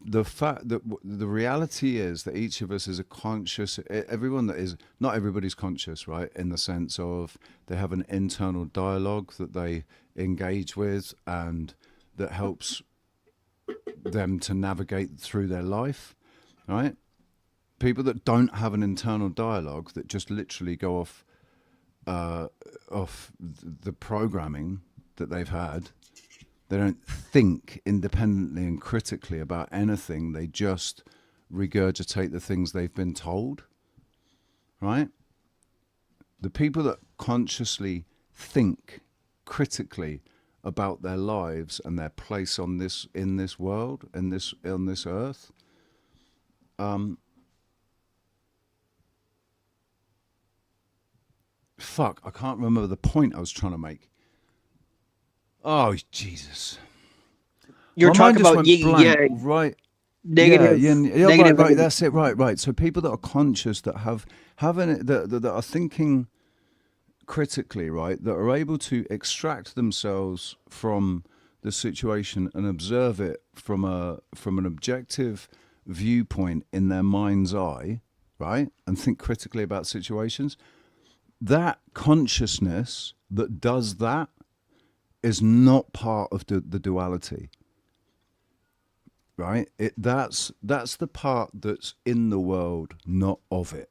The fact that the reality is that each of us is a conscious, everyone that is, not everybody's conscious, right? In the sense of they have an internal dialogue that they engage with and that helps them to navigate through their life, right? People that don't have an internal dialogue, that just literally go off the programming that they've had, they don't think independently and critically about anything. They just regurgitate the things they've been told, right? The people that consciously think critically about their lives and their place on this, in this world, on this earth, fuck, I can't remember the point I was trying to make. Oh, Jesus.
You're
My mind
talking
just
about
went
yin
blank,
yang.
right?
Negative.
Yeah,
Negative.
right. That's it. Right. So people that are conscious, that that are thinking critically, right, that are able to extract themselves from the situation and observe it from an objective viewpoint in their mind's eye, right, and think critically about situations. That consciousness that does that is not part of the duality, right? That's the part that's in the world, not of it.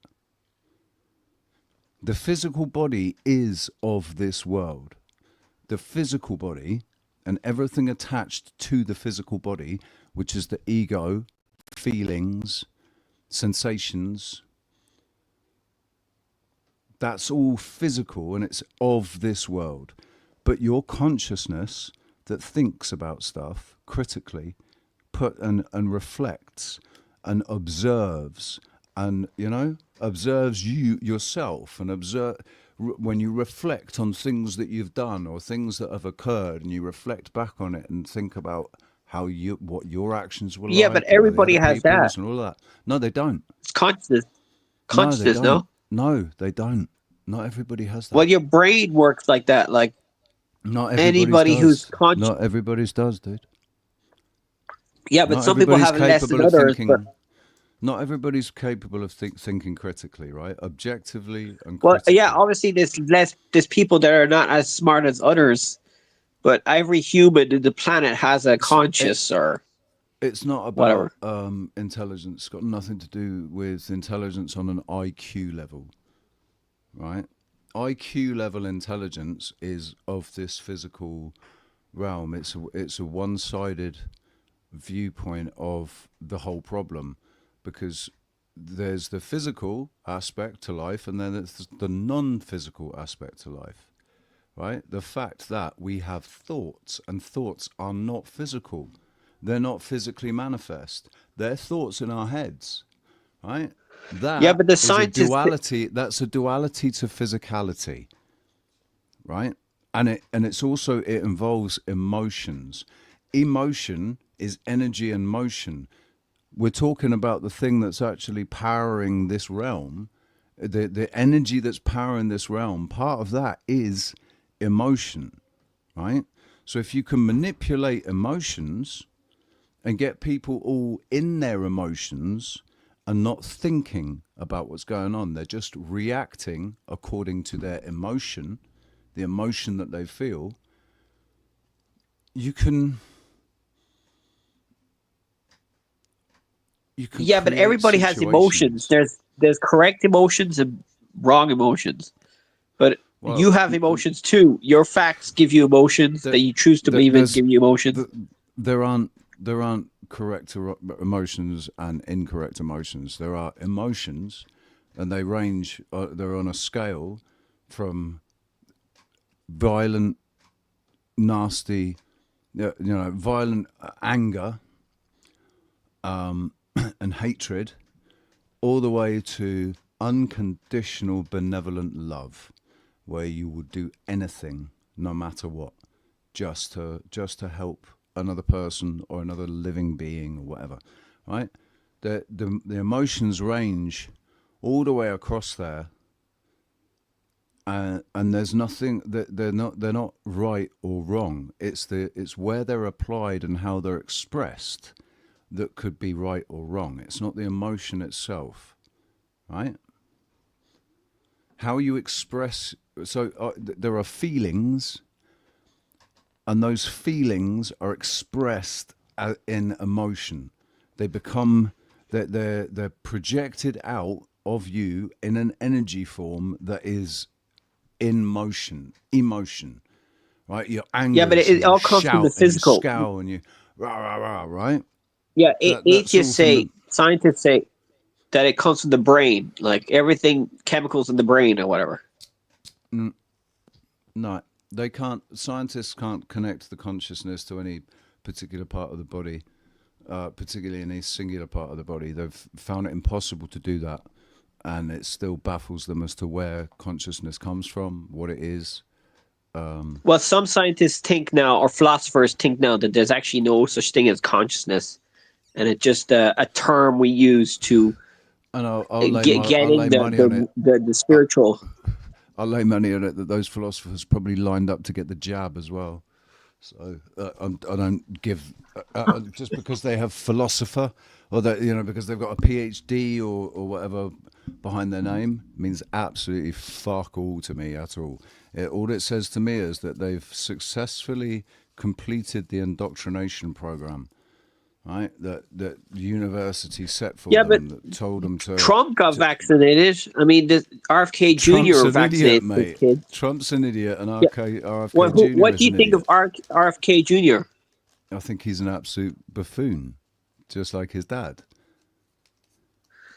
The physical body is of this world. The physical body and everything attached to the physical body, which is the ego, feelings, sensations, that's all physical and it's of this world. But your consciousness that thinks about stuff critically, and reflects and observes, and observes you yourself, and when you reflect on things that you've done or things that have occurred, and you reflect back on it and think about what your actions were
Yeah,
like,
but everybody has that.
and all that. No, they don't.
It's consciousness.
No, they
Consciousness,
don't.
no?
No, they don't. Not everybody has that.
Well, your brain works like that. Like
Not everybody's
anybody who's
does.
conscious.
Not everybody's does, dude.
Yeah, but
Not
some people
everybody's
have less than
capable of
others.
thinking.
But
Not everybody's capable of thinking critically, right? Objectively and
well,
critically.
yeah, obviously there's people that are not as smart as others. But every human in the planet has a conscious or
It's not about
whatever.
intelligence. It's got nothing to do with intelligence on an IQ level, right? IQ level intelligence is of this physical realm. It's a one-sided viewpoint of the whole problem, because there's the physical aspect to life and then it's the non-physical aspect to life, right? The fact that we have thoughts, and thoughts are not physical. They're not physically manifest. They're thoughts in our heads, right?
Yeah, but the scientists.
That's a duality to physicality, right? And it involves emotions. Emotion is energy and motion. We're talking about the thing that's actually powering this realm, the energy that's powering this realm. Part of that is emotion, right? So if you can manipulate emotions and get people all in their emotions and not thinking about what's going on, they're just reacting according to their emotion, the emotion that they feel, you can
Yeah, but everybody has emotions. There's there's correct emotions and wrong emotions, but
Well,
you have emotions too. Your facts give you emotions that you choose to believe in. Give you emotions.
There aren't correct emotions and incorrect emotions. There are emotions, and they range. They're on a scale from violent, nasty, violent anger, and hatred, all the way to unconditional benevolent love, where you will do anything, no matter what, just to help another person or another living being or whatever, right? The emotions range all the way across there, and there's nothing that they're not right or wrong. It's where they're applied and how they're expressed that could be right or wrong. It's not the emotion itself, right? How you express. So there are feelings, and those feelings are expressed in emotion. They become they're projected out of you in an energy form that is in motion, emotion, right? You're angry,
Yeah, but
so
it
you
all comes from the
shout and you
physical.
scowl and you rah rah rah, right?
Yeah,
That's all
atheists
from
say, scientists say that it comes from the brain, like everything, chemicals in the brain or whatever.
No, they can't. Scientists can't connect the consciousness to any particular part of the body, particularly any singular part of the body. They've found it impossible to do that, and it still baffles them as to where consciousness comes from, what it is.
Well, some scientists think now, or philosophers think now, that there's actually no such thing as consciousness, and it's just a term we use to
And I'll
get
lay
in
money on it.
the spiritual.
I'll lay money on it that those philosophers probably lined up to get the jab as well. So I don't give just because they have philosopher, or that because they've got a PhD or whatever behind their name, means absolutely fuck all to me at all. All it says to me is that they've successfully completed the indoctrination program, right? That the university set for them, that told them to.
Trump got vaccinated. I mean, RFK Jr. vaccinated
mate.
kids.
Trump's an idiot, and RFK Jr.
What
is
do you
an
think
idiot.
of RFK Jr.?
I think he's an absolute buffoon, just like his dad.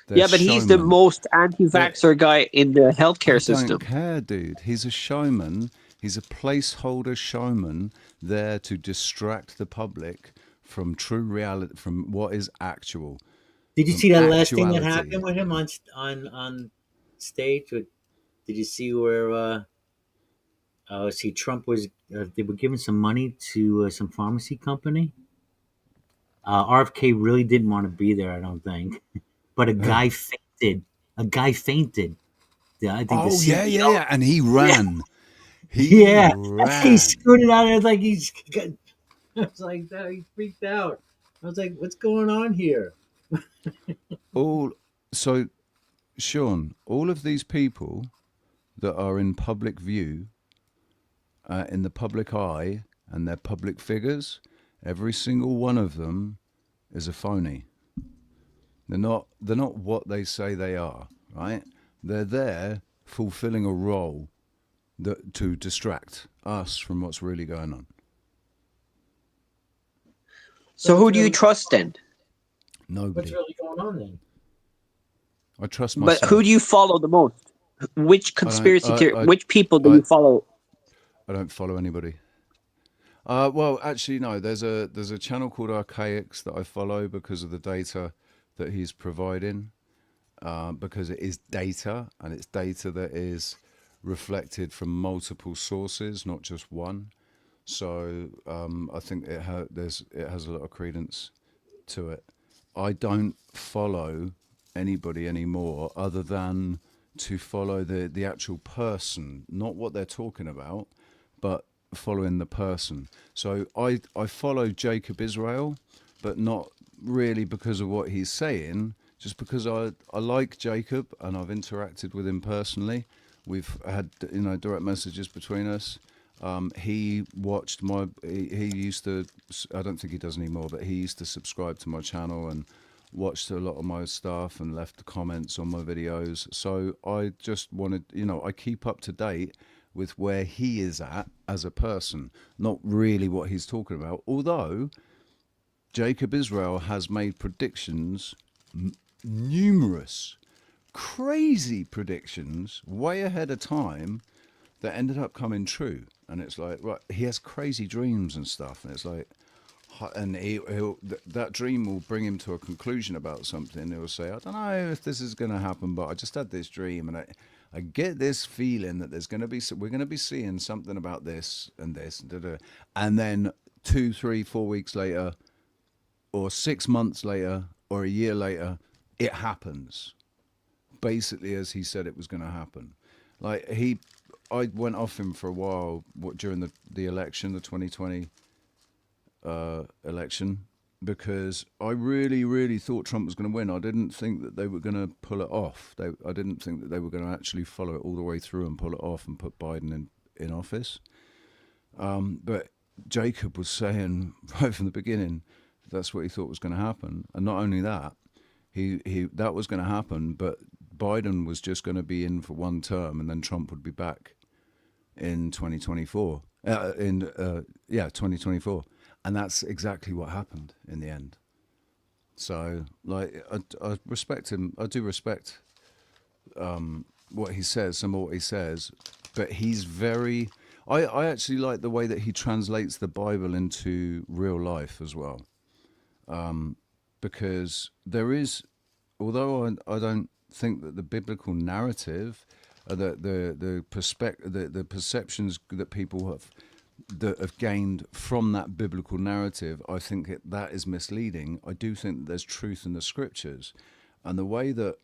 But he's the most anti-vaxxer guy in the healthcare system.
I don't care, dude. He's a showman. He's a placeholder showman there to distract the public from true reality, from what is actual.
Did you see that last thing that happened with him on stage? Did you see where Trump was? They were giving some money to some pharmacy company. RFK really didn't want to be there, I don't think, but a guy fainted. I think the CEO,
yeah, and he ran.
Yeah.
ran.
He scooted out there like he's. I was like, no, he freaked out. I was like, what's going on here?
So, Sean, all of these people that are in public view, in the public eye, and they're public figures, every single one of them is a phony. They're not what they say they are, right? They're there fulfilling a role to distract us from what's really going on.
So who do you trust then?
Nobody.
What's really going on then?
I trust myself.
But who do you follow the most? Which conspiracy theory? Which people do you follow?
I don't follow anybody. Well, actually, no. There's a channel called Archaics that I follow because of the data that he's providing. Because it is data, and it's data that is reflected from multiple sources, not just one. So I think it has a lot of credence to it. I don't follow anybody anymore, other than to follow the actual person, not what they're talking about, but following the person. So I follow Jacob Israel, but not really because of what he's saying, just because I like Jacob and I've interacted with him personally. We've had direct messages between us. He watched he used to, I don't think he does anymore, but he used to subscribe to my channel, and watched a lot of my stuff and left comments on my videos. So I just wanted, I keep up to date with where he is at as a person, not really what he's talking about. Although Jacob Israel has made predictions, numerous crazy predictions, way ahead of time that ended up coming true. And it's like, right, he has crazy dreams and stuff, and it's like, and that dream will bring him to a conclusion about something. He'll say, I don't know if this is going to happen, but I just had this dream, and I get this feeling that we're going to be seeing something about this and this, and then 2, 3, 4 weeks later, or 6 months later, or a year later, it happens, basically as he said it was going to happen. Like I went off him for a while during the election, the 2020 election, because I really, really thought Trump was going to win. I didn't think that they were going to pull it off. I didn't think that they were going to actually follow it all the way through and pull it off and put Biden in office. But Jacob was saying right from the beginning that's what he thought was going to happen. And not only that, he that was going to happen, but Biden was just going to be in for one term, and then Trump would be back in 2024. 2024. And that's exactly what happened in the end. So, like, I respect him. I do respect what he says, some of what he says, but he's very... I actually like the way that he translates the Bible into real life as well. Because there is, although I don't think that the biblical narrative, the perceptions that people have gained from that biblical narrative, I think that is misleading. I do think that there's truth in the scriptures, and the way that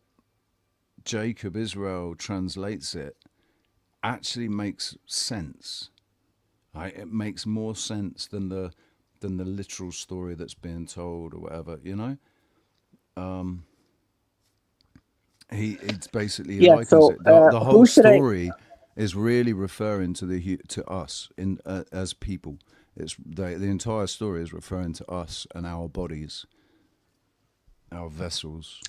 Jacob Israel translates it actually makes sense. Right? It makes more sense than the literal story that's being told or whatever, It's basically likens it. The whole story is really referring to us as people. It's the entire story is referring to us and our bodies, our vessels.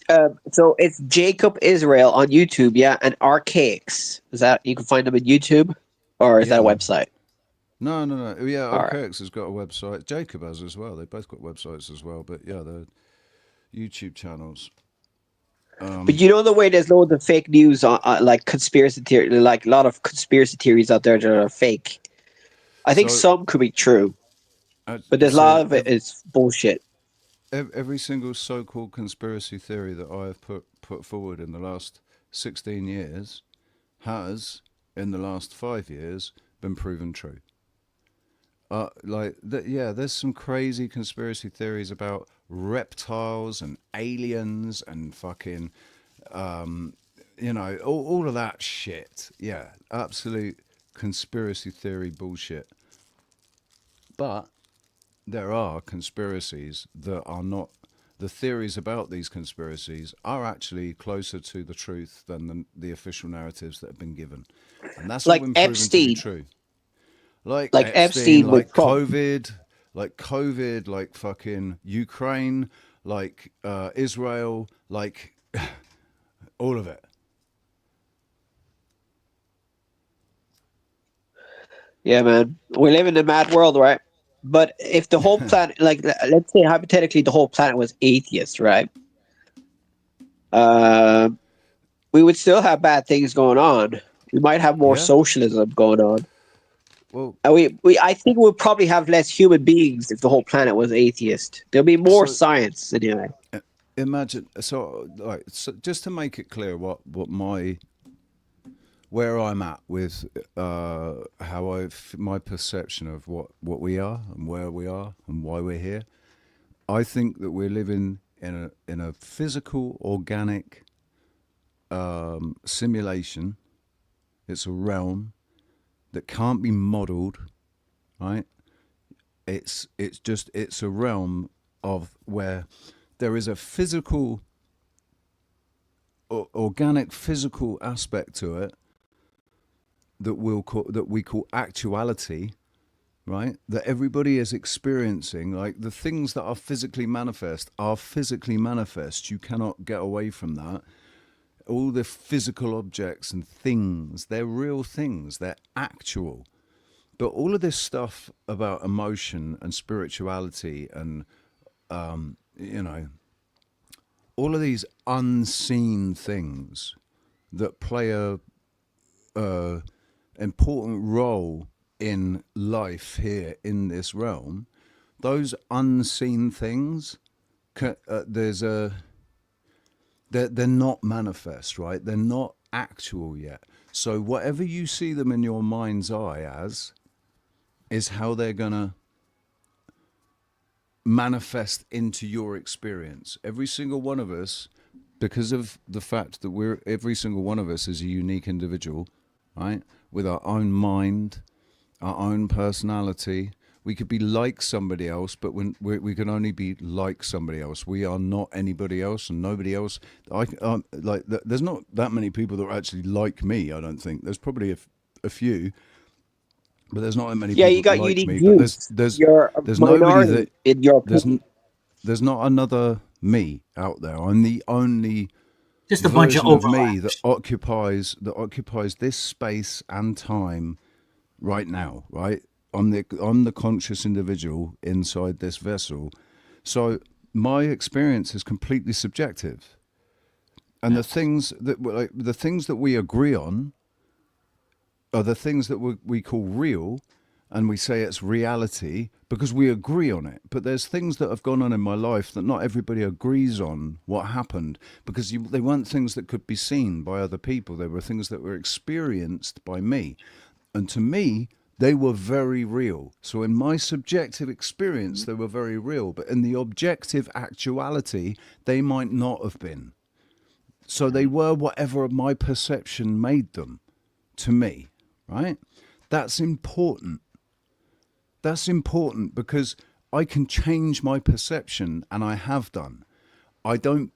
So it's Jacob Israel on YouTube, yeah, and Archaics. Is that you can find them on YouTube, or is that a website?
No. Yeah, Archaics has got a website. Jacob has as well. They both got websites as well. But yeah, they're YouTube channels.
But you know the way there's loads of fake news on like conspiracy theory, like a lot of conspiracy theories out there that are fake. I think some could be true, but there's a lot of it is bullshit.
Every single so-called conspiracy theory that I have put forward in the last 16 years has, in the last 5 years, been proven true. There's some crazy conspiracy theories about reptiles and aliens and fucking, all of that shit. Yeah, absolute conspiracy theory bullshit. But there are conspiracies that are not. The theories about these conspiracies are actually closer to the truth than the official narratives that have been given, and that's
like
what been proven
Epstein.
to be true. Like
Epstein,
like COVID, like fucking Ukraine, like Israel, like all of it.
Yeah, man. We live in a mad world, right? But if the whole planet, like, let's say hypothetically, the whole planet was atheist, right? We would still have bad things going on. We might have more socialism going on.
Well,
I think we'll probably have less human beings if the whole planet was atheist. There'll be more science anyway.
Imagine so just to make it clear where I'm at with my perception of what we are and where we are and why we're here. I think that we're living in a physical, organic simulation. It's a realm that can't be modeled, right? It's a realm of where there is a physical, organic physical aspect to it that we call actuality, right? That everybody is experiencing, like the things that are physically manifest are physically manifest. You cannot get away from that. All the physical objects and things, they're real things, they're actual. But all of this stuff about emotion and spirituality and, you know, all of these unseen things that play a important role in life here in this realm, those unseen things, they're not manifest, right? They're not actual yet. So whatever you see them in your mind's eye as is how they're gonna manifest into your experience. Every single one of us, because of the fact that every single one of us is a unique individual, right? With our own mind, our own personality. We could be like somebody else, but we can only be like somebody else. We are not anybody else, and nobody else. There's not that many people that are actually like me. I don't think there's probably a few, but there's not that many
Yeah,
people
you got
like
unique
me.
views.
But
You're a
there's nobody
minority
that
in your
there's
opinion.
there's not another me out there. I'm the only
Just a bunch of
version of me that
overlaps.
occupies this space and time right now, right? I'm the conscious individual inside this vessel. So my experience is completely subjective. And the things that we agree on are the things that we call real, and we say it's reality because we agree on it. But there's things that have gone on in my life that not everybody agrees on what happened, because they weren't things that could be seen by other people. They were things that were experienced by me. And to me, they were very real. So in my subjective experience, they were very real. But in the objective actuality, they might not have been. So they were whatever my perception made them to me, right? That's important. That's important because I can change my perception, and I have done. I don't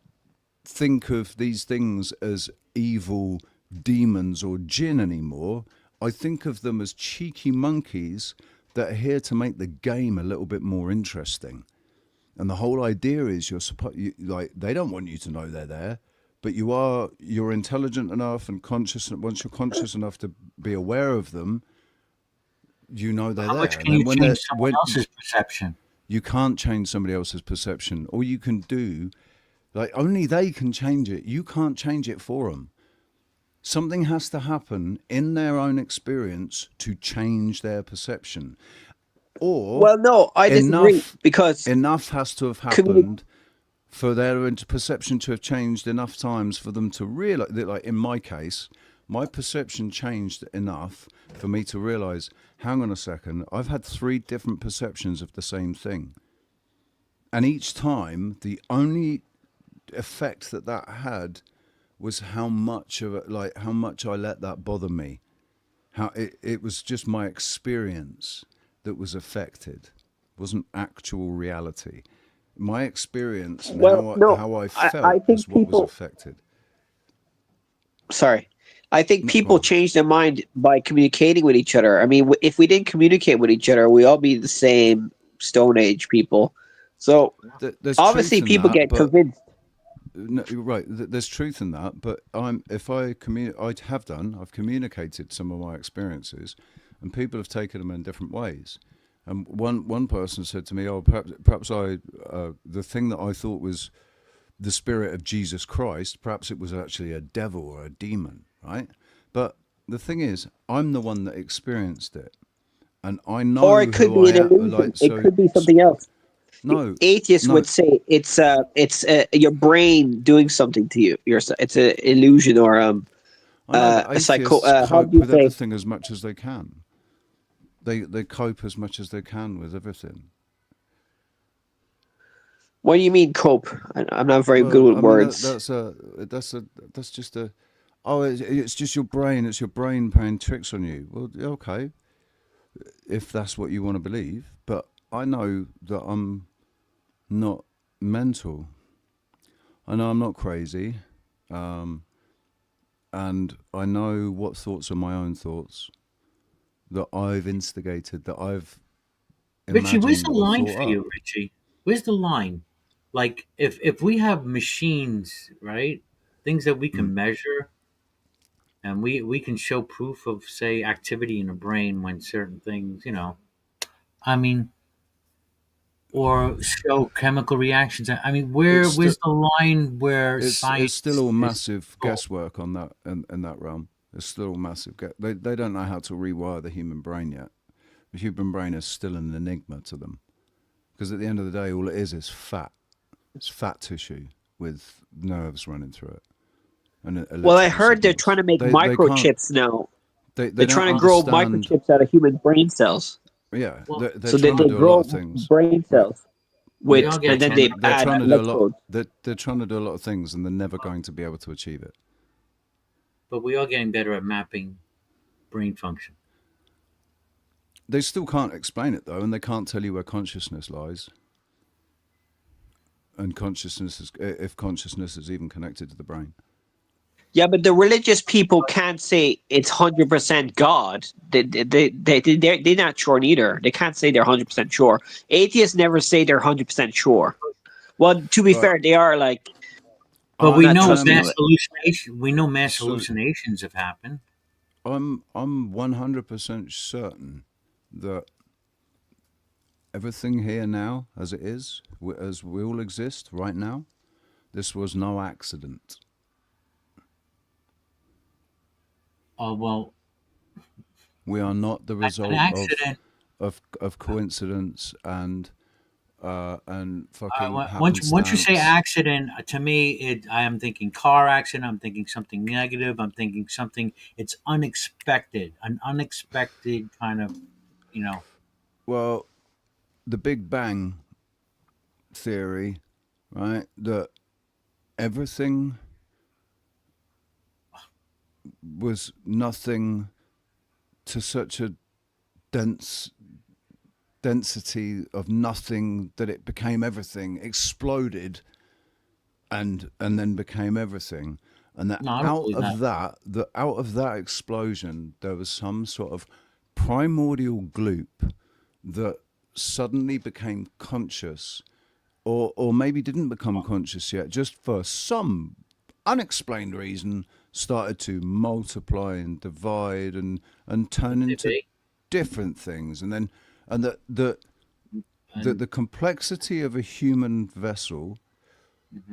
think of these things as evil demons or jinn anymore. I think of them as cheeky monkeys that are here to make the game a little bit more interesting. And the whole idea is they don't want you to know they're there, but you're intelligent enough and conscious. Once you're conscious enough to be aware of them, you know they're
How
there.
much can you change someone else's perception?
You can't change somebody else's perception. All you can do, only they can change it. You can't change it for them. Something has to happen in their own experience to change their perception. Or
Well, no, I disagree because
enough has to have happened for their perception to have changed enough times for them to realize that, like in my case, my perception changed enough for me to realize, hang on a second, I've had 3 different perceptions of the same thing. And each time, the only effect that had was how much of it, how much I let that bother me. How it was just my experience that was affected. It wasn't actual reality. My experience and how I felt was what was affected.
Sorry. I think people change their mind by communicating with each other. I mean, if we didn't communicate with each other, we all be the same Stone Age people. So obviously people get convinced.
No, right, there's truth in that, but I've communicated some of my experiences, and people have taken them in different ways. And one person said to me, "Oh, perhaps the thing that I thought was the spirit of Jesus Christ, perhaps it was actually a devil or a demon, right?" But the thing is, I'm the one that experienced it, and I know.
Or it could be an illusion. It could be something else.
No,
atheists would say it's your brain doing something to you. It's an illusion or
I know,
a psycho.
Cope with everything as much as they can. They cope as much as they can with everything.
What do you mean cope? I'm not very good with words.
That's just a. Oh, it's just your brain. It's your brain playing tricks on you. Well, okay, if that's what you want to believe, but I know that I'm not mental. I know I'm not crazy, and I know what thoughts are my own thoughts that I've instigated, that I've
Richie, where's
imagined
the
or
line
thought
for
up.
you, Richie? Where's the line? Like, if we have machines, right, things that we can measure, and we can show proof of, say, activity in the brain when certain things, I mean, or show chemical reactions. I mean,
It's still
where's the line where
it's still
science
all
is
massive
full?
guesswork on that in that realm. It's still all massive. They don't know how to rewire the human brain yet. The human brain is still an enigma to them because at the end of the day, all it is fat. It's fat tissue with nerves running through it and
Well, I
electrical
heard they're trying
signals.
to make
They can't.
microchips now.
They
They're
don't
trying to grow
understand.
microchips out of human brain cells.
Yeah,
Well,
they're
So they,
trying to
they
do a lot
grow
of things.
brain
Right.
cells
we
Yeah,
are
with,
they're
and then
getting
trying
they
to they're
add
trying to do a lot.
electrodes.
They're trying to do a lot of things, and they're never going to be able to achieve it.
but we are getting better at mapping brain function.
They still can't explain it though, and they can't tell you where consciousness lies. And consciousness is if consciousness is even connected to the brain.
Yeah, but the religious people can't say it's 100% God. They're not sure either. They can't say they're 100% sure. Atheists never say they're 100% sure. Well, to be
Right.
fair, they are like,
But
I'm
we
not
know
trusting of
mass
it.
hallucination. We know mass
So
hallucinations have happened.
I'm 100% certain that everything here now, as it is, as we all exist right now, this was no accident.
Oh well,
We are not the
an
result
accident.
of coincidence and fucking
Once you say
happenstance.
accident, to me, I am thinking car accident. I'm thinking something negative. I'm thinking something. It's unexpected, an unexpected kind of, you know.
Well, the Big Bang theory, right? That everything was nothing to such a dense density of nothing that it became everything, exploded, and then became everything. And that
No, I don't
out
believe that.
of that explosion, there was some sort of primordial gloop that suddenly became conscious, or maybe didn't become conscious yet, just for some unexplained reason started to multiply and divide and turn into
Maybe.
different things, and then and the
And
complexity of a human vessel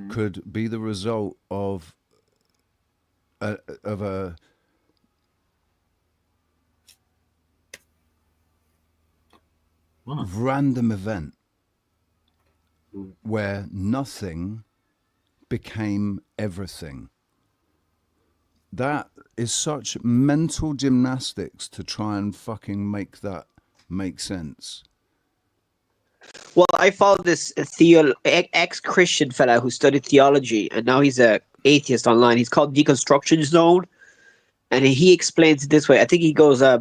could be the result of a
well,
random event where nothing became everything. That is such mental gymnastics to try and fucking make that make sense.
Well, I follow this ex-Christian fella who studied theology, and now he's a atheist online. He's called Deconstruction Zone, and he explains it this way. I think he goes,
I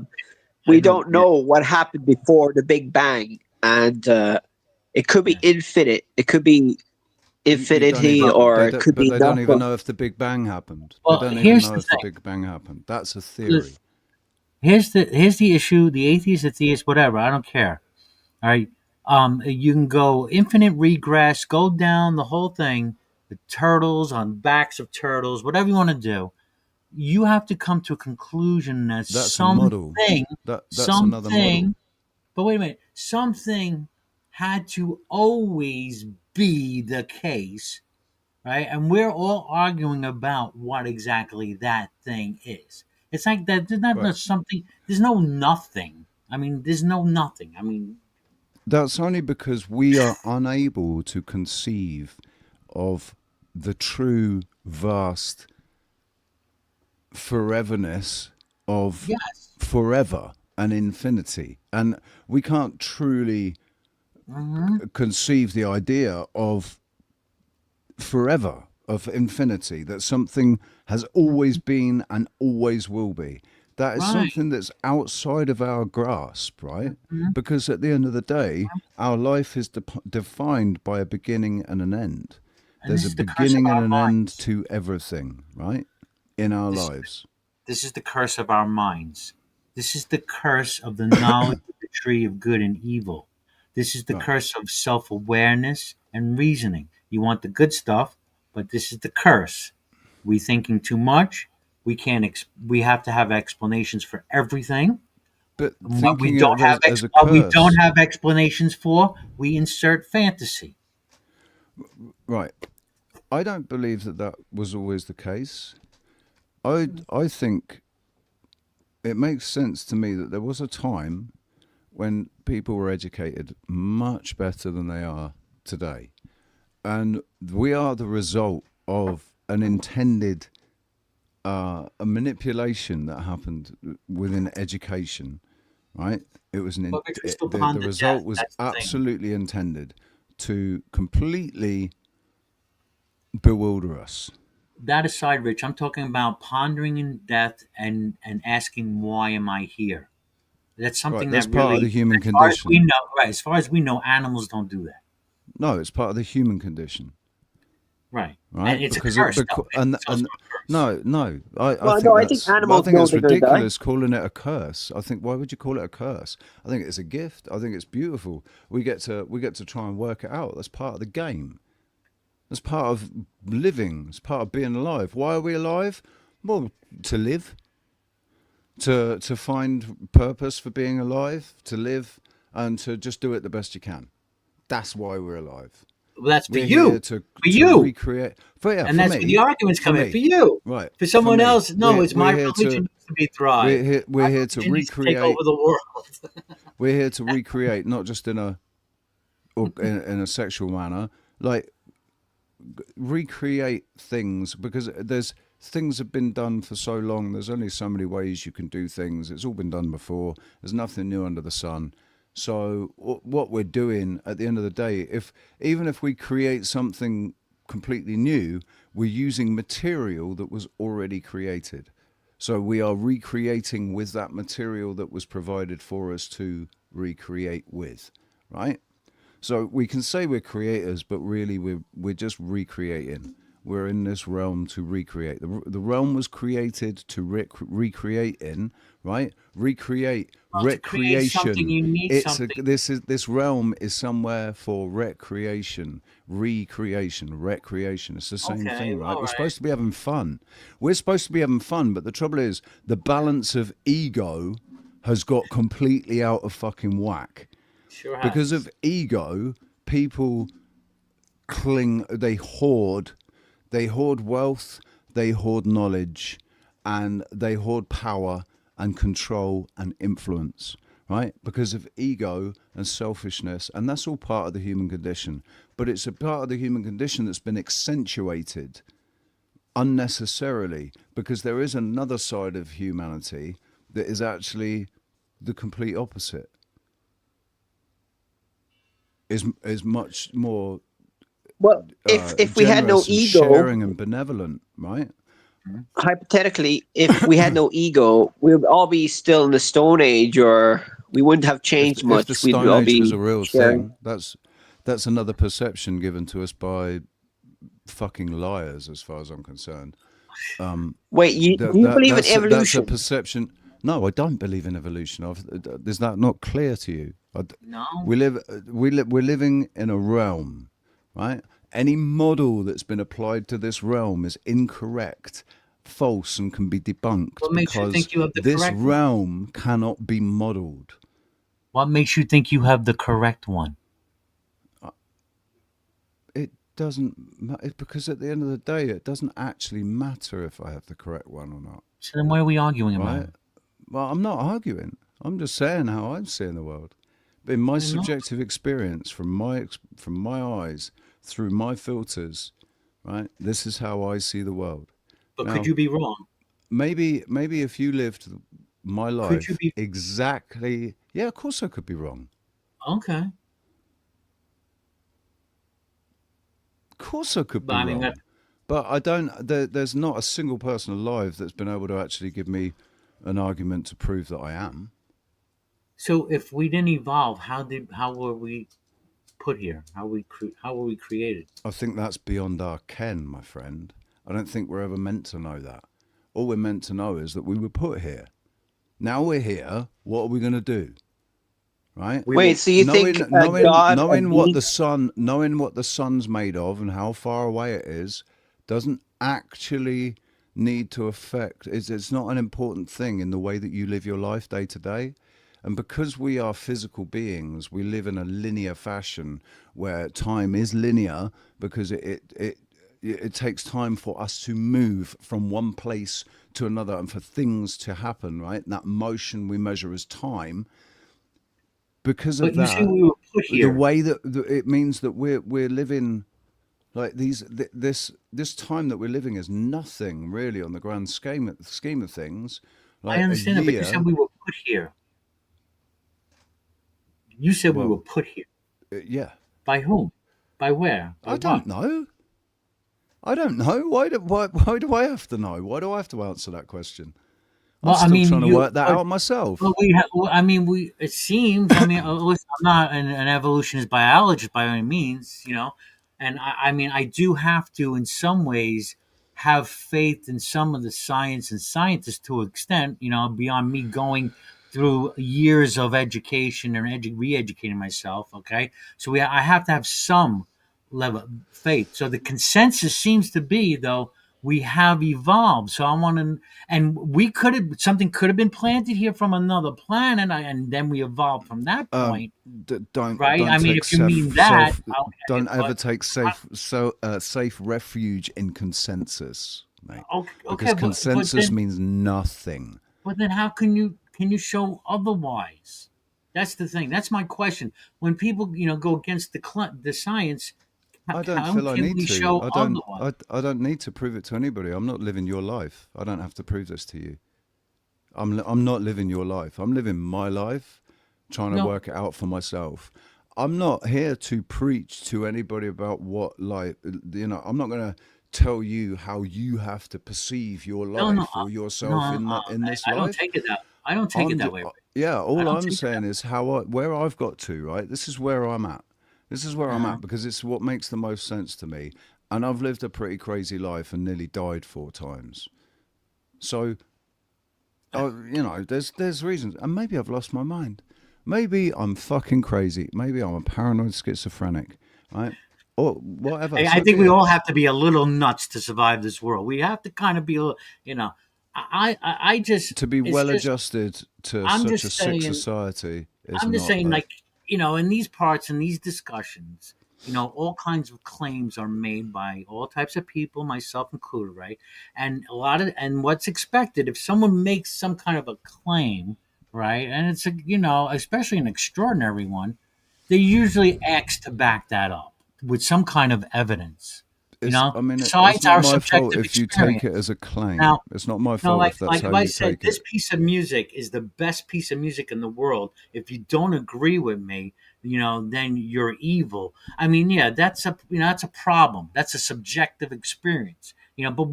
"We
know.
don't know what happened before the Big Bang, and it could be
Yeah.
infinite. It could be
You don't
infinity,
even
or it could
but
be
they don't even
nothing."
know if the Big Bang happened. They
Well,
don't even
here's
know
the
if the
thing.
Big Bang happened. That's a theory.
Here's the issue. The atheist, the theist, whatever. I don't care. All right. You can go infinite regress, go down the whole thing. The turtles on backs of turtles, whatever you want to do. You have to come to a conclusion that
That's a model. That's another model.
something. But wait a minute, something had to always be the case, right? And we're all arguing about what exactly that thing is. It's like that. There's not
Right.
just something. There's no nothing. I mean, there's no nothing. I mean,
That's only because we are unable to conceive of the true vast foreverness of
yes.
forever and infinity. And we can't truly conceive the idea of forever, of infinity, that something has always been and always will be. That is
Right.
something that's outside of our grasp, right? Because at the end of the day, our life is defined by a beginning and an end.
And
There's
this
a
is the curse of
beginning and
our
an end
minds.
to everything, right? In our
This,
lives.
this is the curse of our minds. This is the curse of the knowledge of the tree of good and evil. This is the curse of self-awareness and reasoning. You want the good stuff, but this is the curse. We thinking too much. We can't. We have to have explanations for everything.
But
What we
thinking
don't
of
have,
as a
what we
curse,
don't have explanations for, we insert fantasy.
right? I don't believe that was always the case. I think it makes sense to me that there was a time when people were educated much better than they are today. And we are the result of an intended a manipulation that happened within education, right? It was the result was absolutely intended to completely bewilder us.
That aside, Rich, I'm talking about pondering in death and asking, why am I here? That's something
that's
that
part
really,
of the human
as far as
condition.
we know, right? As far as we know, animals don't do that.
No, it's part of the human condition.
Right.
Right.
And it's
because
a curse.
No.
I think animals know
it's
they're gonna die.
ridiculous calling it a curse. I think, why would you call it a curse? I think it's a gift. I think it's beautiful. We get to try and work it out. That's part of the game. That's part of living. It's part of being alive. Why are we alive? Well, to live. To find purpose for being alive, to live, and to just do it the best you can. That's why we're alive.
Well, that's for
We're
you.
here to
Recreate.
And
that's
me,
where the arguments come in. For you.
Right.
For someone else, no,
we're,
it's my
here
religion needs to be thrived.
We're here to recreate.
Take over the world.
We're here to recreate, not just in a sexual manner, like recreate things, because there's things have been done for so long. There's only so many ways you can do things. It's all been done before. There's nothing new under the sun. So what we're doing at the end of the day, even if we create something completely new, we're using material that was already created. So we are recreating with that material that was provided for us to recreate with, right? So we can say we're creators, but really we're just recreating. We're in this realm to recreate. The realm was created to recreate in, right? Recreate, recreation.
You need something.
This realm is somewhere for recreation, recreation, recreation. It's the same thing, right? We're supposed to be having fun. We're supposed to be having fun, but the trouble is the balance of ego has got completely out of fucking whack.
Sure has.
Because of ego, people cling, they hoard wealth, they hoard knowledge, and they hoard power and control and influence, right? Because of ego and selfishness, and that's all part of the human condition. But it's a part of the human condition that's been accentuated unnecessarily, because there is another side of humanity that is actually the complete opposite. Is much more.
Well, if we had no ego,
sharing and benevolent, right?
Hypothetically, if we had no ego, we would all be still in the Stone Age, or we wouldn't have changed much.
If the Stone Age was a real thing, that's another perception given to us by fucking liars, as far as I'm concerned.
Wait, you believe in evolution?
That's a perception. No, I don't believe in evolution. Is that not clear to you?
No.
We're living in a realm, right? Any model that's been applied to this realm is incorrect, false, and can be debunked.
What makes you think you have the
this
correct
realm cannot be modeled.
What makes you think you have the correct one?
It doesn't matter, because at the end of the day, it doesn't actually matter if I have the correct one or not.
So then why are we arguing about it?
Well, I'm not arguing. I'm just saying how I'm seeing the world. In my subjective experience, from my eyes, through my filters, right? This is how I see the world.
But could you be wrong?
Maybe if you lived my life exactly, yeah, of course I could be wrong.
Okay.
Of course I could be wrong. But I don't. There's not a single person alive that's been able to actually give me an argument to prove that I am.
So if we didn't evolve, how were we put here? How were we created?
I think that's beyond our ken, my friend. I don't think we're ever meant to know that. All we're meant to know is that we were put here. Now we're here. What are we going to do? right?
Wait, so you think God and
knowing what
me-
the sun's made of and how far away it is doesn't actually need to affect. It's not an important thing in the way that you live your life day to day. And because we are physical beings, we live in a linear fashion where time is linear because it takes time for us to move from one place to another and for things to happen, right? And that motion we measure as time. Because of
But you see,
that,
we were put
the
here.
way that it means that we're living like this time that we're living is nothing really on the grand scheme of things. Like
I understand that, but you said we were put here. You said we were put here.
Yeah.
By whom? By where? By
I don't know. Why do I have to know? Why do I have to answer that question? I'm still trying to work that out myself.
Well, it seems. I mean, listen, I'm not an evolutionist biologist by any means, and I mean, I do have to, in some ways, have faith in some of the science and scientists to an extent, beyond me going through years of education and re-educating myself. Okay, so I have to have some level of faith. So the consensus seems to be, though, we have evolved. So I want to, and something could have been planted here from another planet, and then we evolved from that point.
Don't
if you mean that,
don't ever take safe refuge in consensus, mate.
Okay,
because consensus means nothing.
But then, how can you show otherwise? That's the thing. That's my question. When people, go against the science.
I don't feel I need to. I don't need to prove it to anybody. I'm not living your life. I don't have to prove this to you. I'm not living your life. I'm living my life, trying to work it out for myself. I'm not here to preach to anybody about what life. I'm not going to tell you how you have to perceive your life or yourself in this life.
I don't take it that. I don't take it that way.
Yeah, all I'm saying is where I've got to. Right, this is where I'm at. This is where I'm at because it's what makes the most sense to me. And I've lived a pretty crazy life and nearly died 4 times. So, there's reasons. And maybe I've lost my mind. Maybe I'm fucking crazy. Maybe I'm a paranoid schizophrenic, right? Or whatever.
I think we all have to be a little nuts to survive this world. We have to kind of be, I just...
To be well-adjusted to such a sick society is
I'm just saying, in these parts, in these discussions, all kinds of claims are made by all types of people, myself included, right? And and what's expected if someone makes some kind of a claim, right? And it's especially an extraordinary one, they usually ask to back that up with some kind of evidence.
Besides our subjective if you take it as a claim. Now, it's not my fault if that's how you take it.
This piece of music is the best piece of music in the world. If you don't agree with me, then you're evil. I mean, yeah, that's a problem. That's a subjective experience. But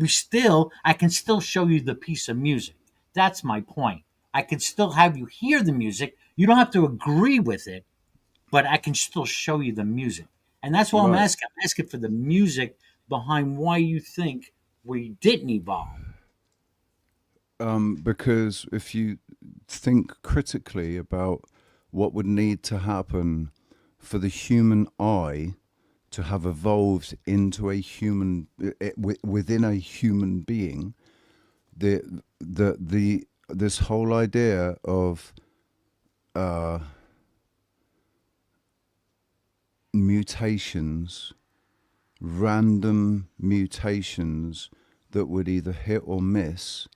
I can still show you the piece of music. That's my point. I can still have you hear the music. You don't have to agree with it, but I can still show you the music. And that's what I'm asking. I'm asking for the music behind why you think we didn't evolve.
Because if you think critically about what would need to happen for the human eye to have evolved into a human within a human being, this whole idea of mutations, random mutations that would either hit or miss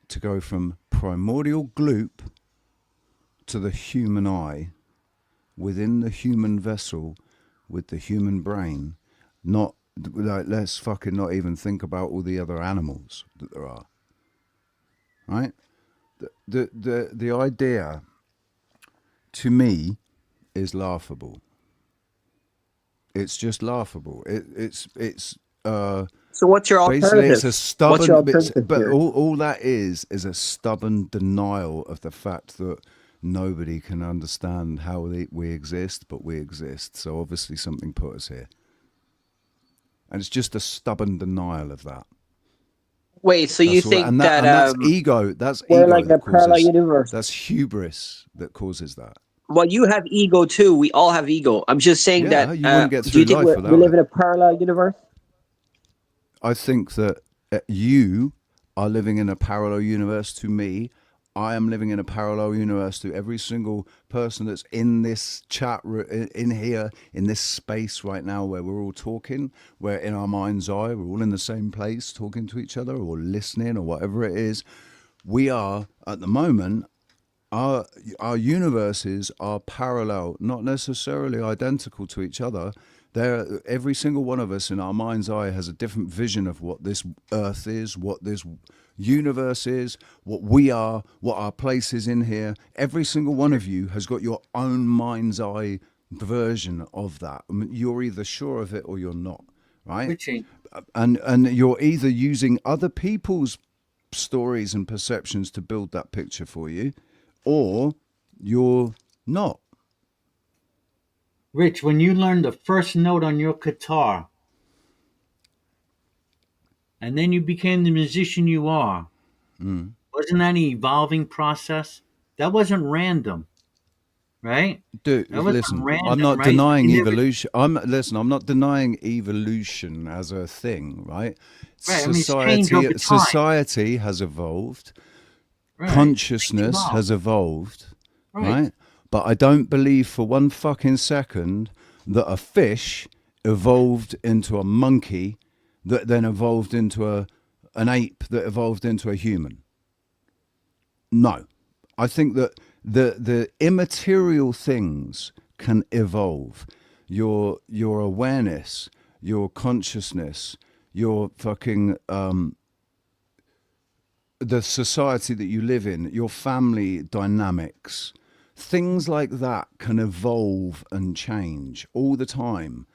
to go from primordial gloop to the human eye within the human vessel with the human brain. Not like, let's fucking not even think about all the other animals that there are, right? The idea to me is laughable. It's just laughable. It's
so what's your alternative?
Basically, it's a stubborn. But all that is a stubborn denial of the fact that nobody can understand how we exist, but we exist. So obviously, something put us here, and it's just a stubborn denial of that.
Wait, so you think
and that's ego? That's
we're
ego
like a parallel universe.
That's hubris that causes that.
Well, you have ego too. We all have ego. I'm just saying
Yeah,
that.
you wouldn't get
Do
through
you think
life
we
without
live
it.
in a parallel universe?
I think that you are living in a parallel universe to me. I am living in a parallel universe to every single person that's in this chat room, in here, in this space right now where we're all talking, where in our mind's eye, we're all in the same place talking to each other or listening or whatever it is. We are, at the moment, our universes are parallel, not necessarily identical to each other. Every single one of us in our mind's eye has a different vision of what this earth is, what this universe is, what we are, what our place is in here. Every single one of you has got your own mind's eye version of that. I mean, you're either sure of it or you're not, right?
Richie,
And you're either using other people's stories and perceptions to build that picture for you, or you're not.
Rich, when you learned the first note on your guitar, and then you became the musician you are, wasn't that an evolving process? That wasn't random, right?
Dude,
That wasn't
listen, I'm
random,
not
right?
denying
You never,
evolution. I'm not denying evolution as a thing, right?
right. I mean, it's changed over time,
Society has evolved.
right?
Consciousness
Things
has
evolve,
evolved,
right?
right? But I don't believe for one fucking second that a fish evolved into a monkey that then evolved into an ape that evolved into a human. No. I think that the immaterial things can evolve. Your awareness, your consciousness, your fucking the society that you live in, your family dynamics, things like that can evolve and change all the time.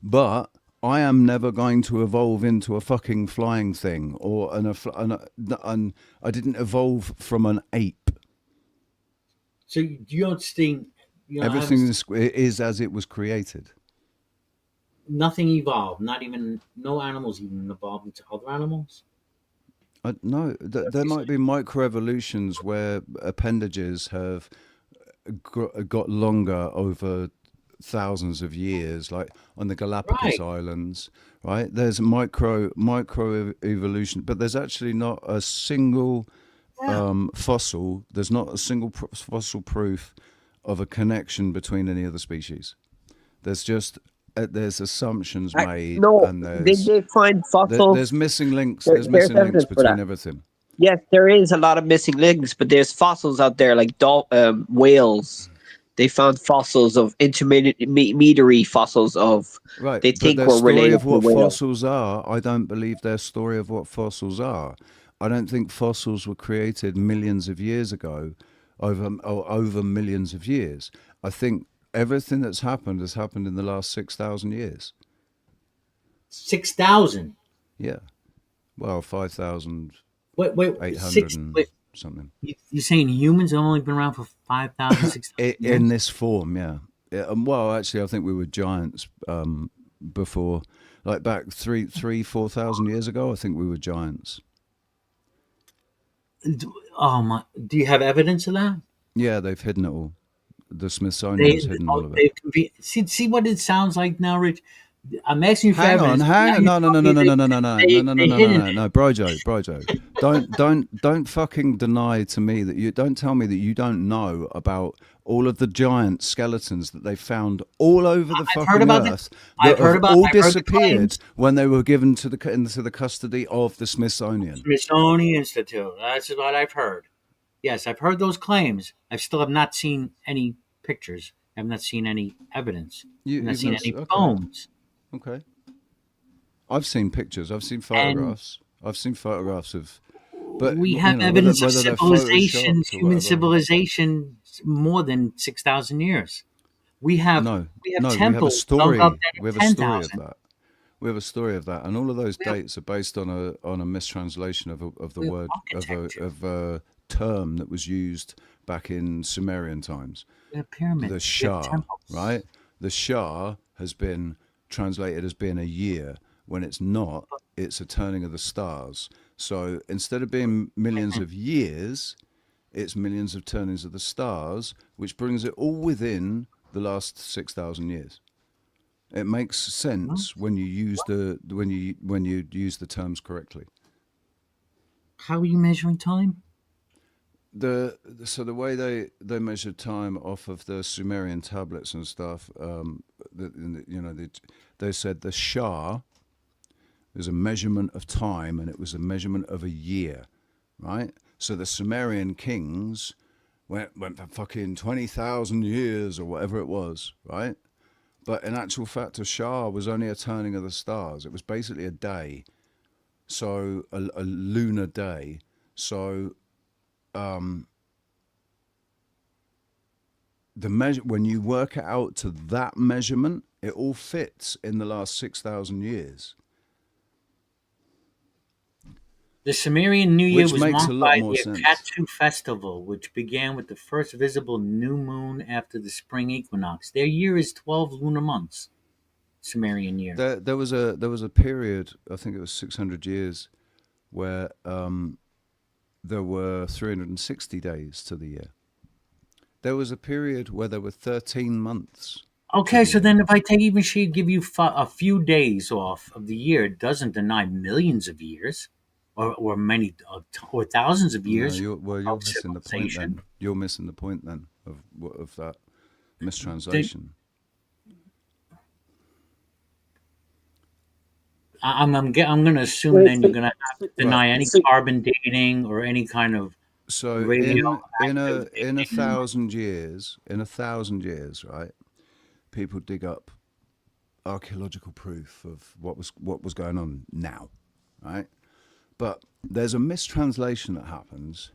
But I am never going to evolve into a fucking flying thing, or I didn't evolve from an ape.
So you don't think, you know,
Everything is as it was created.
nothing evolved, not even no animals even evolved into other animals.
No, there might be microevolutions where appendages have got longer over thousands of years, like on the Galapagos
Right.
Islands, right? There's micro evolution, but there's actually not a single
Yeah.
fossil. There's not a single fossil proof of a connection between any of the species. There's just there's assumptions made,
No,
and
did they find fossils?
there's missing links.
There's
There's missing links
evidence for
between
that.
everything.
Yes, there is a lot of missing links, but there's fossils out there like whales. They found fossils of intermediary fossils of
Right,
they
but
think
their
were
story
related
of
to the
what
whale.
fossils are, I don't believe their story of what fossils are. I don't think fossils were created millions of years ago, over millions of years. I think everything that's happened has happened in the last 6,000 years.
6,000.
Yeah, well, 5,800
Wait, six.
and
Wait,
something.
you're saying humans have only been around for 5,000, 6,000 years?
In this form, yeah. Well, actually, I think we were giants before, like back 4,000 years ago. I think we were giants.
Oh my! Do you have evidence of that?
Yeah, they've hidden it all. The Smithsonian's hidden all of it.
See what it sounds like now, Rich. I'm asking you for
Hang on,
evidence.
no,
They
Brojo. Don't fucking deny to me that you don't tell me that you don't know about all of the giant skeletons that they found all over the
I've heard
fucking
about
earth
I've
that
heard
have
about-
all
I've heard the
disappeared
claims.
when they were given into the custody of the Smithsonian.
Smithsonian Institute. That's what I've heard. Yes, I've heard those claims. I still have not seen any pictures. I have not seen any evidence. I've not seen any bones.
Okay. I've seen pictures. I've seen photographs. I've seen photographs of. But
We
you
have
know,
evidence of
whether they're
civilization,
photoshopped or
human
whatever.
civilization, more than 6,000 years. We have
No,
we have
no, we have a
temples
story.
dug up that
We have
are
a story of
10,000.
that. We have a story of that, and all of those dates are based on a mistranslation of the
We have
word
architecture.
of a term that was used back in Sumerian times.
We have pyramids.
The
We have
Shah,
temples.
right? The Shah has been translated as being a year when it's not. It's a turning of the stars. So instead of being millions of years, it's millions of turnings of the stars, which brings it all within the last 6,000 years. It makes sense when you use when you use the terms correctly.
How are you measuring time?
So the way they measured time off of the Sumerian tablets and stuff, they said the Shah is a measurement of time, and it was a measurement of a year, right? So the Sumerian kings went for fucking 20,000 years or whatever it was, right? But in actual fact, a Shah was only a turning of the stars. It was basically a day, so a lunar day. So the measure, when you work it out to that measurement, it all fits in the last 6,000 years.
The Sumerian New Year
Which
was
makes a
marked
lot
by
more
the
sense.
Akatsu festival, which began with the first visible new moon after the spring equinox. Their year is 12 lunar months. Sumerian year.
There was a period, I think it was 600 years, where there were 360 days to the year. There was a period where there were 13 months.
Okay, so then if I take even she'd give you a few days off of the year, it doesn't deny millions of years, or many or thousands of years.
No, you're
of
missing the point
civilization.
then. You're missing the point then of that mistranslation.
I'm going to assume then you're going to have to deny any carbon dating or any kind of
So
radio.
in a 1,000 years, right? People dig up archaeological proof of what was going on now, right? But there's a mistranslation that happens,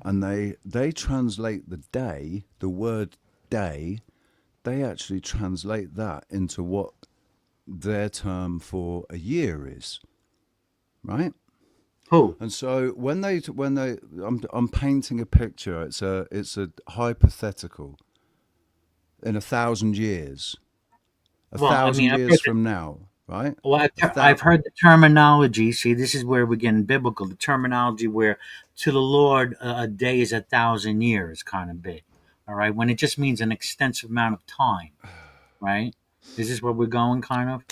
and they translate the word day, they actually translate that into what their term for a year is, right?
Who?
And so when I'm painting a picture. It's a hypothetical. In 1,000 years, a
Well, I
1,000
mean,
years from now, right?
Well, I've heard the terminology. See, this is where we're getting biblical. The terminology where to the Lord a day is 1,000 years, kind of big. All right, when it just means an extensive amount of time, right? Is this where we're going, kind of?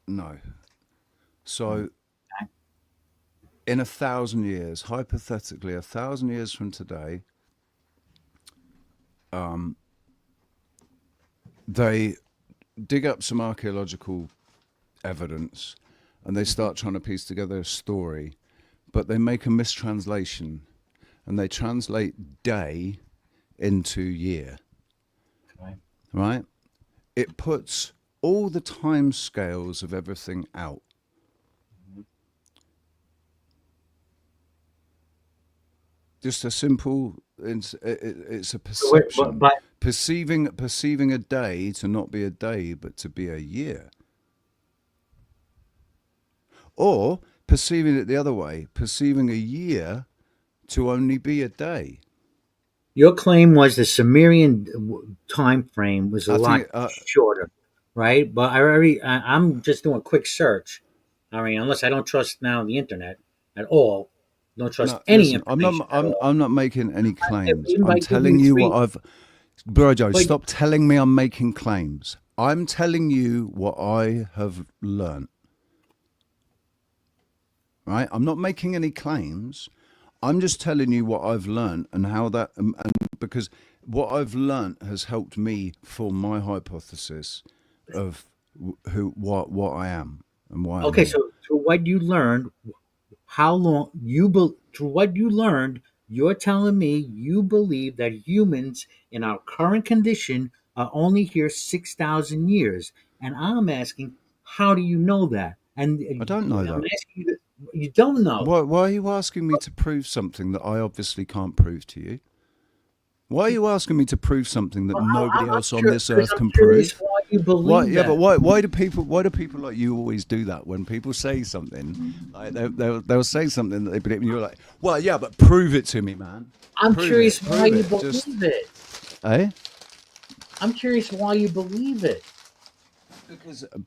No. So, in 1,000 years, hypothetically, 1,000 years from today, they dig up some archaeological evidence and they start trying to piece together a story, but they make a mistranslation and they translate day into year.
Okay.
Right? It puts all the time scales of everything out. Just a simple, it's a perception.
But
Perceiving a day to not be a day, but to be a year. Or perceiving it the other way, perceiving a year to only be a day.
your claim was the Sumerian time frame was a lot shorter, right? But I'm just doing a quick search. I mean, unless I don't trust now the internet at all. Don't trust any information.
I'm not making any claims. I'm telling you what I've. Brojo, stop telling me I'm making claims. I'm telling you what I have learned. Right? I'm not making any claims. I'm just telling you what I've learned and how that, and because what I've learned has helped me form my hypothesis of what I am and why.
Okay, so through what you learned, through what you learned, you're telling me you believe that humans in our current condition are only here 6,000 years, and I'm asking, how do you know that? And
I don't know
I'm
that.
asking you don't know.
Why are you asking me to prove something that I obviously can't prove to you? Why are you asking me to prove something that nobody else on this earth can prove?
Why you believe that.
But why do people like you always do that? When people say something, like they'll say something that they believe, and you're like, well, yeah, but prove it to me, man.
I'm curious why you believe it.
Eh?
I'm curious why you believe it.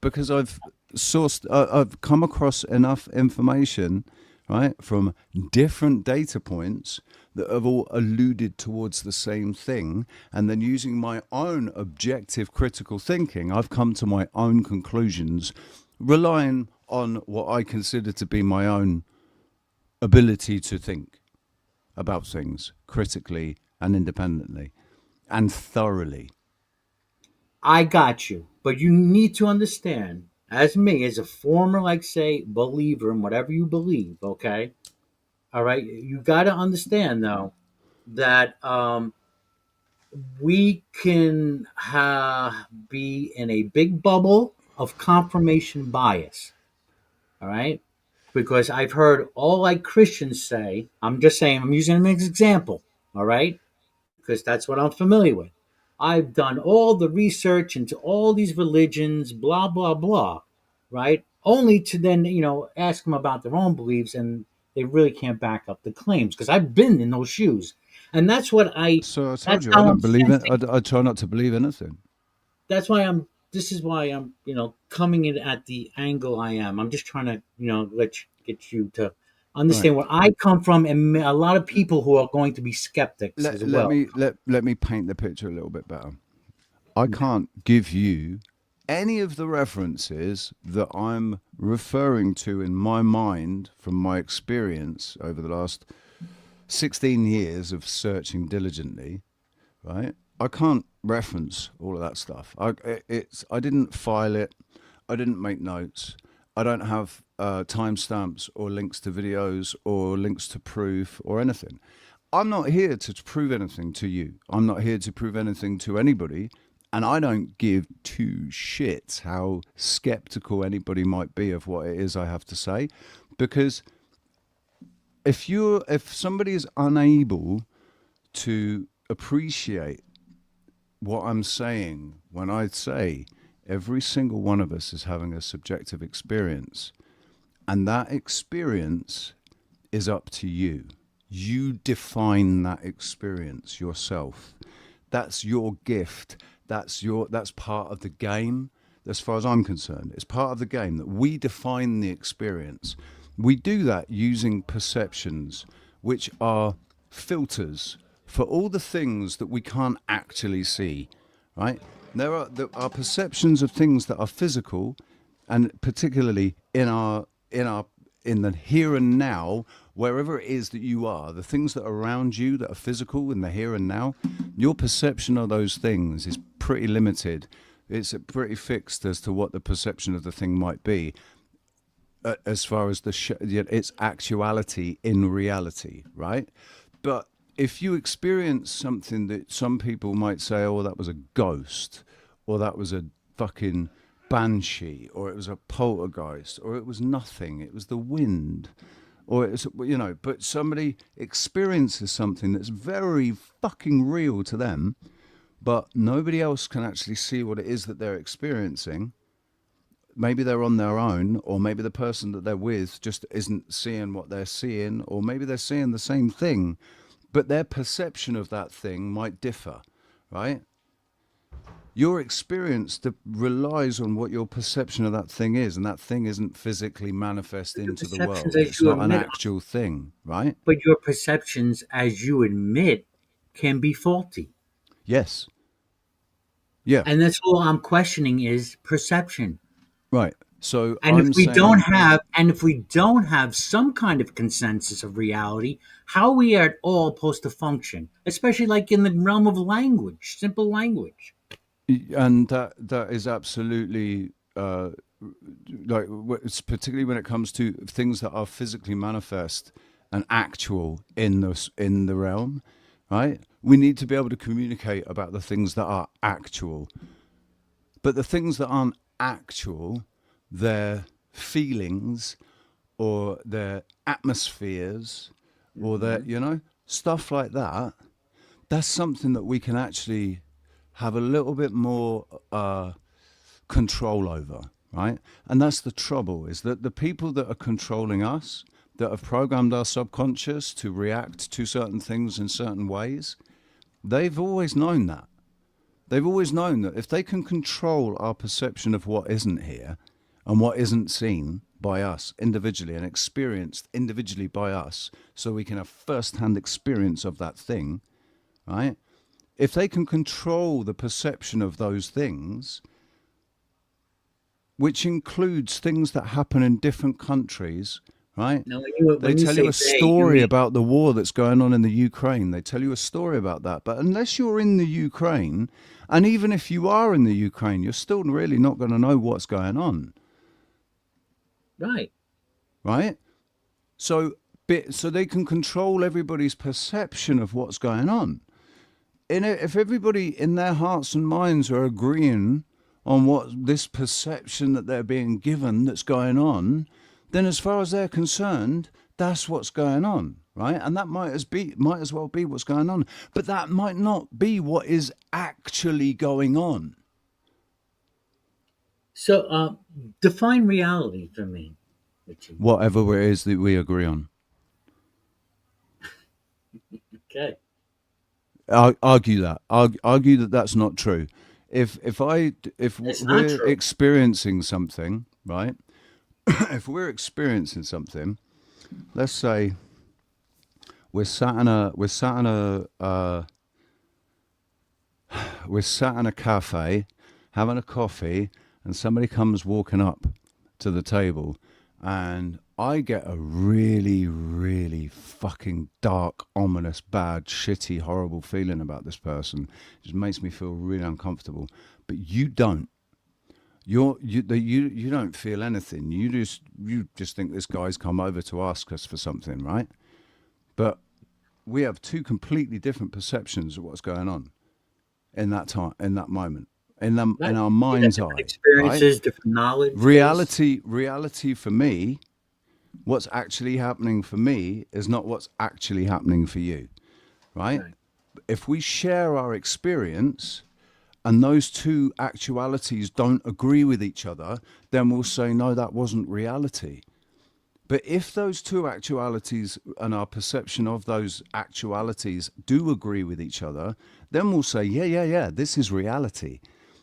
Because I've come across enough information, right, from different data points that have all alluded towards the same thing. And then using my own objective critical thinking, I've come to my own conclusions, relying on what I consider to be my own ability to think about things critically and independently and thoroughly.
I got you. But you need to understand, as me, as a former, like, say, believer in whatever you believe, okay? All right? You got to understand, though, that we can be in a big bubble of confirmation bias. All right? Because I've heard all like Christians say, I'm just saying, I'm using them as an example. All right? Because that's what I'm familiar with. I've done all the research into all these religions, blah, blah, blah, right? Only to then, ask them about their own beliefs, and they really can't back up the claims because I've been in those shoes. And that's what
So I told
that's
you, I
how I'm
don't believe it.
sensing.
I try not to believe anything.
That's why this is why I'm, coming in at the angle I am. I'm just trying to, get you to understand where I come from, and a lot of people who are going to be skeptics as
Let
well.
me paint the picture a little bit better. I can't give you any of the references that I'm referring to in my mind from my experience over the last 16 years of searching diligently, right? I can't reference all of that stuff. I didn't file it. I didn't make notes. I don't have timestamps or links to videos or links to proof or anything. I'm not here to prove anything to you. I'm not here to prove anything to anybody. And I don't give two shits how skeptical anybody might be of what it is I have to say. Because if somebody is unable to appreciate what I'm saying when I say every single one of us is having a subjective experience, and that experience is up to you. You define that experience yourself. That's your gift. That's part of the game. As far as I'm concerned, it's part of the game that we define the experience. We do that using perceptions, which are filters for all the things that we can't actually see, right? There are perceptions of things that are physical, and particularly in the here and now, wherever it is that you are, the things that are around you that are physical in the here and now, your perception of those things is pretty limited. It's pretty fixed as to what the perception of the thing might be, as far as its actuality in reality, right? But if you experience something that some people might say, oh, that was a ghost, or that was a fucking banshee, or it was a poltergeist, or it was nothing, it was the wind, or it's, but somebody experiences something that's very fucking real to them, but nobody else can actually see what it is that they're experiencing. Maybe they're on their own, or maybe the person that they're with just isn't seeing what they're seeing, or maybe they're seeing the same thing, but their perception of that thing might differ, right? Your experience relies on what your perception of that thing is, and that thing isn't physically manifest into the world. It's not an actual thing, right?
But your perceptions, as you admit, can be faulty.
Yes. Yeah.
And that's all I'm questioning is perception.
Right. So
if we don't have some kind of consensus of reality, how are we at all supposed to function? Especially like in the realm of language, simple language.
And that is absolutely it's particularly when it comes to things that are physically manifest and actual in the realm, right? We need to be able to communicate about the things that are actual, but the things that aren't actual, their feelings or their atmospheres or their stuff like that, that's something that we can actually have a little bit more control over, right? And that's the trouble, is that the people that are controlling us, that have programmed our subconscious to react to certain things in certain ways, they've always known that. They've always known that if they can control our perception of what isn't here and what isn't seen, by us individually and experienced individually by us, so we can have first-hand experience of that thing, right? If they can control the perception of those things, which includes things that happen in different countries, right?
Now,
They tell you a story about the war that's going on in the Ukraine. They tell you a story about that. But unless you're in the Ukraine, and even if you are in the Ukraine, you're still really not going to know what's going on.
Right.
Right? So they can control everybody's perception of what's going on. If everybody in their hearts and minds are agreeing on what this perception that they're being given that's going on, then as far as they're concerned, that's what's going on, right? And that might as well be what's going on, but that might not be what is actually going on.
So, define reality for me, Richie.
Whatever it is that we agree on.
Okay.
Argue that that's not true. If we're experiencing something, right? If we're experiencing something, let's say we're sat in a cafe having a coffee, and somebody comes walking up to the table, and I get a really, really fucking dark, ominous, bad, shitty, horrible feeling about this person. It just makes me feel really uncomfortable. But you don't. You don't feel anything. You just think this guy's come over to ask us for something, right? But we have two completely different perceptions of what's going on in that time, in that moment, in our mind's eye.
Experiences,
right?
Different knowledge.
Reality for me. What's actually happening for me is not what's actually happening for you, right? If we share our experience and those two actualities don't agree with each other, then we'll say, no, that wasn't reality. But if those two actualities and our perception of those actualities do agree with each other, then we'll say, yeah, this is reality,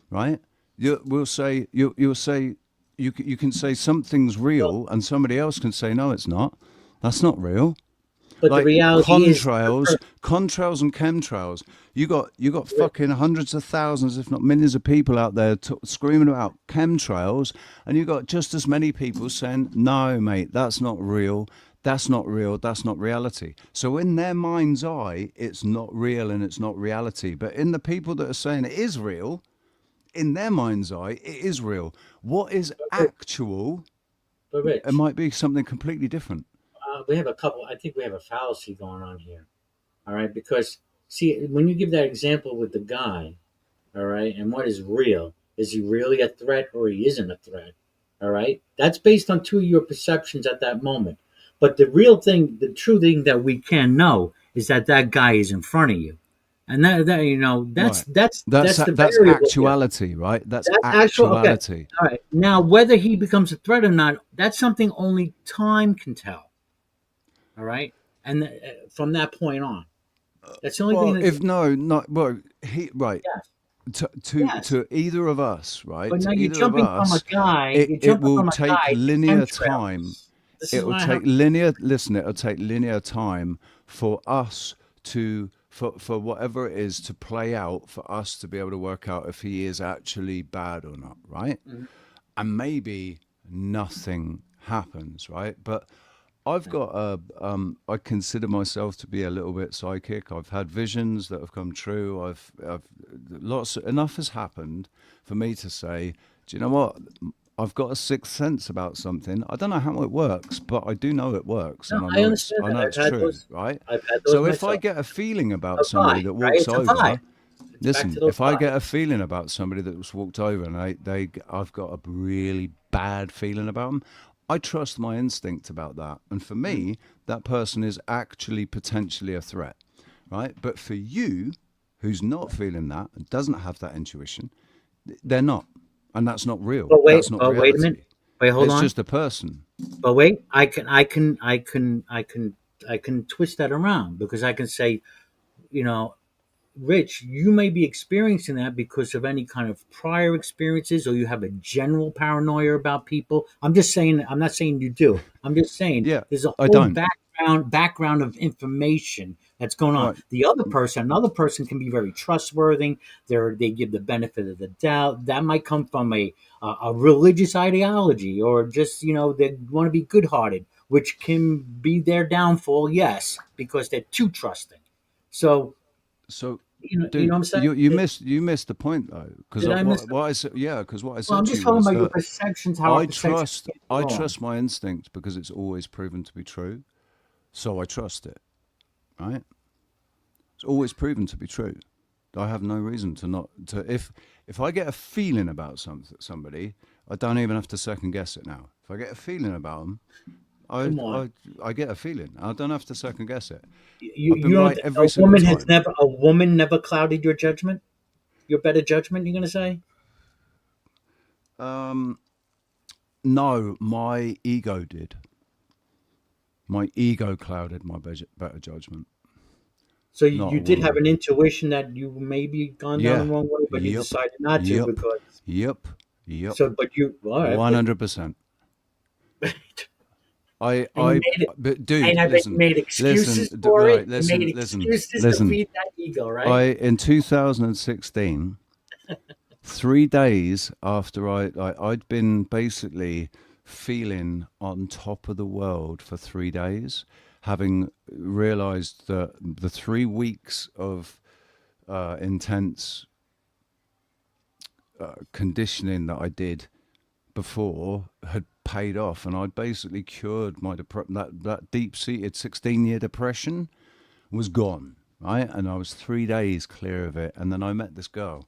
right? You'll say, you can say something's real, and somebody else can say, no, it's not. That's not real.
But
like
the reality
contrails and chemtrails. You got fucking hundreds of thousands, if not millions of people out there screaming about chemtrails, and you got just as many people saying, no, mate, that's not real. That's not real. That's not reality. So in their mind's eye, it's not real and it's not reality. But in the people that are saying it is real, in their mind's eye, it is real. What is actual,
But Rich,
it might be something completely different.
I think we have a fallacy going on here. All right. Because, see, when you give that example with the guy, all right, and what is real? Is he really a threat or he isn't a threat? All right. That's based on two of your perceptions at that moment. But the real thing, the true thing that we can know is that guy is in front of you. And that's
actuality, right? That's actuality.
Okay. All right. Now, whether he becomes a threat or not, that's something only time can tell. All right. And from that point on, that's the only thing.
Yes. To either of us, right?
But now you're
either
jumping
of us,
from a guy.
It will take linear time. It'll take linear time for us to. For whatever it is to play out, for us to be able to work out if he is actually bad or not, right? Mm-hmm. And maybe nothing happens, right? But I've got I consider myself to be a little bit psychic. I've had visions that have come true. Enough has happened for me to say, do you know what? I've got a sixth sense about something. I don't know how it works, but I do know it works, and I know it's true, right? So if I get a feeling about somebody that walks over, listen, if I get a feeling about somebody that's walked over and I've got a really bad feeling about them, I trust my instinct about that. And for me, that person is actually potentially a threat, right? But for you, who's not feeling that, and doesn't have that intuition, they're not. And that's not real.
But
wait a minute.
Wait, hold on.
It's just a person.
But wait, I can twist that around, because I can say, Rich, you may be experiencing that because of any kind of prior experiences, or you have a general paranoia about people. I'm just saying. I'm not saying you do. I'm just saying
Yeah,
there's a
I
whole
don't.
background of information that's going on.
Right.
The other person, another person, can be very trustworthy. They give the benefit of the doubt. That might come from a religious ideology, or just they want to be good-hearted, which can be their downfall. Yes, because they're too trusting. So
So,
you know
dude,
what I'm saying?
you missed the point though, because
Did I miss?
what I said, yeah, because what I
Well,
said
I'm
to
just
you
talking
was
about your
that
perceptions, how our perceptions get
I
wrong.
trust my instinct because it's always proven to be true, so I trust it. Right? It's always proven to be true. I have no reason to not to if I get a feeling about somebody, I don't even have to second guess it now. If I get a feeling about them, I
Come on,
I I get a feeling. I don't have to second guess it. I've
you
been
don't.
right
A
every single
woman has
time.
never. A woman never clouded your judgment. Your better judgment. You're gonna say?
Um, no, my ego did. My ego clouded my better judgment,
So
not
you
a
did have
woman.
an intuition that you maybe gone down the
Yeah.
wrong way, but you
Yep.
decided not to
Yep.
because.
Yep. Yep.
So, but you all right? But
100%.
and you
I,
made it.
but
And
dude,
I bet you made excuses for it.
right,
You made
listen,
excuses to
listen.
feed that ego, right?
In 2016, 3 days after I'd been basically feeling on top of the world for 3 days, having realized that the 3 weeks of intense conditioning that I did before had paid off, and I'd basically cured my that deep-seated 16-year depression was gone, right? And I was 3 days clear of it, and then I met this girl,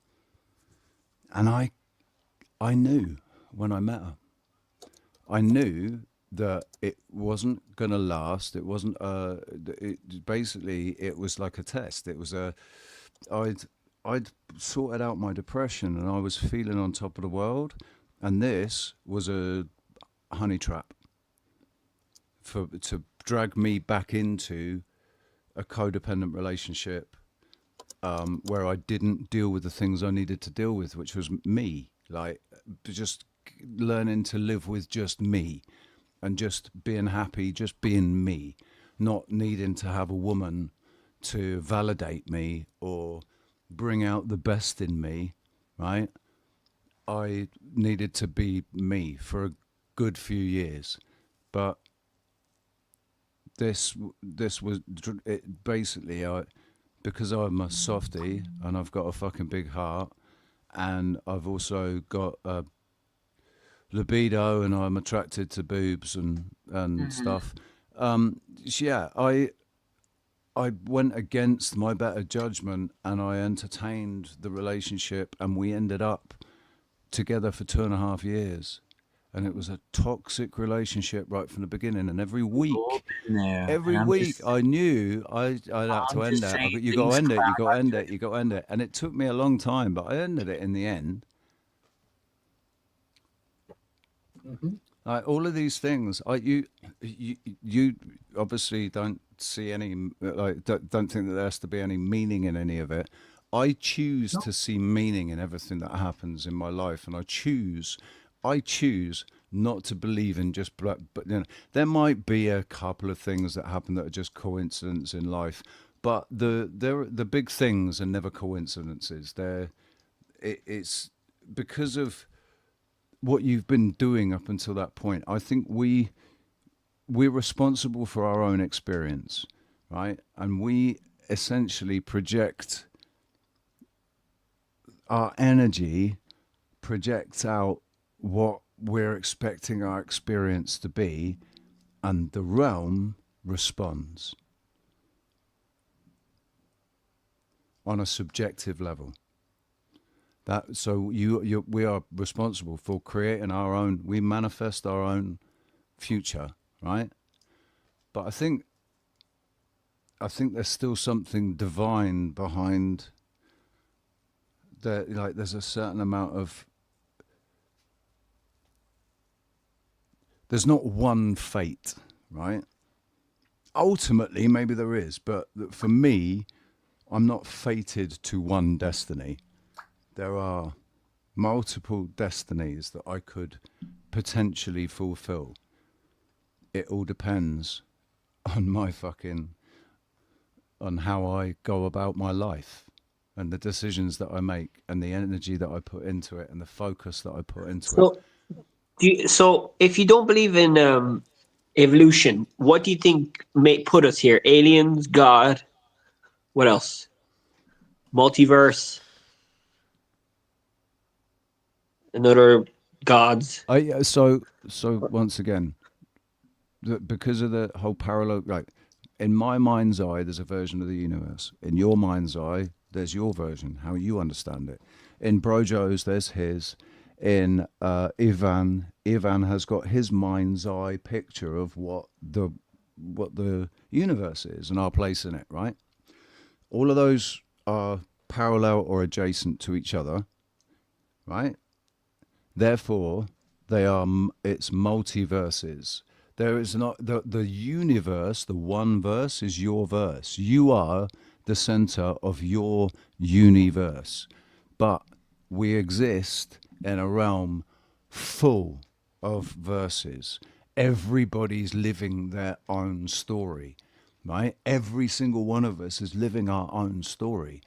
and I knew when I met her, I knew that it wasn't gonna last. It wasn't. Basically, it was like a test. It was a. I'd I'd sorted out my depression, and I was feeling on top of the world, and this was a honey trap for to drag me back into a codependent relationship, where I didn't deal with the things I needed to deal with, which was me, like just learning to live with just me and just being happy, just being me, not needing to have a woman to validate me or bring out the best in me, right? I needed to be me for a good few years, but this was it basically because I'm a softie and I've got a fucking big heart, and I've also got a libido and I'm attracted to boobs and stuff. Yeah, I went against my better judgment and I entertained the relationship, and we ended up together for 2.5 years. And it was a toxic relationship right from the beginning. And every
We've all
week,
been there, and
every week I knew I'd have
I'm
to end
just
that.
saying
You got to
things
end it. You
cloud
got to
our
end it.
judgment.
You got to end it. And it took me a long time, but I ended it in the end. Like all of these things, you obviously don't see any, like don't think that there has to be any meaning in any of it. I choose
No,
to see meaning in everything that happens in my life, and I choose not to believe in just but there might be a couple of things that happen that are just coincidence in life, but the big things are never coincidences. It's because of what you've been doing up until that point. I think we're responsible for our own experience, right? And we essentially project our energy, projects out what we're expecting our experience to be, and the realm responds on a subjective level. That so we are responsible for creating our own. We manifest our own future, right? But I think there's still something divine behind the, like there's a certain amount of, there's not one fate, right? Ultimately maybe there is, but for me, I'm not fated to one destiny. There are multiple destinies that I could potentially fulfill. It all depends on on how I go about my life and the decisions that I make and the energy that I put into it and the focus that I put into it.
So if you don't believe in evolution, what do you think may put us here? Aliens, God, what else? Multiverse, another gods.
So once again, because of the whole parallel, like in my mind's eye, there's a version of the universe. In your mind's eye, there's your version, how you understand it. In Brojo's, there's his. In Ivan has got his mind's eye picture of what the universe is and our place in it, right? All of those are parallel or adjacent to each other, right? Therefore, it's multiverses. There is not the universe, the one verse is your verse. You are the center of your universe. But we exist in a realm full of verses. Everybody's living their own story, right? Every single one of us is living our own story.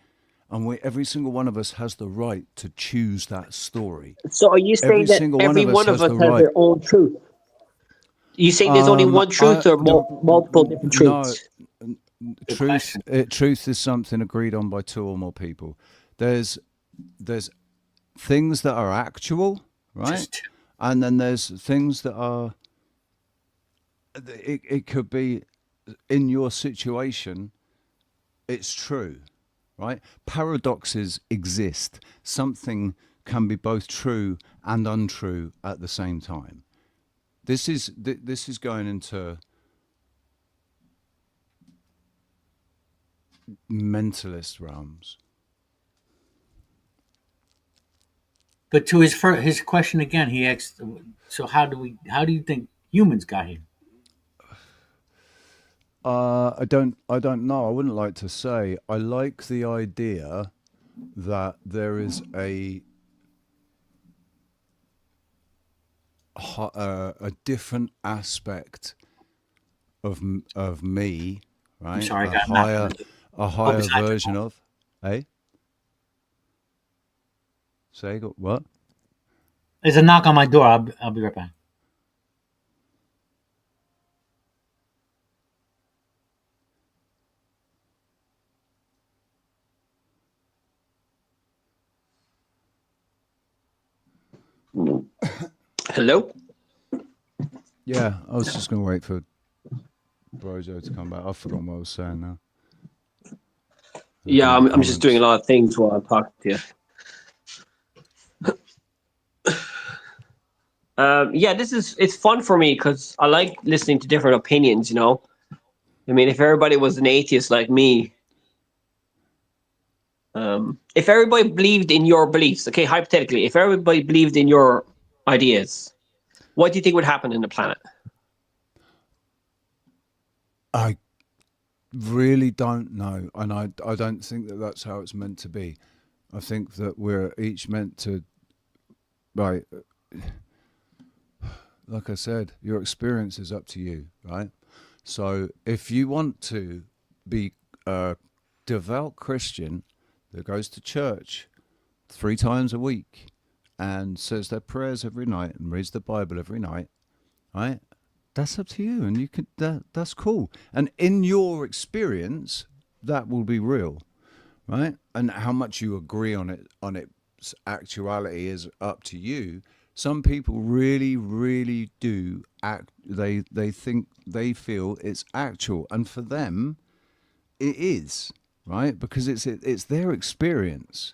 And every single one of us has the right to choose that story.
So are you saying that every one of us has their own truth? You saying there's only one truth or multiple different truths?
No, truth is something agreed on by two or more people. There's things that are actual, right? And then there's things that are, it could be in your situation, it's true, right? Paradoxes exist. Something can be both true and untrue at the same time. This is going into mentalist realms.
But to his question again, he asked, "So how do you think humans got here?"
I don't know. I wouldn't like to say. I like the idea that there is a different aspect of me, right?
I'm sorry,
a higher version of, Say what?
There's a knock on my door. I'll be right back.
Hello?
Yeah, I was just going to wait for Brojo to come back. I've forgotten what I was saying now.
Yeah, I'm just doing a lot of things while I'm talking to you. Yeah, it's fun for me because I like listening to different opinions, you know? I mean, if everybody was an atheist like me, if everybody believed in your beliefs, okay, hypothetically, if everybody believed in your ideas, what do you think would happen in the planet?
I really don't know, and I don't think that that's how it's meant to be. I think that we're each meant to, right, like I said, your experience is up to you, right? So if you want to be a devout Christian that goes to church 3 times a week and says their prayers every night and reads the Bible every night, right? That's up to you, and you can. That's cool. And in your experience, that will be real, right? And how much you agree on its actuality is up to you. Some people really, really do act. They think, they feel it's actual, and for them, it is, right? Because it's their experience.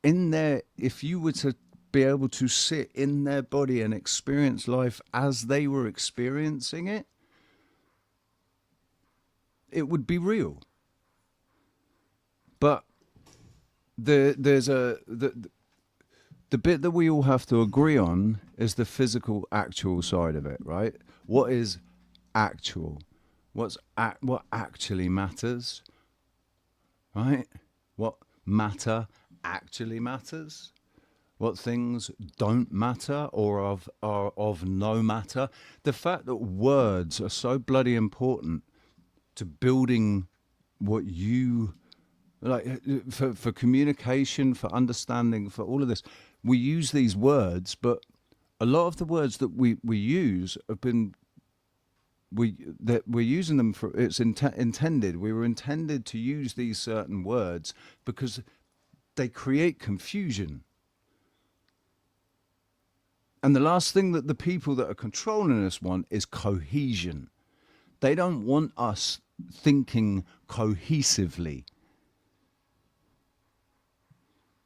In their, if you were to be able to sit in their body and experience life as they were experiencing it, it would be real. But there's the bit that we all have to agree on is the physical, actual side of it, right? What is actual? What actually matters, right? What matter actually matters, what things don't matter or are of no matter. The fact that words are so bloody important to building what you like, for communication, for understanding, for all of this. We use these words, but a lot of the words that we use have been that we're using them for it's intended. We were intended to use these certain words because they create confusion. And the last thing that the people that are controlling us want is cohesion. They don't want us thinking cohesively.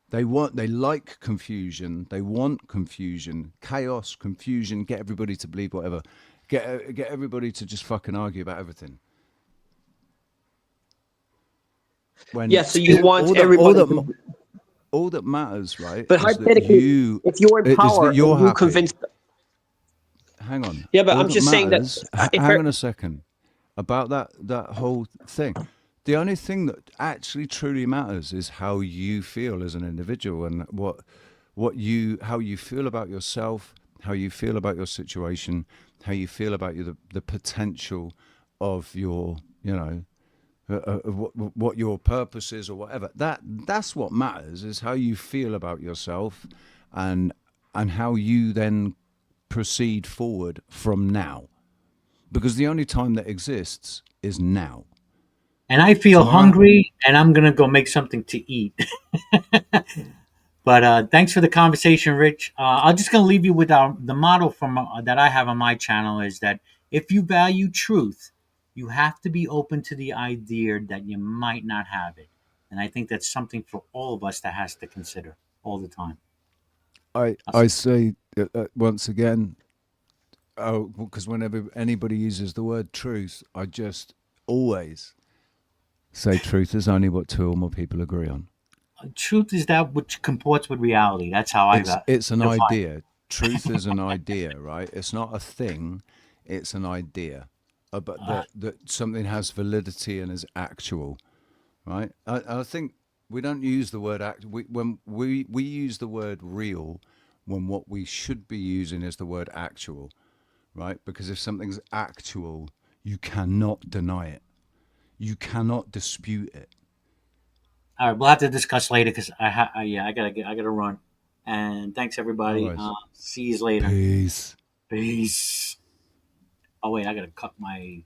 They like confusion. They want confusion, chaos, confusion. Get everybody to believe whatever. Get everybody to just fucking argue about everything.
So you want everybody.
All that matters, right?
But hypothetically, if you're in power and you convince.
Hang on.
Yeah, but I'm just saying that.
Hang on a second. About that whole thing. The only thing that actually truly matters is how you feel as an individual and how you feel about yourself, how you feel about your situation, how you feel about the potential of your, what your purpose is or whatever. That's what matters, is how you feel about yourself and how you then proceed forward from now. Because the only time that exists is now.
And I feel hungry, and I'm going to go make something to eat. But thanks for the conversation, Rich. I'm just going to leave you with the motto that I have on my channel is that if you value truth, you have to be open to the idea that you might not have it. And I think that's something for all of us that has to consider all the time.
I say once again, because whenever anybody uses the word truth, I just always say truth is only what two or more people agree on.
Truth is that which comports with reality. That's how
it's an idea. Truth is an idea, right? It's not a thing. It's an idea. But that something has validity and is actual, right? I think we don't use the word act. When we use the word real, when what we should be using is the word actual, right? Because if something's actual, you cannot deny it. You cannot dispute it.
All right, we'll have to discuss later because I gotta run. And thanks everybody. See you later.
Peace.
Oh wait, I gotta cut my.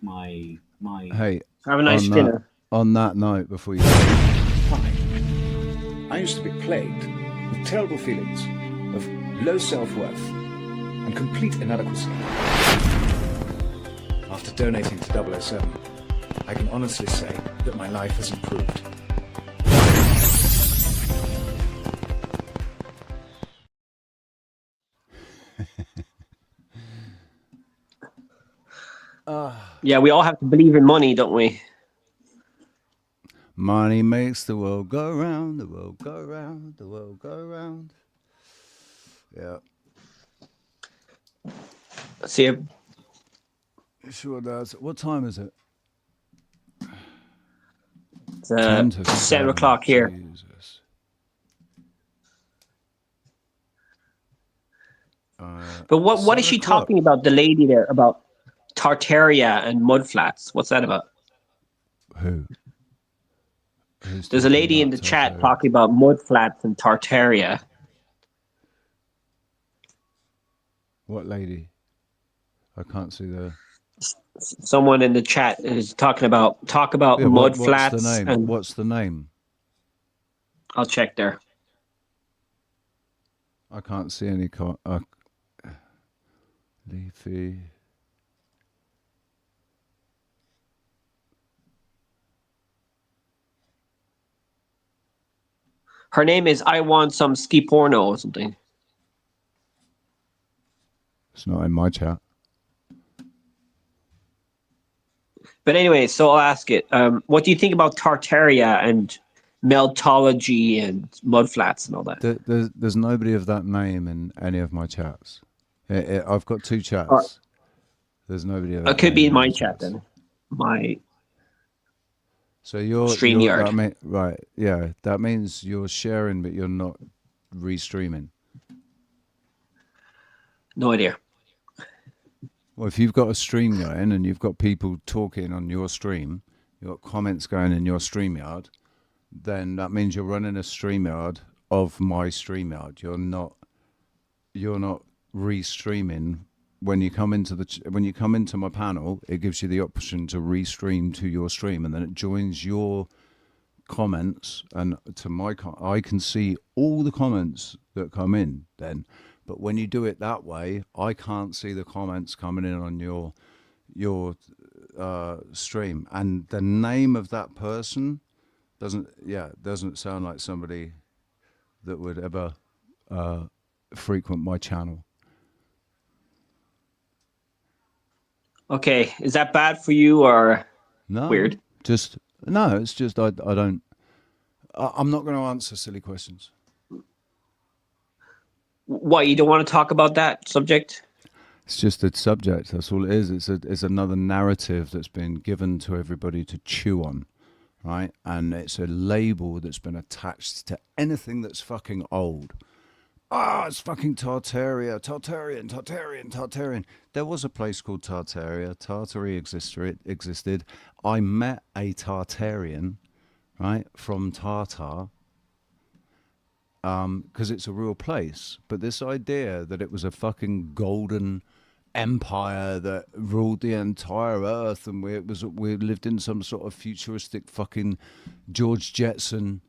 Hey,
have a nice dinner.
On that note, before you.
Hi. I used to be plagued with terrible feelings of low self-worth and complete inadequacy. After donating to 007, I can honestly say that my life has improved.
Yeah, we all have to believe in money, don't we?
Money makes the world go round, the world go round, the world go round. Yeah.
See you.
It sure does. What time is it?
It's 7 o'clock here.
Jesus.
But what is she talking about, the lady there, about Tartaria and mudflats? What's that about?
Who?
There's a lady in the chat talking about mudflats and Tartaria.
What lady? I can't see the.
Someone in the chat is talking about mudflats.
What's the name?
And
what's the name?
I'll check there.
I can't see any. Leafy.
Her name is I Want Some Ski Porno or something.
It's not in my chat.
But anyway, so I'll ask it. What do you think about Tartaria and meltology and mudflats and all that?
There's nobody of that name in any of my chats. I've got two chats. There's nobody of that.
It could be in my chat then.
So you're
StreamYard.
right, yeah. That means you're sharing, but you're not restreaming.
No idea.
Well, if you've got a stream going and you've got people talking on your stream, you've got comments going in your StreamYard, then that means you're running a StreamYard of my StreamYard. You're not restreaming. When you come into my panel, it gives you the option to restream to your stream, and then it joins your comments and to my I can see all the comments that come in then. But when you do it that way, I can't see the comments coming in on your stream, and the name of that person doesn't sound like somebody that would ever frequent my channel.
Okay, is that bad for you or
No,
weird?
It's just I'm not going to answer silly questions.
What, you don't want to talk about that subject?
It's just a subject. That's all it is. It's another narrative that's been given to everybody to chew on, right? And it's a label that's been attached to anything that's fucking old. It's fucking Tartaria, Tartarian. There was a place called Tartaria. Tartary existed. I met a Tartarian, right, from Tartar, because it's a real place. But this idea that it was a fucking golden empire that ruled the entire earth, and we lived in some sort of futuristic fucking George Jetson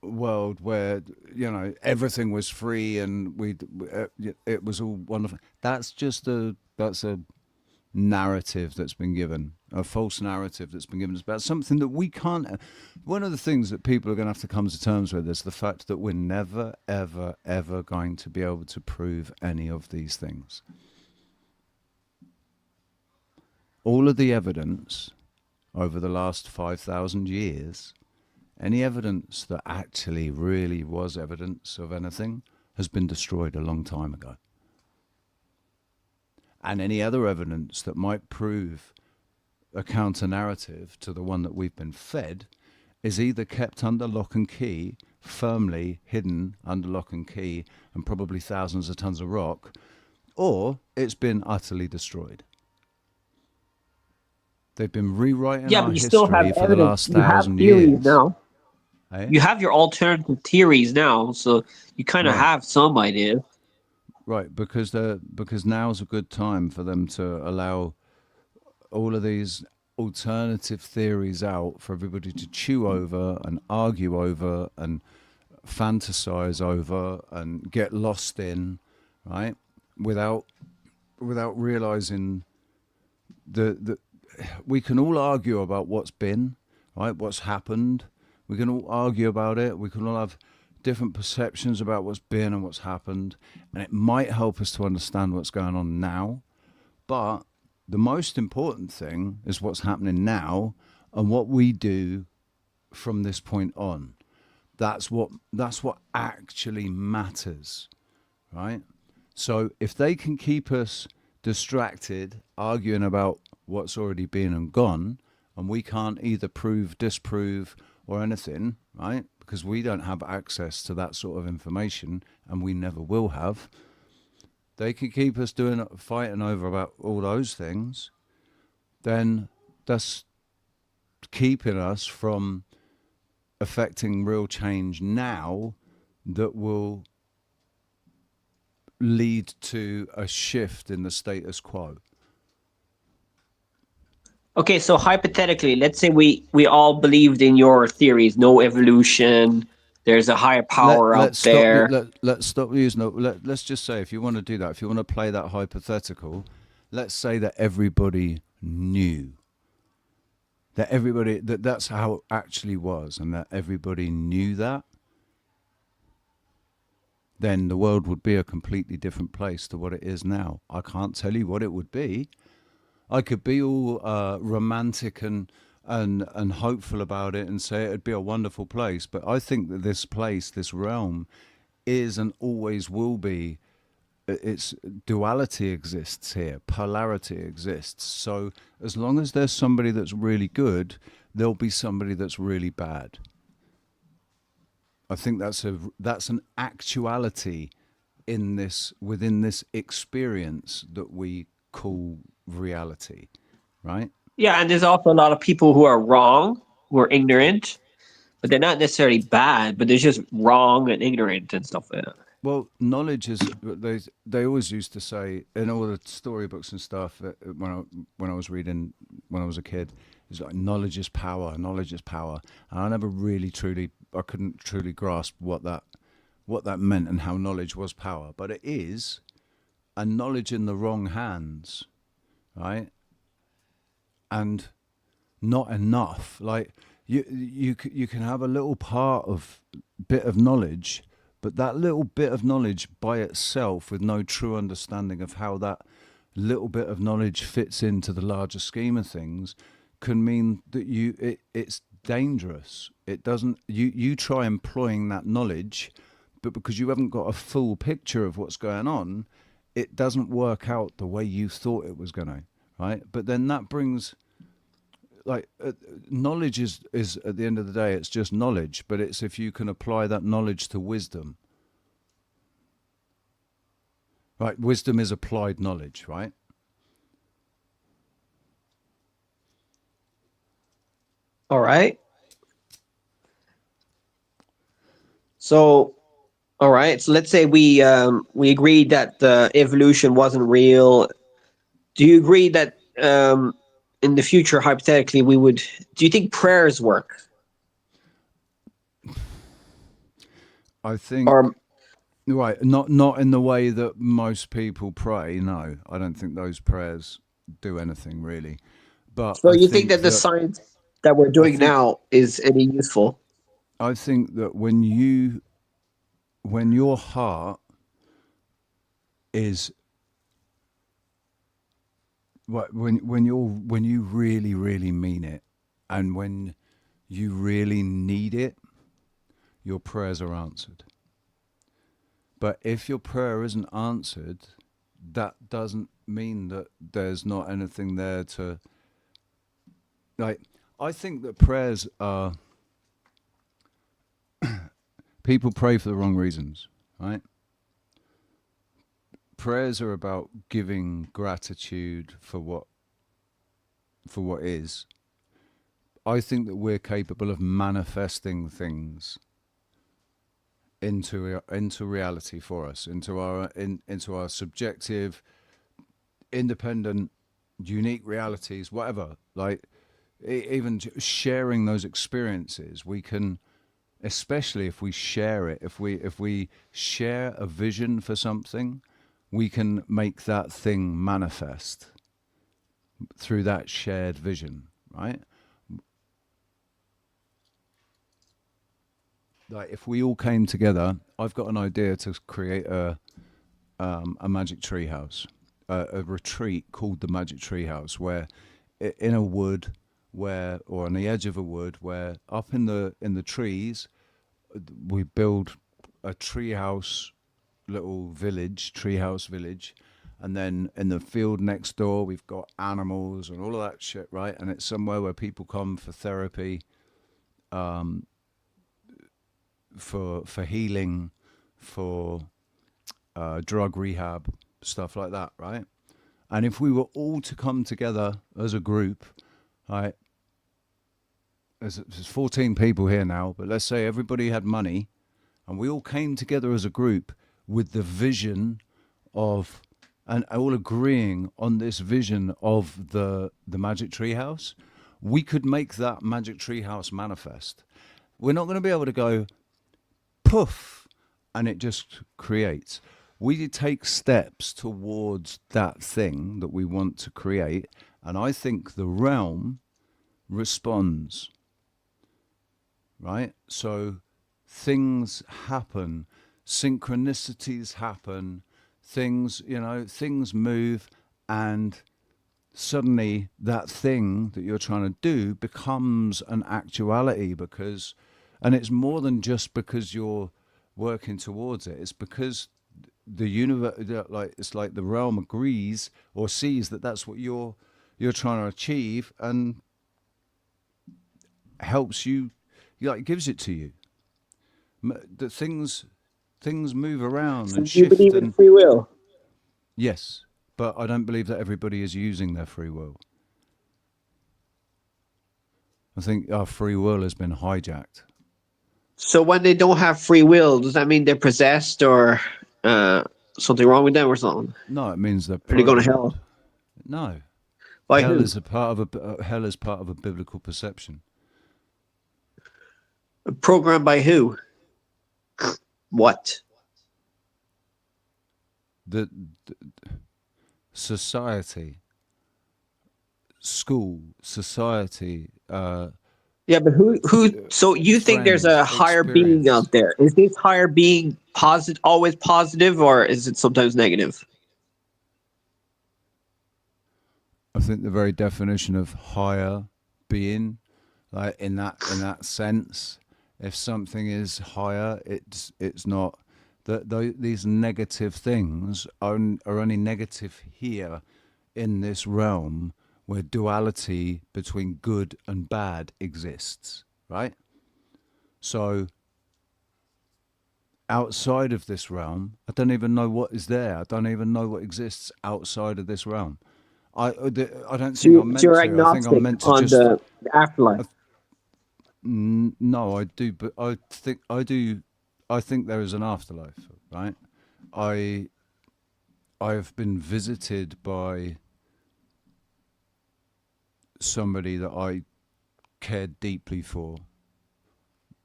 world where everything was free and it was all wonderful. That's a narrative that's been given, a false narrative that's been given. It's about something that we can't. One of the things that people are going to have to come to terms with is the fact that we're never ever ever going to be able to prove any of these things. All of the evidence over the last 5,000 years, any evidence that actually really was evidence of anything has been destroyed a long time ago. And any other evidence that might prove a counter-narrative to the one that we've been fed is either kept under lock and key, firmly hidden under lock and key, and probably thousands of tons of rock, or it's been utterly destroyed. They've been rewriting our history for the last 1,000 years.
Now.
Eh?
You have your alternative theories now, so you kind of have some idea.
Right, because now's a good time for them to allow all of these alternative theories out for everybody to chew over and argue over and fantasize over and get lost in, right? Without realizing that we can all argue about what's been, right? What's happened. We can all argue about it. We can all have different perceptions about what's been and what's happened, and it might help us to understand what's going on now. But the most important thing is what's happening now and what we do from this point on. That's what actually matters, right? So if they can keep us distracted, arguing about what's already been and gone, and we can't either prove, disprove, or anything, right? Because we don't have access to that sort of information, and we never will have. They can keep us fighting over about all those things. Then that's keeping us from affecting real change now that will lead to a shift in the status quo.
Okay, so hypothetically, let's say we all believed in your theories, no evolution, there's a higher power out there.
Let's stop using let's just say, if you want to do that, if you want to play that hypothetical, let's say that everybody knew. That's how it actually was, and that everybody knew that. Then the world would be a completely different place to what it is now. I can't tell you what it would be. I could be all romantic and hopeful about it and say it'd be a wonderful place, but I think that this place, this realm, is and always will be. It's duality exists here, polarity exists. So as long as there's somebody that's really good, there'll be somebody that's really bad. I think that's an actuality within this experience that we call reality, right?
Yeah, and there's also a lot of people who are wrong, who are ignorant, but they're not necessarily bad, but they're just wrong and ignorant and stuff like that.
Well, knowledge is they always used to say in all the storybooks and stuff when I was reading when I was a kid, it's like knowledge is power, knowledge is power, and I couldn't truly grasp what that meant and how knowledge was power, but it is a knowledge in the wrong hands, right? And not enough. Like you can have a little bit of knowledge, but that little bit of knowledge by itself, with no true understanding of how that little bit of knowledge fits into the larger scheme of things, can mean that it's dangerous. It doesn't. You try employing that knowledge, but because you haven't got a full picture of what's going on, it doesn't work out the way you thought it was going to, right? But then that brings, like, knowledge is at the end of the day, it's just knowledge, but it's if you can apply that knowledge to wisdom, right? Wisdom is applied knowledge, right?
All right. So, all right. So let's say we agreed that the evolution wasn't real. Do you agree that in the future, hypothetically, do you think prayers work?
I think, right, not in the way that most people pray. No, I don't think those prayers do anything really. But
so
I
you think that the science that we're doing now is any useful?
I think that when your heart is when you really, really mean it, and when you really need it, your prayers are answered. But if your prayer isn't answered, that doesn't mean that there's not anything there to, like, I think that prayers are, people pray for the wrong reasons, right? Prayers are about giving gratitude for what is. I think that we're capable of manifesting things into reality for us, into our subjective, independent, unique realities, whatever. Like, even sharing those experiences, we can, especially if we share it, if we share a vision for something, we can make that thing manifest through that shared vision, right? Like, if we all came together, I've got an idea to create a magic tree house, a retreat called the Magic Tree House, where in a wood, or on the edge of a wood, where up in the trees, we build a treehouse, little village, treehouse village, and then in the field next door we've got animals and all of that shit, right? And it's somewhere where people come for therapy, for healing, for drug rehab, stuff like that, right? And if we were all to come together as a group, right? There's 14 people here now, but let's say everybody had money, and we all came together as a group with the vision of, and all agreeing on this vision of the Magic Tree House, we could make that Magic Tree House manifest. We're not going to be able to go poof and it just creates. We take steps towards that thing that we want to create, and I think the realm responds, right? So things happen, synchronicities happen, things move, and suddenly that thing that you're trying to do becomes an actuality, and it's more than just because you're working towards it. It's because the universe, it's like the realm agrees or sees that that's what you're trying to achieve, and helps you, like gives it to you. That things move around
So
and
do you
shift.
believe in
And
free will?
yes, but I don't believe that everybody is using their free will. I think our free will has been hijacked.
So when they don't have free will, does that mean they're possessed or something wrong with them or something?
No, it means they're
Are they going to
programmed.
hell?
No,
By
hell
who?
is a part of hell is part of a biblical perception.
Programmed by who? What?
The society, school, society.
Yeah, but who? So you think there's
Friends,
a higher being
experience.
out there? Is this higher being positive, always positive, or is it sometimes negative?
I think the very definition of higher being, like in that sense, if something is higher, it's not that these negative things are only negative here in this realm where duality between good and bad exists, right? So outside of this realm, I don't even know what is there. I don't even know what exists outside of this realm. I don't think I'm meant
You're
to. I think I'm
agnostic
meant to
on
just.
the afterlife.
No, I do, but I think I do. I think there is an afterlife, right? I have been visited by somebody that I cared deeply for,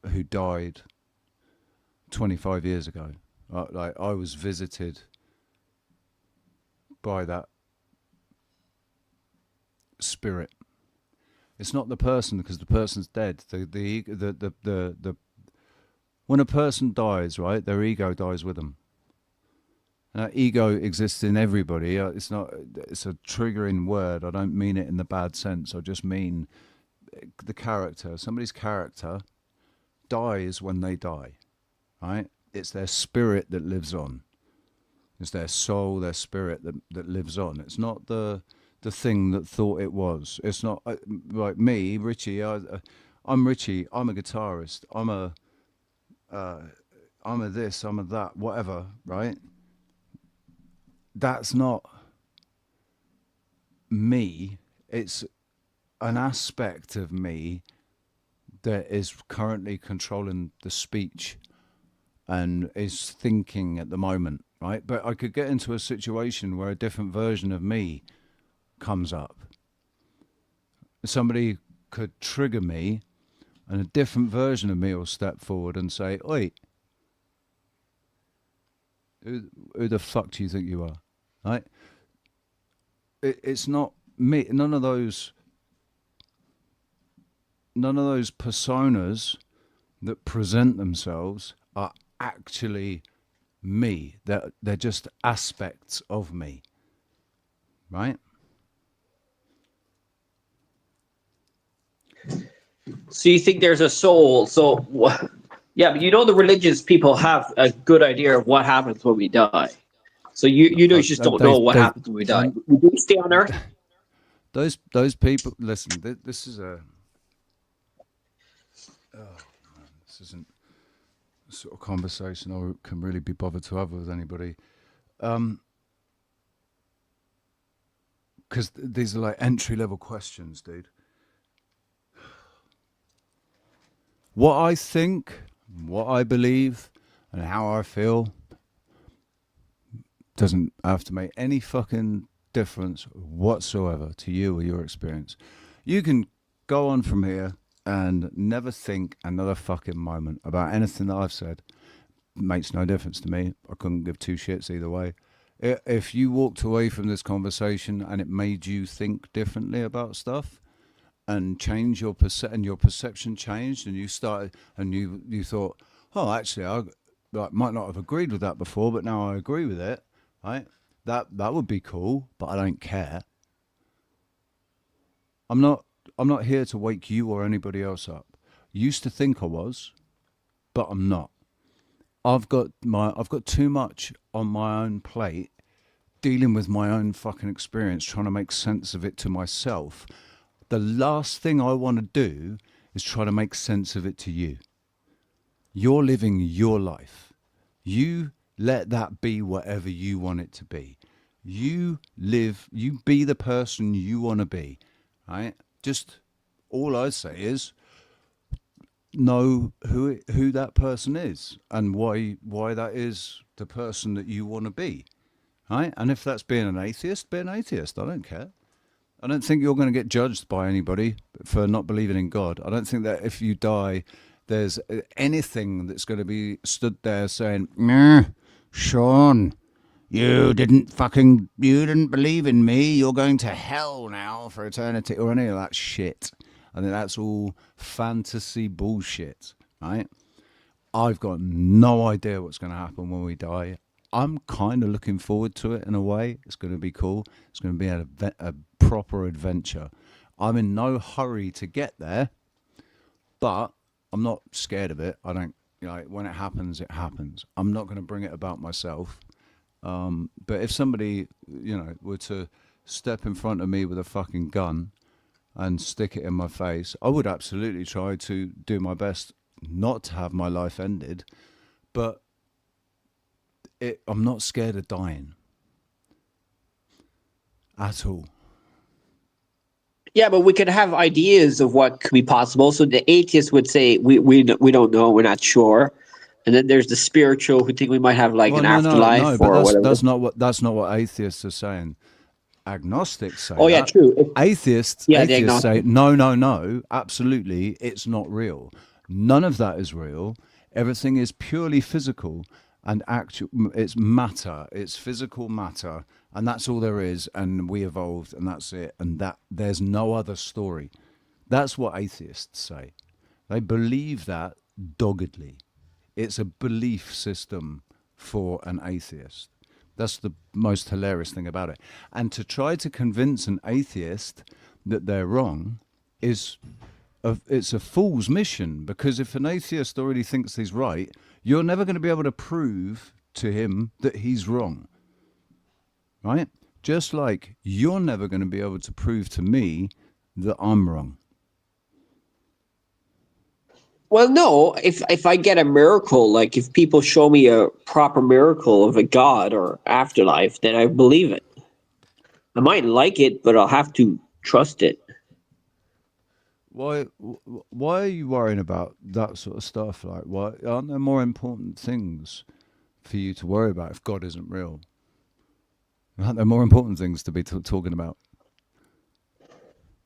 who died 25 years ago. Like I was visited by that spirit. It's not the person, because the person's dead. The when a person dies, right, their ego dies with them. And ego exists in everybody. It's not. It's a triggering word. I don't mean it in the bad sense. I just mean the character. Somebody's character dies when they die, right? It's their spirit that lives on. It's their soul, their spirit that lives on. It's not the thing that thought it was. It's not like me, Richie. I'm Richie. I'm a guitarist. I'm a this. I'm a that. Whatever. Right. That's not me. It's an aspect of me that is currently controlling the speech and is thinking at the moment, right? But I could get into a situation where a different version of me comes up. Somebody could trigger me and a different version of me will step forward and say, "Oi, who the fuck do you think you are?" Right? It's not me. None of those personas that present themselves are actually me. They're just aspects of me, right?
So you think there's a soul? So yeah, but you know the religious people have a good idea of what happens when we die. So you just don't know what happens when we die. We do stay on Earth.
Those people. Listen, this is a. Oh man, this isn't the sort of conversation I can really be bothered to have with anybody, because these are like entry level questions, dude. What I think, what I believe, and how I feel doesn't have to make any fucking difference whatsoever to you or your experience. You can go on from here and never think another fucking moment about anything that I've said. It makes no difference to me. I couldn't give two shits either way. If you walked away from this conversation and it made you think differently about stuff, and change your perception changed, and you started and you thought, oh, actually, I might not have agreed with that before, but now I agree with it, right? That would be cool, but I don't care. I'm not here to wake you or anybody else up. Used to think I was, but I'm not. I've got too much on my own plate, dealing with my own fucking experience, trying to make sense of it to myself. The last thing I want to do is try to make sense of it to you. You're living your life. You let that be whatever you want it to be. You be the person you want to be, right? Just all I say is know who that person is and why that is the person that you want to be, right? And if that's being an atheist, be an atheist. I don't care. I don't think you're going to get judged by anybody for not believing in God. I don't think that if you die, there's anything that's going to be stood there saying, "Meh, Sean, you didn't believe in me. You're going to hell now for eternity," or any of that shit. I think that's all fantasy bullshit, right? I've got no idea what's going to happen when we die. I'm kind of looking forward to it in a way. It's going to be cool. It's going to be a proper adventure. I'm in no hurry to get there, but I'm not scared of it. I don't, when it happens, it happens. I'm not going to bring it about myself. But if somebody, were to step in front of me with a fucking gun and stick it in my face, I would absolutely try to do my best not to have my life ended. But I'm not scared of dying at all.
Yeah, but we could have ideas of what could be possible. So the atheist would say, we don't know, we're not sure. And then there's the spiritual who think we might have an afterlife or whatever.
That's not what atheists are saying. Agnostics say
yeah,
that.
true.
Atheists say no, absolutely, it's not real. None of that is real. Everything is purely physical and actual. It's matter. It's physical matter, and that's all there is. And we evolved, and that's it. And that there's no other story. That's what atheists say. They believe that doggedly. It's a belief system for an atheist. That's the most hilarious thing about it. And to try to convince an atheist that they're wrong it's a fool's mission, because if an atheist already thinks he's right, you're never going to be able to prove to him that he's wrong. Right? Just like you're never going to be able to prove to me that I'm wrong.
Well, no, if I get a miracle, like if people show me a proper miracle of a god or afterlife, then I believe it. I might like it, but I'll have to trust it.
Why are you worrying about that sort of stuff? Like, why aren't there more important things for you to worry about if God isn't real? Aren't there more important things to be talking about?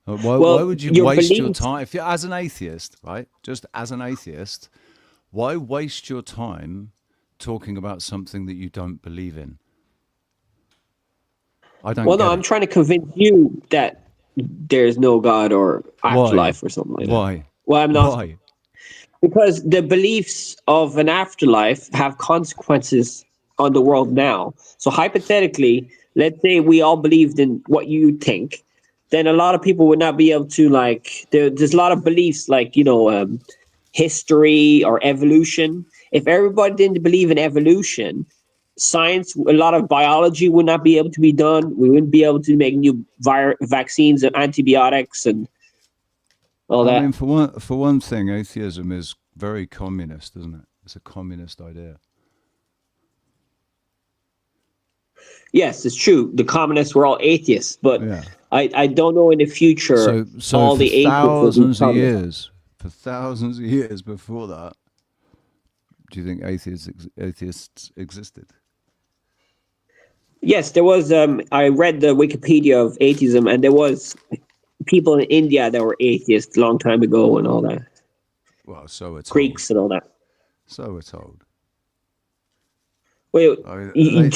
Why would you waste your time if you're as an atheist, right? Just as an atheist, why waste your time talking about something that you don't believe in? I don't.
Well, no, I'm trying to convince you that there's no God or afterlife or something like that.
Why?
Well, I'm not.
Why?
Because the beliefs of an afterlife have consequences on the world now. So hypothetically, let's say we all believed in what you think, then a lot of people would not be able to, there's a lot of beliefs history or evolution. If everybody didn't believe in evolution, science, a lot of biology would not be able to be done. We wouldn't be able to make new vaccines and antibiotics and all that.
I mean, for one thing, atheism is very communist, isn't it? It's a communist idea.
Yes, it's true. The communists were all atheists, but yeah. I don't know in the future
so
all the atheists
for thousands of years before that, do you think atheists existed?
Yes, there was. I read the Wikipedia of atheism, and there was people in India that were atheists a long time ago, and all that.
Well, so it's
Greeks and all that.
So we're told.
Wait, they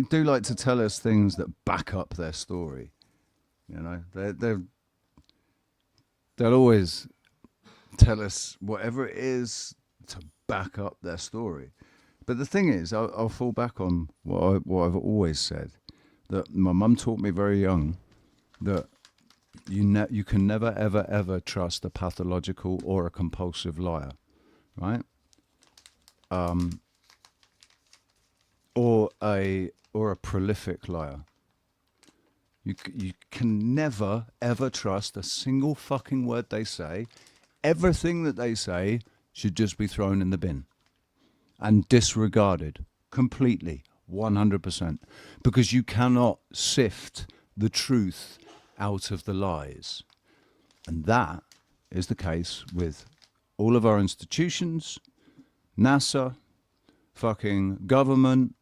do
like to tell us things that back up their story. You know, they'll always tell us whatever it is to back up their story. But the thing is, I'll fall back on what I've always said, that my mum taught me very young, that you can never ever ever trust a pathological or a compulsive liar, right? Or a prolific liar. You can never, ever trust a single fucking word they say. Everything that they say should just be thrown in the bin and disregarded completely, 100%. Because you cannot sift the truth out of the lies. And that is the case with all of our institutions, NASA, fucking government,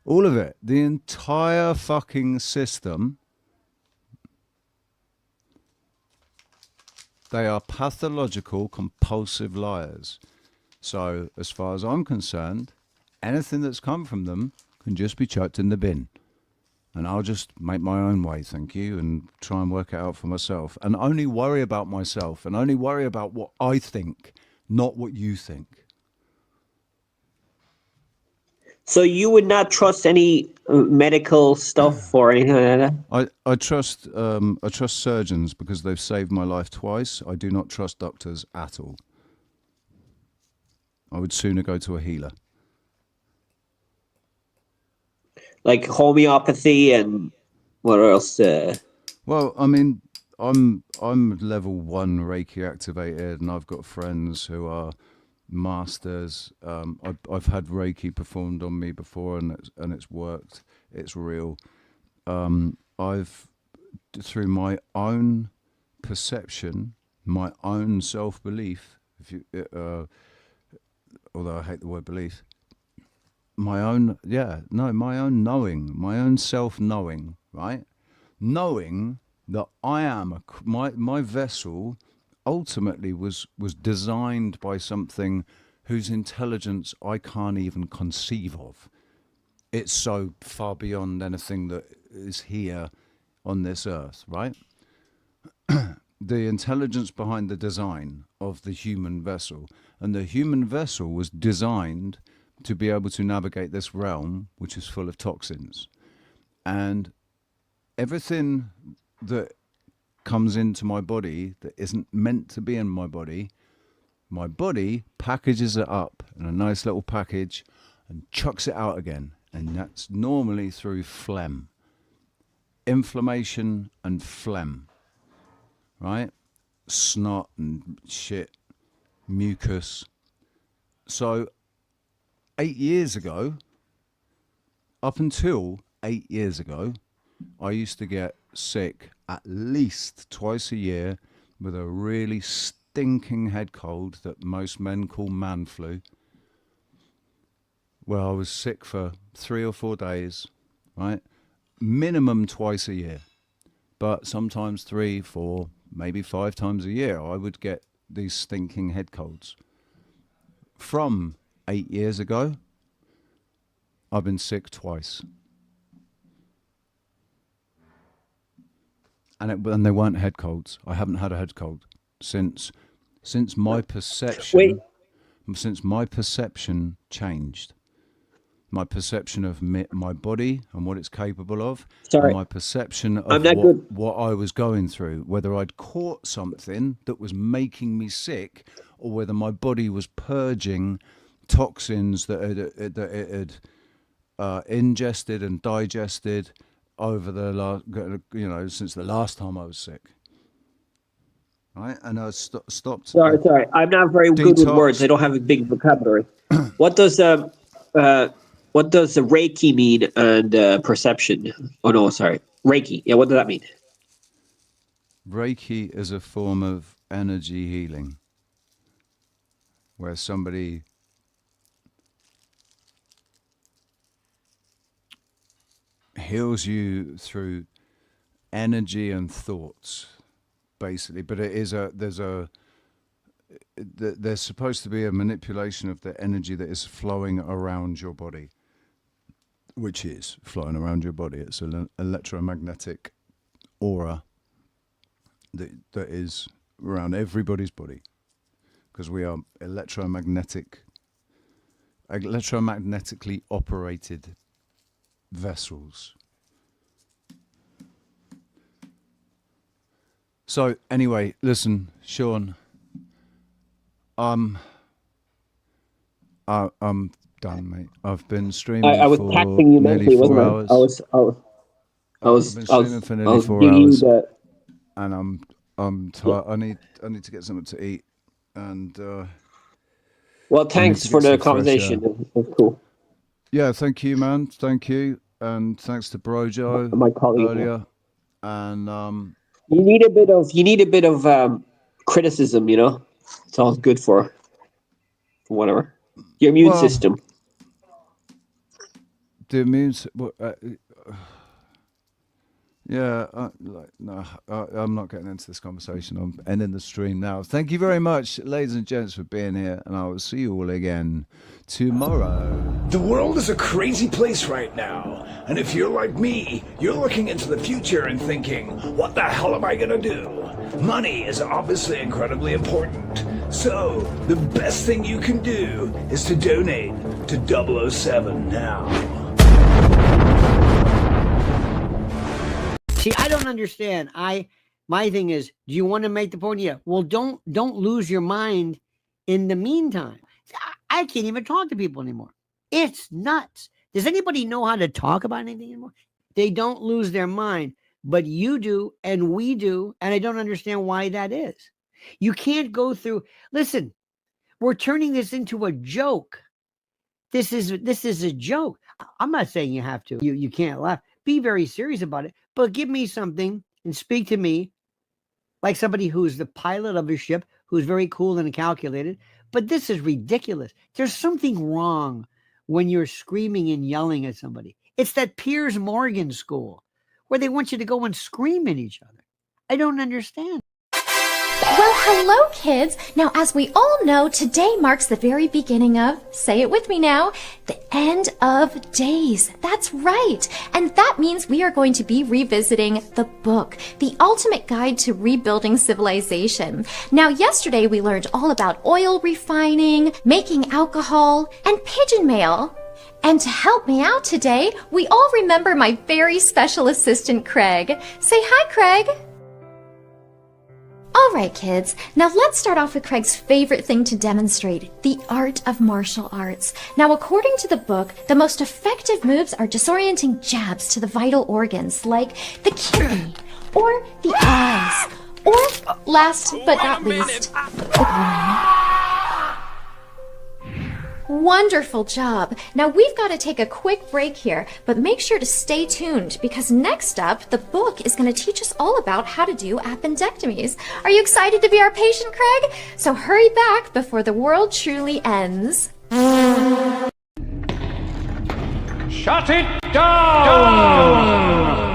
all of it. The entire fucking system. They are pathological, compulsive liars. So, as far as I'm concerned, anything that's come from them can just be chucked in the bin. And I'll just make my own way, thank you, and try and work it out for myself. And only worry about myself, and only worry about what I think, not what you think.
So you would not trust any medical stuff or anything like that?
I trust surgeons because they've saved my life twice. I do not trust doctors at all. I would sooner go to a healer.
Like homeopathy and what else?
Well, I mean, I'm level 1 Reiki activated, and I've got friends who are masters. I've had Reiki performed on me before, and it's worked. It's real. I've, through my own perception, my own self-belief, although I hate the word belief, my own knowing, my own self-knowing, right? Knowing that I am my vessel ultimately was designed by something whose intelligence I can't even conceive of. It's so far beyond anything that is here on this earth, right? The intelligence behind the design of the human vessel, and the human vessel was designed to be able to navigate this realm, which is full of toxins. And everything that comes into my body that isn't meant to be in my body packages it up in a nice little package and chucks it out again. And that's normally through phlegm, inflammation and phlegm, right? Snot and shit, mucus. So 8 years ago, up until 8 years ago, I used to get sick at least twice a year with a really stinking head cold that most men call man flu. Well, I was sick for 3 or 4 days, right? Minimum twice a year. But sometimes 3, 4, maybe 5 times a year, I would get these stinking head colds. From 8 years ago, I've been sick twice. And they weren't head colds. I haven't had a head cold since my perception. Since my perception changed. My perception of my body and what it's capable of.
Sorry.
And my perception of what I was going through, whether I'd caught something that was making me sick, or whether my body was purging toxins that it had ingested and digested over the last, since the last time I was sick. Right, and I stopped.
Sorry. I'm not very good with words. I don't have a big vocabulary. What does Reiki mean and perception? Oh no, sorry, Reiki. Yeah, what does that mean?
Reiki is a form of energy healing, where somebody heals you through energy and thoughts, basically. But there's supposed to be a manipulation of the energy that is flowing around your body, which is flowing around your body. It's an electromagnetic aura that is around everybody's body, because we are electromagnetically operated vessels. So anyway, listen, Sean, I'm done, mate. I've been streaming
I was
for
taxing you
nearly
mentally,
4
wasn't
hours.
I?
I've been streaming for nearly 4
giving you
hours,
the.
and I'm tired. I need to get something to eat, and
Well,
I need
thanks
to
for
get
the
some fresh air.
conversation. That's cool.
Yeah, thank you, man. Thank you, and thanks to Brojo
My colleague.
earlier. And
You need a bit of criticism, you know. It's all good for whatever your immune
well,
system.
the immune. Yeah, no, I'm not getting into this conversation. I'm ending the stream now. Thank you very much, ladies and gents, for being here, and I will see you all again tomorrow.
The world is a crazy place right now, and if you're like me, you're looking into the future and thinking, what the hell am I gonna do? Money is obviously incredibly important, so the best thing you can do is to donate to 007 now.
See, I don't understand. My thing is, do you want to make the point? Yeah. Well, don't lose your mind in the meantime. I can't even talk to people anymore. It's nuts. Does anybody know how to talk about anything anymore? They don't lose their mind, but you do and we do, and I don't understand why that is. You can't go through. Listen, we're turning this into a joke. This is a joke. I'm not saying you have to. You can't laugh. Be very serious about it, but give me something and speak to me like somebody who's the pilot of a ship, who's very cool and calculated. But this is ridiculous. There's something wrong when you're screaming and yelling at somebody. It's that Piers Morgan school where they want you to go and scream at each other. I don't understand.
Well, hello, kids. Now, as we all know, today marks the very beginning of, say it with me now, the end of days. That's right. And that means we are going to be revisiting the book, The Ultimate Guide to Rebuilding Civilization. Now, yesterday we learned all about oil refining, making alcohol, and pigeon mail. And to help me out today, we all remember my very special assistant, Craig. Say hi, Craig. All right, kids. Now let's start off with Craig's favorite thing to demonstrate, the art of martial arts. Now, according to the book, the most effective moves are disorienting jabs to the vital organs, like the kidney, or the eyes, or, last but not least, the brain. Wonderful job. Now we've got to take a quick break here, but make sure to stay tuned because next up, the book is going to teach us all about how to do appendectomies. Are you excited to be our patient, Craig? So hurry back before the world truly ends.
Shut it down!